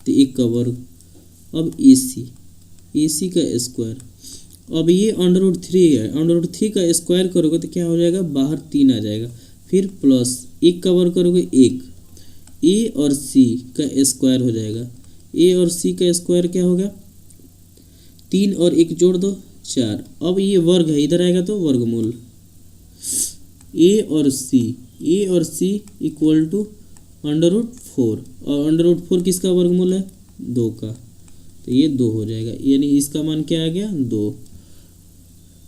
तो 1 का वर्ग। अब AC का स्क्वायर अब ये अंडर रूट थ्री है, अंडर रूट थ्री का स्क्वायर करोगे तो क्या हो जाएगा, बाहर 3 आ जाएगा, फिर प्लस 1 का वर्ग करोगे 1, ए और सी का स्क्वायर हो जाएगा, ए और सी का स्क्वायर क्या होगा, 3 और 1 जोड़ दो 4। अब ये वर्ग है, इधर आएगा तो वर्गमूल, ए और सी इक्वल टू अंडर रूट 4, और अंडर रूट 4 किसका वर्गमूल है, 2 का, तो ये 2 हो जाएगा, यानी इसका मान क्या आ गया, 2।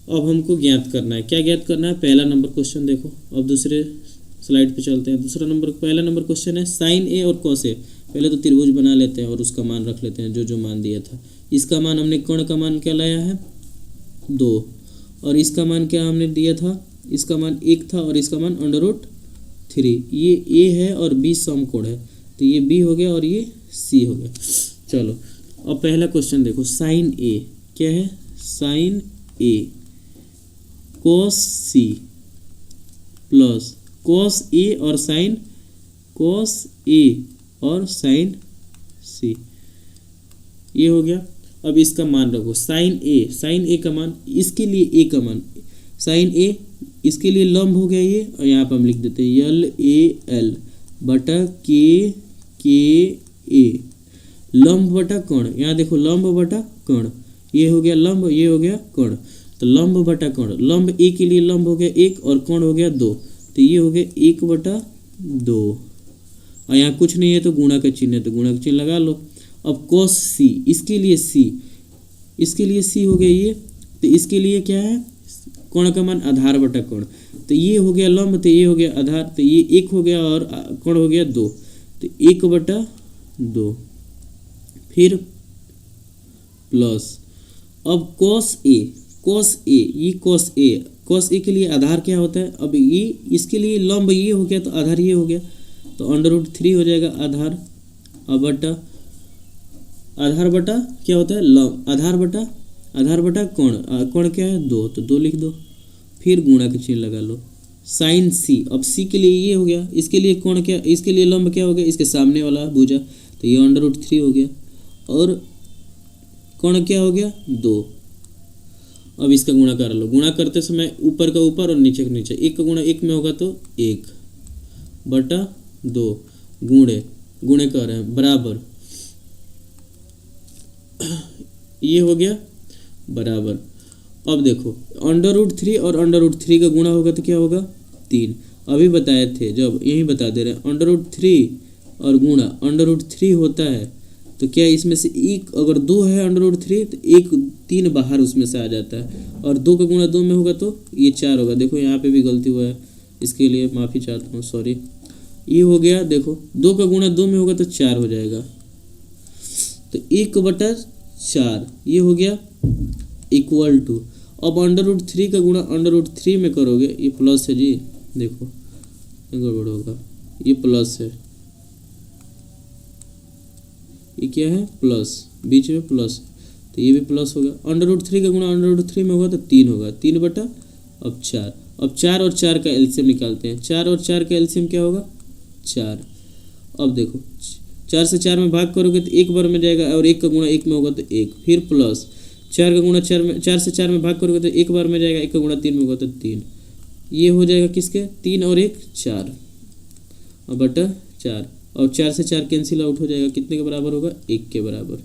अब हमको ज्ञात करना है, क्या ज्ञात करना है, पहला नंबर क्वेश्चन देखो। अब दूसरे स्लाइड पे चलते हैं। पहला नंबर क्वेश्चन है साइन ए और कॉस ए। पहले तो त्रिभुज बना लेते हैं और उसका मान रख लेते हैं, जो जो मान दिया था। इसका मान हमने कर्ण का मान क्या लाया है, 2, और इसका मान क्या हमने दिया था, इसका मान 1 था, और इसका मान अंडर रूट 3। ये ए है और बी समकोण है, तो ये बी हो गया और ये सी हो गया। चलो अब पहला क्वेश्चन देखो, साइन ए क्या है, साइन ए कोस सी प्लस कोस ए और साइन सी, ये हो गया। अब इसका मान रखो, साइन ए का मान, इसके लिए ए का मान, साइन ए इसके लिए लंब हो गया ये, और यहाँ पर हम लिख देते हैं LAL बटा के ए, लंब बटा कर्ण, यहाँ देखो लंब बटा कर्ण, ये हो गया लंब, ये हो गया कर्ण, तो लंब बटा कर्ण, लंब ए के लिए लंब हो गया 1 और कर्ण हो गया 2, तो ये हो गया 1/2, और यहाँ कुछ नहीं है तो गुणा का चिन्ह है, तो गुणा का चिन्ह लगा लो। अब cos सी, इसके लिए सी हो गया ये, तो इसके लिए क्या है, कोण का मान आधार बटा कोण, तो ये हो गया लंब, तो ये हो गया आधार, तो ये 1 हो गया और कोण हो गया 2, तो 1/2, फिर प्लस। अब cos ए, ये cos ए के लिए आधार क्या होता है, अब ये इसके लिए लंब ये हो गया तो आधार ये हो गया, तो अंडर रूट 3 हो जाएगा आधार, अब आधार बटा क्या होता है, लंब, आधार बटा कोण क्या है 2, तो 2 लिख दो, फिर गुणा का चिन्ह लगा लो। साइन सी, अब सी के लिए ये हो गया, इसके लिए कोण क्या, इसके लिए लंब क्या हो गया, इसके सामने वाला भुजा, तो ये अंडर रूट 3 हो गया, और कोण क्या हो गया 2। अब इसका गुणा कर लो, गुणा करते समय ऊपर का ऊपर और नीचे का नीचे, 1 का गुणा 1 में होगा तो 1/2 गुणे कर रहे हैं बराबर, ये हो गया बराबर। अब देखो अंडर रूट 3 और अंडर रूट 3 का गुणा होगा तो क्या होगा 3, अभी बताए थे, जब यही बता दे रहे हैं, अंडर रूट 3 और गुणा अंडर रूट 3 होता है, तो क्या इसमें से एक, अगर 2 है अंडर रूट 3 तो 3 बाहर उसमें से आ जाता है, और 2 का गुणा 2 में होगा तो ये 4 होगा। देखो यहाँ पे भी गलती हुआ है, इसके लिए माफ़ी चाहता हूँ, सॉरी। ये हो गया, देखो 2 का गुणा 2 में होगा तो 4 हो जाएगा, तो 1/4 ये हो गया इक्वल टू। अब अंडर रूट 3 का गुणा अंडर रूट 3 में करोगे, ये प्लस है जी, देखो गड़बड़ होगा, ये प्लस है, ये क्या है प्लस, बीच में प्लस, तो ये भी प्लस होगा। अंडर रूट 3 का गुणा अंडर रूट 3 में होगा तो 3 होगा, 3/4। अब 4 और 4 का एलसीएम निकालते हैं, 4 और 4 का एलसीएम क्या होगा 4। अब देखो 4 से 4 में भाग करोगे तो 1 बार में जाएगा, और 1 का गुणा 1 में होगा तो 1, फिर प्लस 4 का गुणा 4 से 4 में भाग करोगे तो 1 बार में जाएगा, 1 का गुणा 3 में होगा तो 3, ये हो जाएगा किसके 3 और 1 4 बटा 4, और 4 से 4 कैंसिल आउट हो जाएगा, कितने के बराबर होगा 1 के बराबर।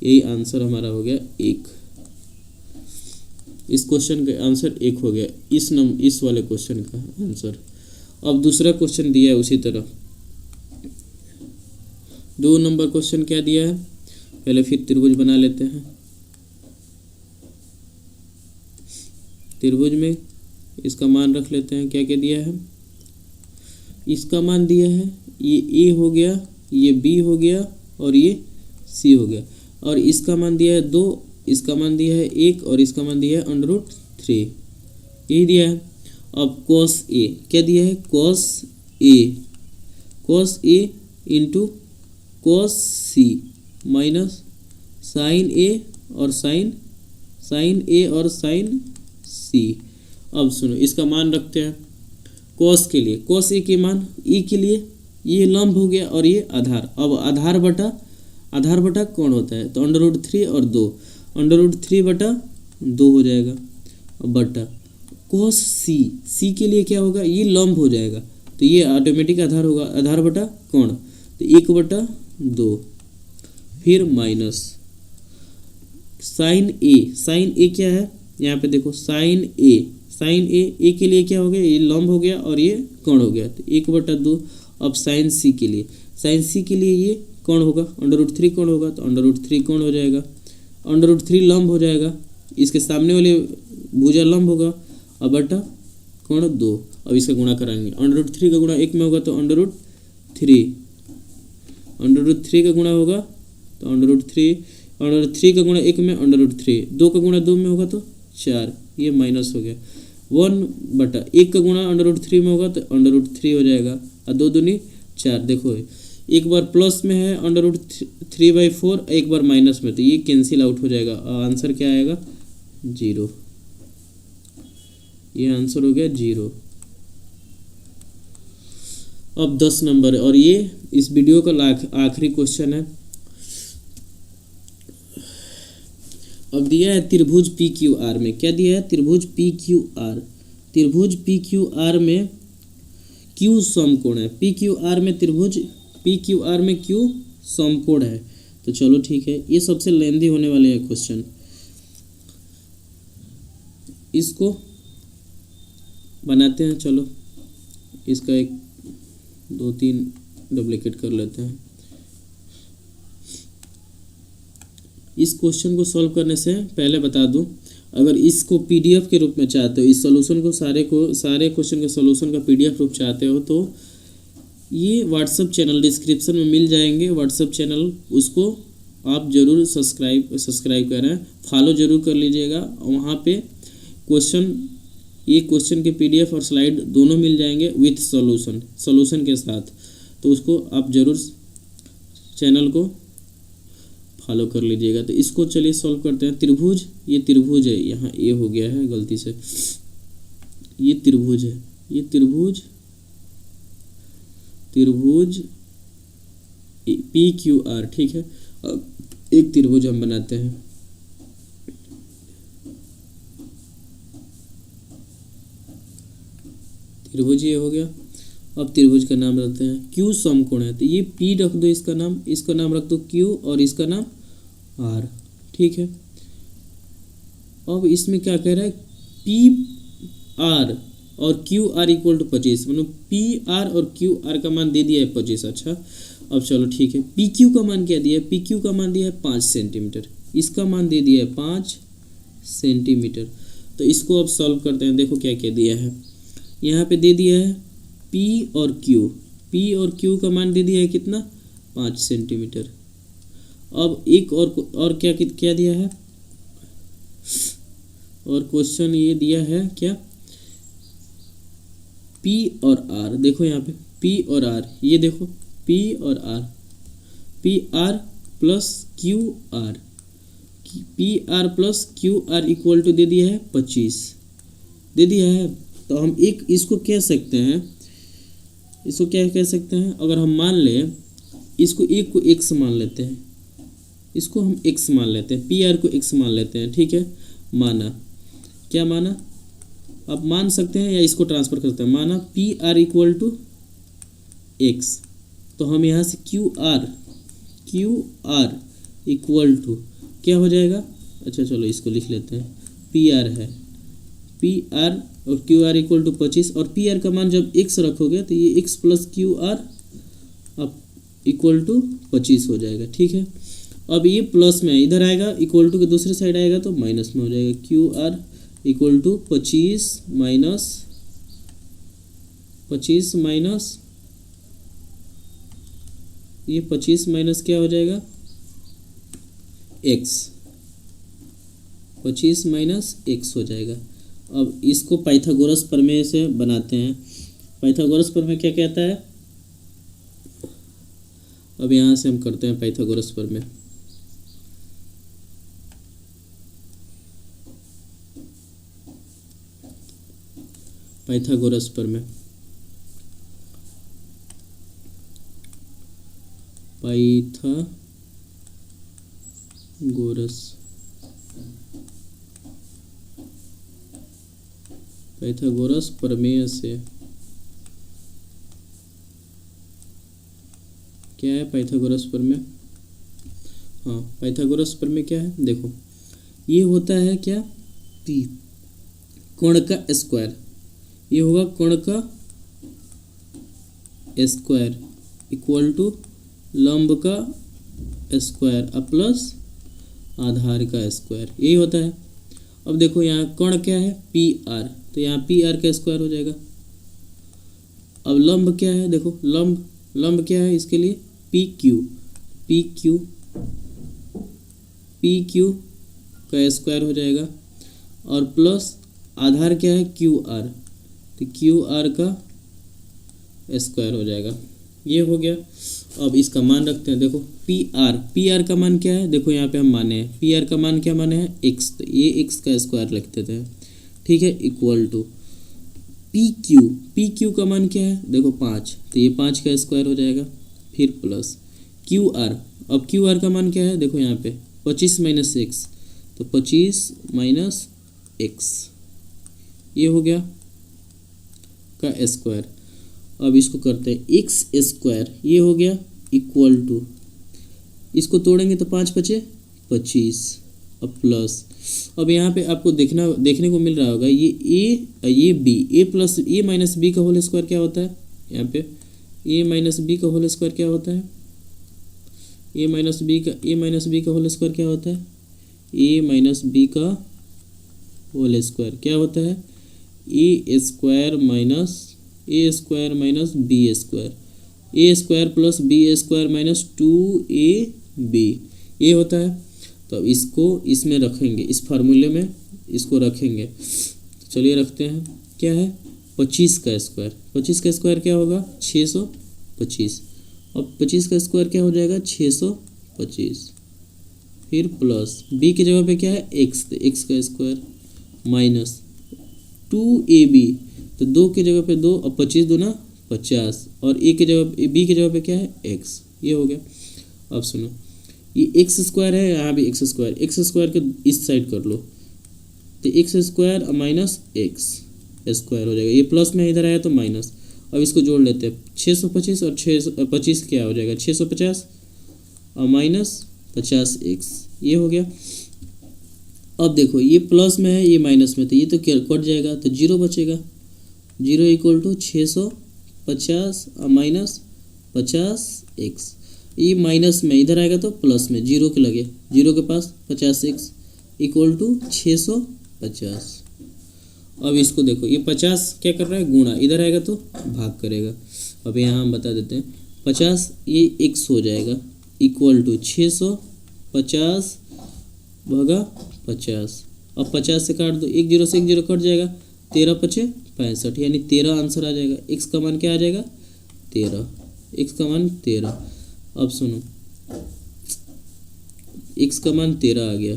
यही आंसर हमारा हो गया 1। इस क्वेश्चन का आंसर 1 हो गया, इस वाले क्वेश्चन का आंसर। अब दूसरा क्वेश्चन दिया है उसी तरह, 2 नंबर क्वेश्चन क्या दिया है, पहले फिर त्रिभुज बना लेते हैं। त्रिभुज में इसका मान रख लेते हैं, क्या क्या दिया है, इसका मान दिया है, ये ए हो गया, ये बी हो गया, और ये सी हो गया, और इसका मान दिया है 2, इसका मान दिया है 1, और इसका मान दिया है अंडर रूट 3, यही दिया है। अब cos ए क्या दिया है, cos ए इंटू cos सी माइनस साइन ए और साइन सी। अब सुनो, इसका मान रखते हैं cos के लिए, cos ए के मान, e के लिए ये लंब हो गया और ये आधार। अब आधार बटा कौन होता है, तो अंडर रूट 3 और 2, अंडर रूट 3/2 2 हो जाएगा, अब बटा cos सी, सी के लिए क्या होगा, ये लंब हो जाएगा तो ये ऑटोमेटिक आधार होगा, आधार बटा कोण, तो 1/2, फिर माइनस साइन ए, साइन ए क्या है यहाँ पे देखो, साइन ए, साइन ए के लिए क्या हो गया, ये लंब हो गया और ये कोण हो गया, तो 1/2। अब साइन सी के लिए, साइन सी के लिए ये कोण होगा, √3 कोण होगा, तो √3 कोण हो जाएगा, √3 लंब हो जाएगा, इसके सामने वाले भुजा लंब होगा, अब बटा कोण 2, अब इसका गुणा कराएंगे, √3 का गुणा 1 में होगा तो √3, √3 का गुणा होगा तो √3 का गुणा 1 में √3, 2 का गुणा 2 में होगा तो 4, ये माइनस हो गया, 1/1 का गुणा √3 में होगा तो √3 हो जाएगा, और 2 दूनी 4, देखो एक बार प्लस में है √3/4, एक बार माइनस में, तो ये कैंसिल आउट हो जाएगा, आंसर क्या आएगा 0, ये आंसर हो गया 0। अब 10 नंबर और ये इस वीडियो का आखिरी क्वेश्चन है। अब दिया है त्रिभुज पी क्यू आर में, क्या दिया है, त्रिभुज पी क्यू आर, त्रिभुज पी क्यू आर में क्यू समकोण है, पी क्यू आर में त्रिभुज पी क्यू आर में क्यू समकोण है, तो चलो ठीक है, ये सबसे लेंदी होने वाले हैं क्वेश्चन, इसको बनाते हैं, चलो इसका 1 2 3 डुप्लीकेट कर लेते हैं। इस क्वेश्चन को सॉल्व करने से पहले बता दूं, अगर इसको पीडीएफ के रूप में चाहते हो, इस सॉल्यूशन को सारे क्वेश्चन के सॉल्यूशन का पीडीएफ रूप चाहते हो, तो ये व्हाट्सएप चैनल डिस्क्रिप्शन में मिल जाएंगे, व्हाट्सएप चैनल, उसको आप ज़रूर सब्सक्राइब करें, फॉलो ज़रूर कर लीजिएगा, वहाँ पे ये क्वेश्चन के पीडीएफ और स्लाइड दोनों मिल जाएंगे विथ सॉल्यूशन के साथ, तो उसको आप ज़रूर चैनल को फॉलो कर लीजिएगा। तो इसको चलिए सॉल्व करते हैं। त्रिभुज, ये त्रिभुज है, यहाँ ए हो गया है गलती से, ये त्रिभुज है, ये त्रिभुज पी क्यू आर, ठीक है। अब एक त्रिभुज हम बनाते हैं, त्रिभुज ये हो गया। अब त्रिभुज का नाम रखते हैं, क्यू समकोण है, तो ये पी रख दो, इसका नाम रख दो क्यू और इसका नाम आर, ठीक है। अब इसमें क्या कह रहा है, पी आर और क्यू आर इक्वल टू 25, मतलब पी आर और क्यू आर का मान दे दिया है 25। अच्छा, अब चलो ठीक है, पी क्यू का मान क्या दिया है, पी क्यू का मान दिया है 5 सेंटीमीटर, इसका मान दे दिया है 5 सेंटीमीटर। तो इसको अब सॉल्व करते हैं, देखो क्या क्या दिया है, यहाँ पे दे दिया है P और Q का मान दे दिया है कितना, 5 सेंटीमीटर। अब एक और क्या दिया है, और क्वेश्चन ये दिया है क्या, P और R, देखो यहाँ पे P और R, ये देखो P और R, PR plus QR, PR plus QR equal to दे दिया है 25, दे दिया है। तो हम इसको कह सकते हैं, इसको क्या कह सकते हैं, अगर हम मान लें इसको एक को x मान लेते हैं, इसको हम x मान लेते हैं, पी आर को x मान लेते हैं, ठीक है। माना, क्या माना, आप मान सकते हैं या इसको ट्रांसफर करते हैं, माना P R equal to x, तो हम यहाँ से क्यू आर इक्वल टू क्या हो जाएगा, अच्छा चलो इसको लिख लेते हैं, पी आर है, पी आर और क्यू आर इक्वल टू 25, और पी आर का मान जब x रखोगे तो ये x प्लस क्यू आर अब इक्वल टू 25 हो जाएगा, ठीक है। अब ये प्लस में इधर आएगा, इक्वल टू के दूसरे साइड आएगा तो माइनस में हो जाएगा, Q R equal to 25 minus ये 25 माइनस क्या हो जाएगा, x, 25 माइनस x हो जाएगा। अब इसको पाइथागोरस प्रमेय से बनाते हैं, पाइथागोरस प्रमेय क्या कहता है, अब यहाँ से हम करते हैं पाइथागोरस प्रमेय। पाइथागोरस प्रमेय, पाइथागोरस पाइथागोरस प्रमेय से क्या है पाइथागोरस प्रमेय? हाँ, पाइथागोरस प्रमेय क्या है देखो, ये होता है क्या, पी कोण का स्क्वायर, ये होगा कोण का स्क्वायर इक्वल टू लंब का स्क्वायर प्लस आधार का स्क्वायर, यही होता है। अब देखो यहाँ कोण क्या है, पी आर, तो यहाँ पी आर का स्क्वायर हो जाएगा। अब लंब क्या है, देखो लंब क्या है इसके लिए, पी क्यू का स्क्वायर हो जाएगा, और प्लस आधार क्या है, क्यू आर, तो क्यू आर का स्क्वायर हो जाएगा, ये हो गया। अब इसका मान रखते हैं, देखो पी आर का मान क्या है, देखो यहाँ पे हम माने हैं पी आर का मान क्या माने हैं, एक्स, तो ये एक्स का स्क्वायर लिख देते हैं, ठीक है, इक्वल टू पी क्यू का मान क्या है, देखो 5, तो ये 5 का स्क्वायर हो जाएगा, फिर प्लस क्यू आर, अब क्यू आर का मान क्या है, देखो यहाँ पे 25 माइनस एक्स, तो 25 माइनस एक्स, ये हो गया का स्क्वायर। अब इसको करते हैं एक्स स्क्वायर, ये हो गया इक्वल टू, इसको तोड़ेंगे तो 5 बचे 25, अब प्लस, अब यहाँ पे आपको देखने को मिल रहा होगा ये b, a plus a minus b का होल स्क्वायर क्या होता है, यहाँ पे ए माइनस बी का होल स्क्वायर क्या होता है, ए माइनस बी का होल स्क्वायर क्या होता है, ए माइनस बी का होल स्क्वायर क्या होता है, a square minus b square, a square plus b square minus 2ab, ये होता है। तो इसको इसमें रखेंगे, इस फार्मूले में इसको रखेंगे, चलिए रखते हैं, क्या है 25 का स्क्वायर क्या होगा 625, अब 25 का स्क्वायर क्या हो जाएगा 625, फिर प्लस b की जगह पे क्या है x, तो x का स्क्वायर माइनस 2ab, तो 2 की जगह पे 2, और 25 दूना 50, और b की जगह पे क्या है x, ये हो गया। अब सुनो, ये एक्स स्क्वायर है, यहाँ भी एक्स स्क्वायर के इस साइड कर लो, तो x square minus x square हो जाएगा, ये प्लस में इधर आया तो माइनस। अब इसको जोड़ लेते हैं, 625 और 625 क्या हो जाएगा 650 और माइनस 50x, ये हो गया। अब देखो ये प्लस में है, ये माइनस में, तो ये तो क्या कट जाएगा, तो 0 बचेगा, 0 इक्वल टू 650 और माइनस 50x, ये माइनस में इधर आएगा तो प्लस में, 0 के लगे, 0 के पास 50x इक्वल टू 650। अब इसको देखो, ये 50 क्या कर रहा है गुणा, इधर आएगा तो भाग करेगा। अब यहाँ हम बता देते हैं 50 ये x हो जाएगा इक्वल टू 650 भागा 50, अब 50 से काट दो, 1 0 से 1 0 कट जाएगा, 13 पचे 65, यानी 13 आंसर आ जाएगा। x का मान क्या आ जाएगा 13, x का मान 13। अब सुनो, x का मान 13 आ गया,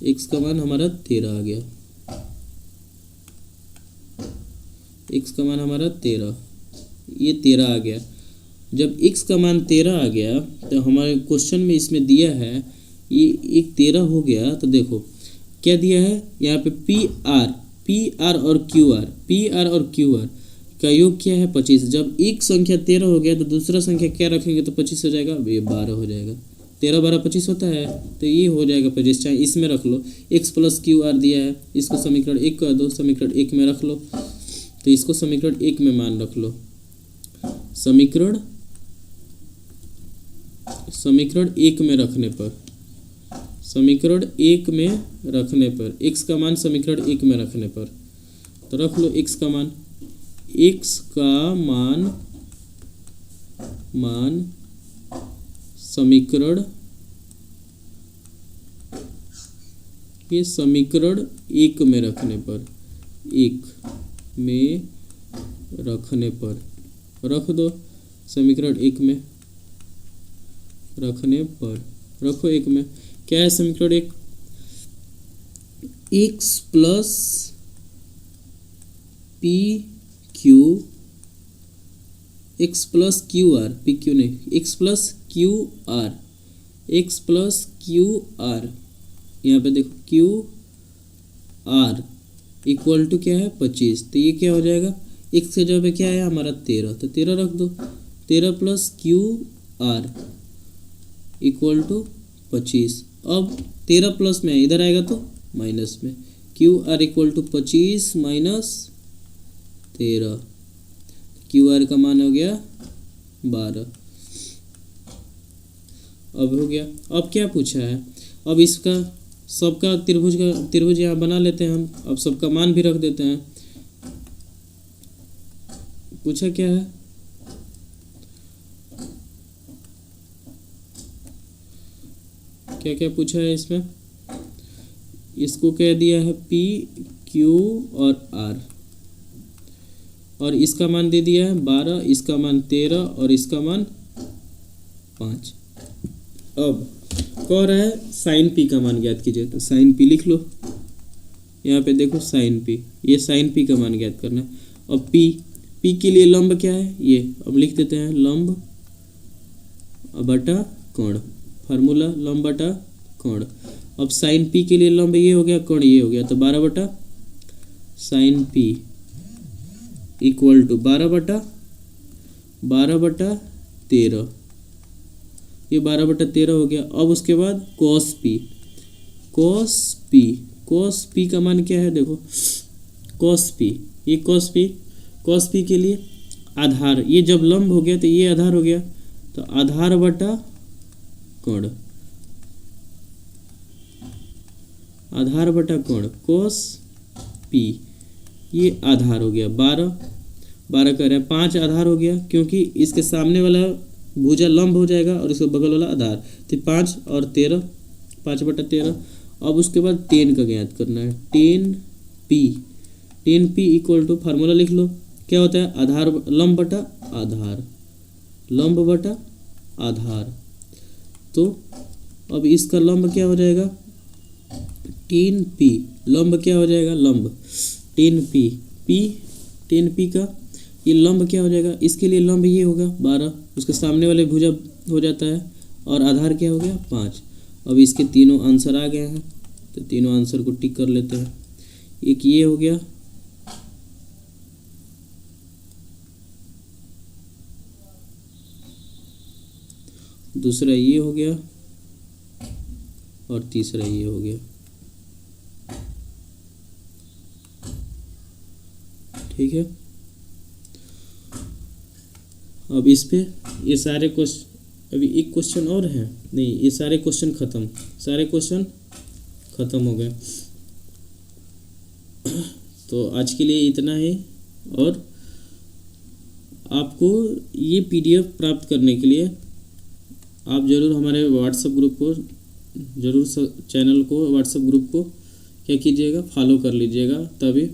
x का मान हमारा 13 आ गया, x का मान हमारा 13, ये 13 आ गया। जब x का मान 13 आ गया तो हमारे क्वेश्चन में इसमें दिया है ये एक 13 हो गया, तो देखो क्या दिया है यहाँ पे पी आर और क्यू आर का योग क्या है 25। जब एक संख्या 13 हो गया तो दूसरा संख्या क्या रखेंगे तो 25 हो जाएगा, ये 12 हो जाएगा, 13 12 25 होता है, तो ये हो जाएगा 25, चाहे इसमें रख लो, x प्लस क्यू आर दिया है, इसको समीकरण 1 कर दो, समीकरण 1 में रख लो, तो इसको समीकरण 1 में मान रख लो, समीकरण 1 में रखने पर, समीकरण 1 में रखने पर, x का मान समीकरण 1 में रखने पर, तो रख लो x का मान, समीकरण, ये समीकरण 1 में रखने पर, 1 में रखने पर रख दो, समीकरण 1 में रखने पर रखो 1 में, क्या है समीकरण 1, x plus P Q, x plus Q are, P Q नहीं, x plus Q are, x plus Q are, यहाँ पे देखो क्यू आर इक्वल टू क्या है 25, तो ये क्या हो जाएगा, x के जगह पे क्या है हमारा 13, तो 13 रख दो। 13 plus Q R equal to 25। अब 13 प्लस में इधर आएगा तो माइनस में, Q R equal to 25 minus 13, Q R का मान हो गया 12। अब हो गया। अब क्या पूछा है, अब इसका सबका त्रिभुज यहाँ बना लेते हैं हम। अब सबका मान भी रख देते हैं। पूछा क्या है, क्या क्या पूछा है इसमें, इसको कह दिया है P Q और R, और इसका मान दे दिया है 12, इसका मान 13 और इसका मान 5। अब कह रहा है साइन P का मान ज्ञात कीजिए, तो साइन P लिख लो। यहाँ पे देखो साइन P, ये साइन P का मान ज्ञात करना है। अब P के लिए लंब क्या है, ये अब लिख देते हैं लंब बटा कोण, फार्मूला लंब बटा कोण। अब साइन P के लिए लंब ये हो गया, कोण ये हो गया, तो 12 बटा साइन P इक्वल टू 12 बटा 13, ये 12 बटा 13 हो गया। अब उसके बाद cos P का मान क्या है, देखो cos P, ये cos P के लिए आधार, ये जब लंब हो गया तो ये आधार हो गया, तो आधार बटा कोण, आधार बटा कोण cos P, ये आधार हो गया 12 कह रहा है 5 आधार हो गया, क्योंकि इसके सामने वाला भुजा लंब हो जाएगा और इसके बगल वाला आधार, तो 5 और 13, 5 बटा 13। अब उसके बाद 10 का ज्ञात करना है, 10P इक्वल टू फार्मूला लिख लो, क्या होता है आधार लंब बटा आधार। तो अब इसका लंब क्या हो जाएगा 10P, लंब क्या हो जाएगा लंब 10P का ये लंब क्या हो जाएगा, इसके लिए लंब ये होगा 12, उसके सामने वाले भुजा हो जाता है, और आधार क्या हो गया 5। अब इसके तीनों आंसर आ गए हैं, तो तीनों आंसर को टिक कर लेते हैं। एक ये हो गया, दूसरा ये हो गया, और तीसरा ये हो गया। ठीक है। अब इस पे ये सारे क्वेश्चन, अभी एक क्वेश्चन और है, नहीं ये सारे क्वेश्चन खत्म हो गए। तो आज के लिए इतना ही, और आपको ये PDF प्राप्त करने के लिए आप ज़रूर हमारे व्हाट्सएप ग्रुप को, चैनल को, व्हाट्सएप ग्रुप को क्या कीजिएगा, फॉलो कर लीजिएगा, तभी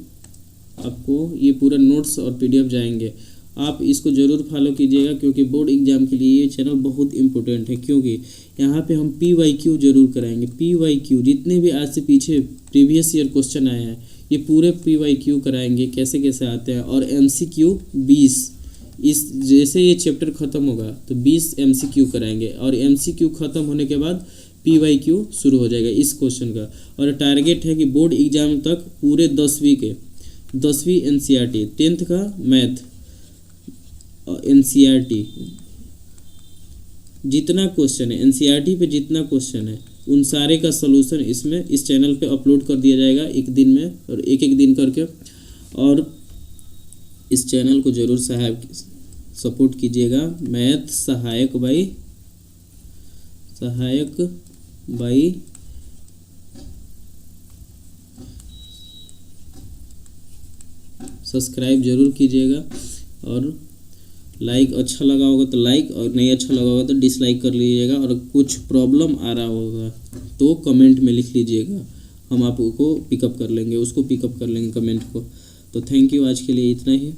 आपको ये पूरा नोट्स और PDF जाएंगे। आप इसको ज़रूर फॉलो कीजिएगा, क्योंकि बोर्ड एग्ज़ाम के लिए ये चैनल बहुत इम्पोर्टेंट है, क्योंकि यहाँ पे हम PYQ जरूर कराएंगे। PYQ जितने भी आज से पीछे प्रीवियस ईयर क्वेश्चन आए हैं, ये पूरे PYQ कराएंगे, कैसे कैसे आते हैं। और MCQ 20, इस जैसे ये चैप्टर ख़त्म होगा तो 20 MCQ कराएंगे, और MCQ ख़त्म होने के बाद PYQ शुरू हो जाएगा इस क्वेश्चन का। और टारगेट है कि बोर्ड एग्ज़ाम तक पूरे 10वीं NCERT, 10th का मैथ NCERT जितना क्वेश्चन है, NCERT पे जितना क्वेश्चन है, उन सारे का सलूशन इसमें इस चैनल पे अपलोड कर दिया जाएगा एक दिन में, और एक दिन करके। और इस चैनल को ज़रूर सपोर्ट कीजिएगा। मैथ सहायक बाई सब्सक्राइब जरूर कीजिएगा, और लाइक अच्छा लगा होगा तो लाइक, और नहीं अच्छा लगा होगा तो डिसलाइक कर लीजिएगा। और कुछ प्रॉब्लम आ रहा होगा तो कमेंट में लिख लीजिएगा, हम आपको पिकअप कर लेंगे, उसको पिकअप कर लेंगे कमेंट को। तो थैंक यू, आज के लिए इतना ही।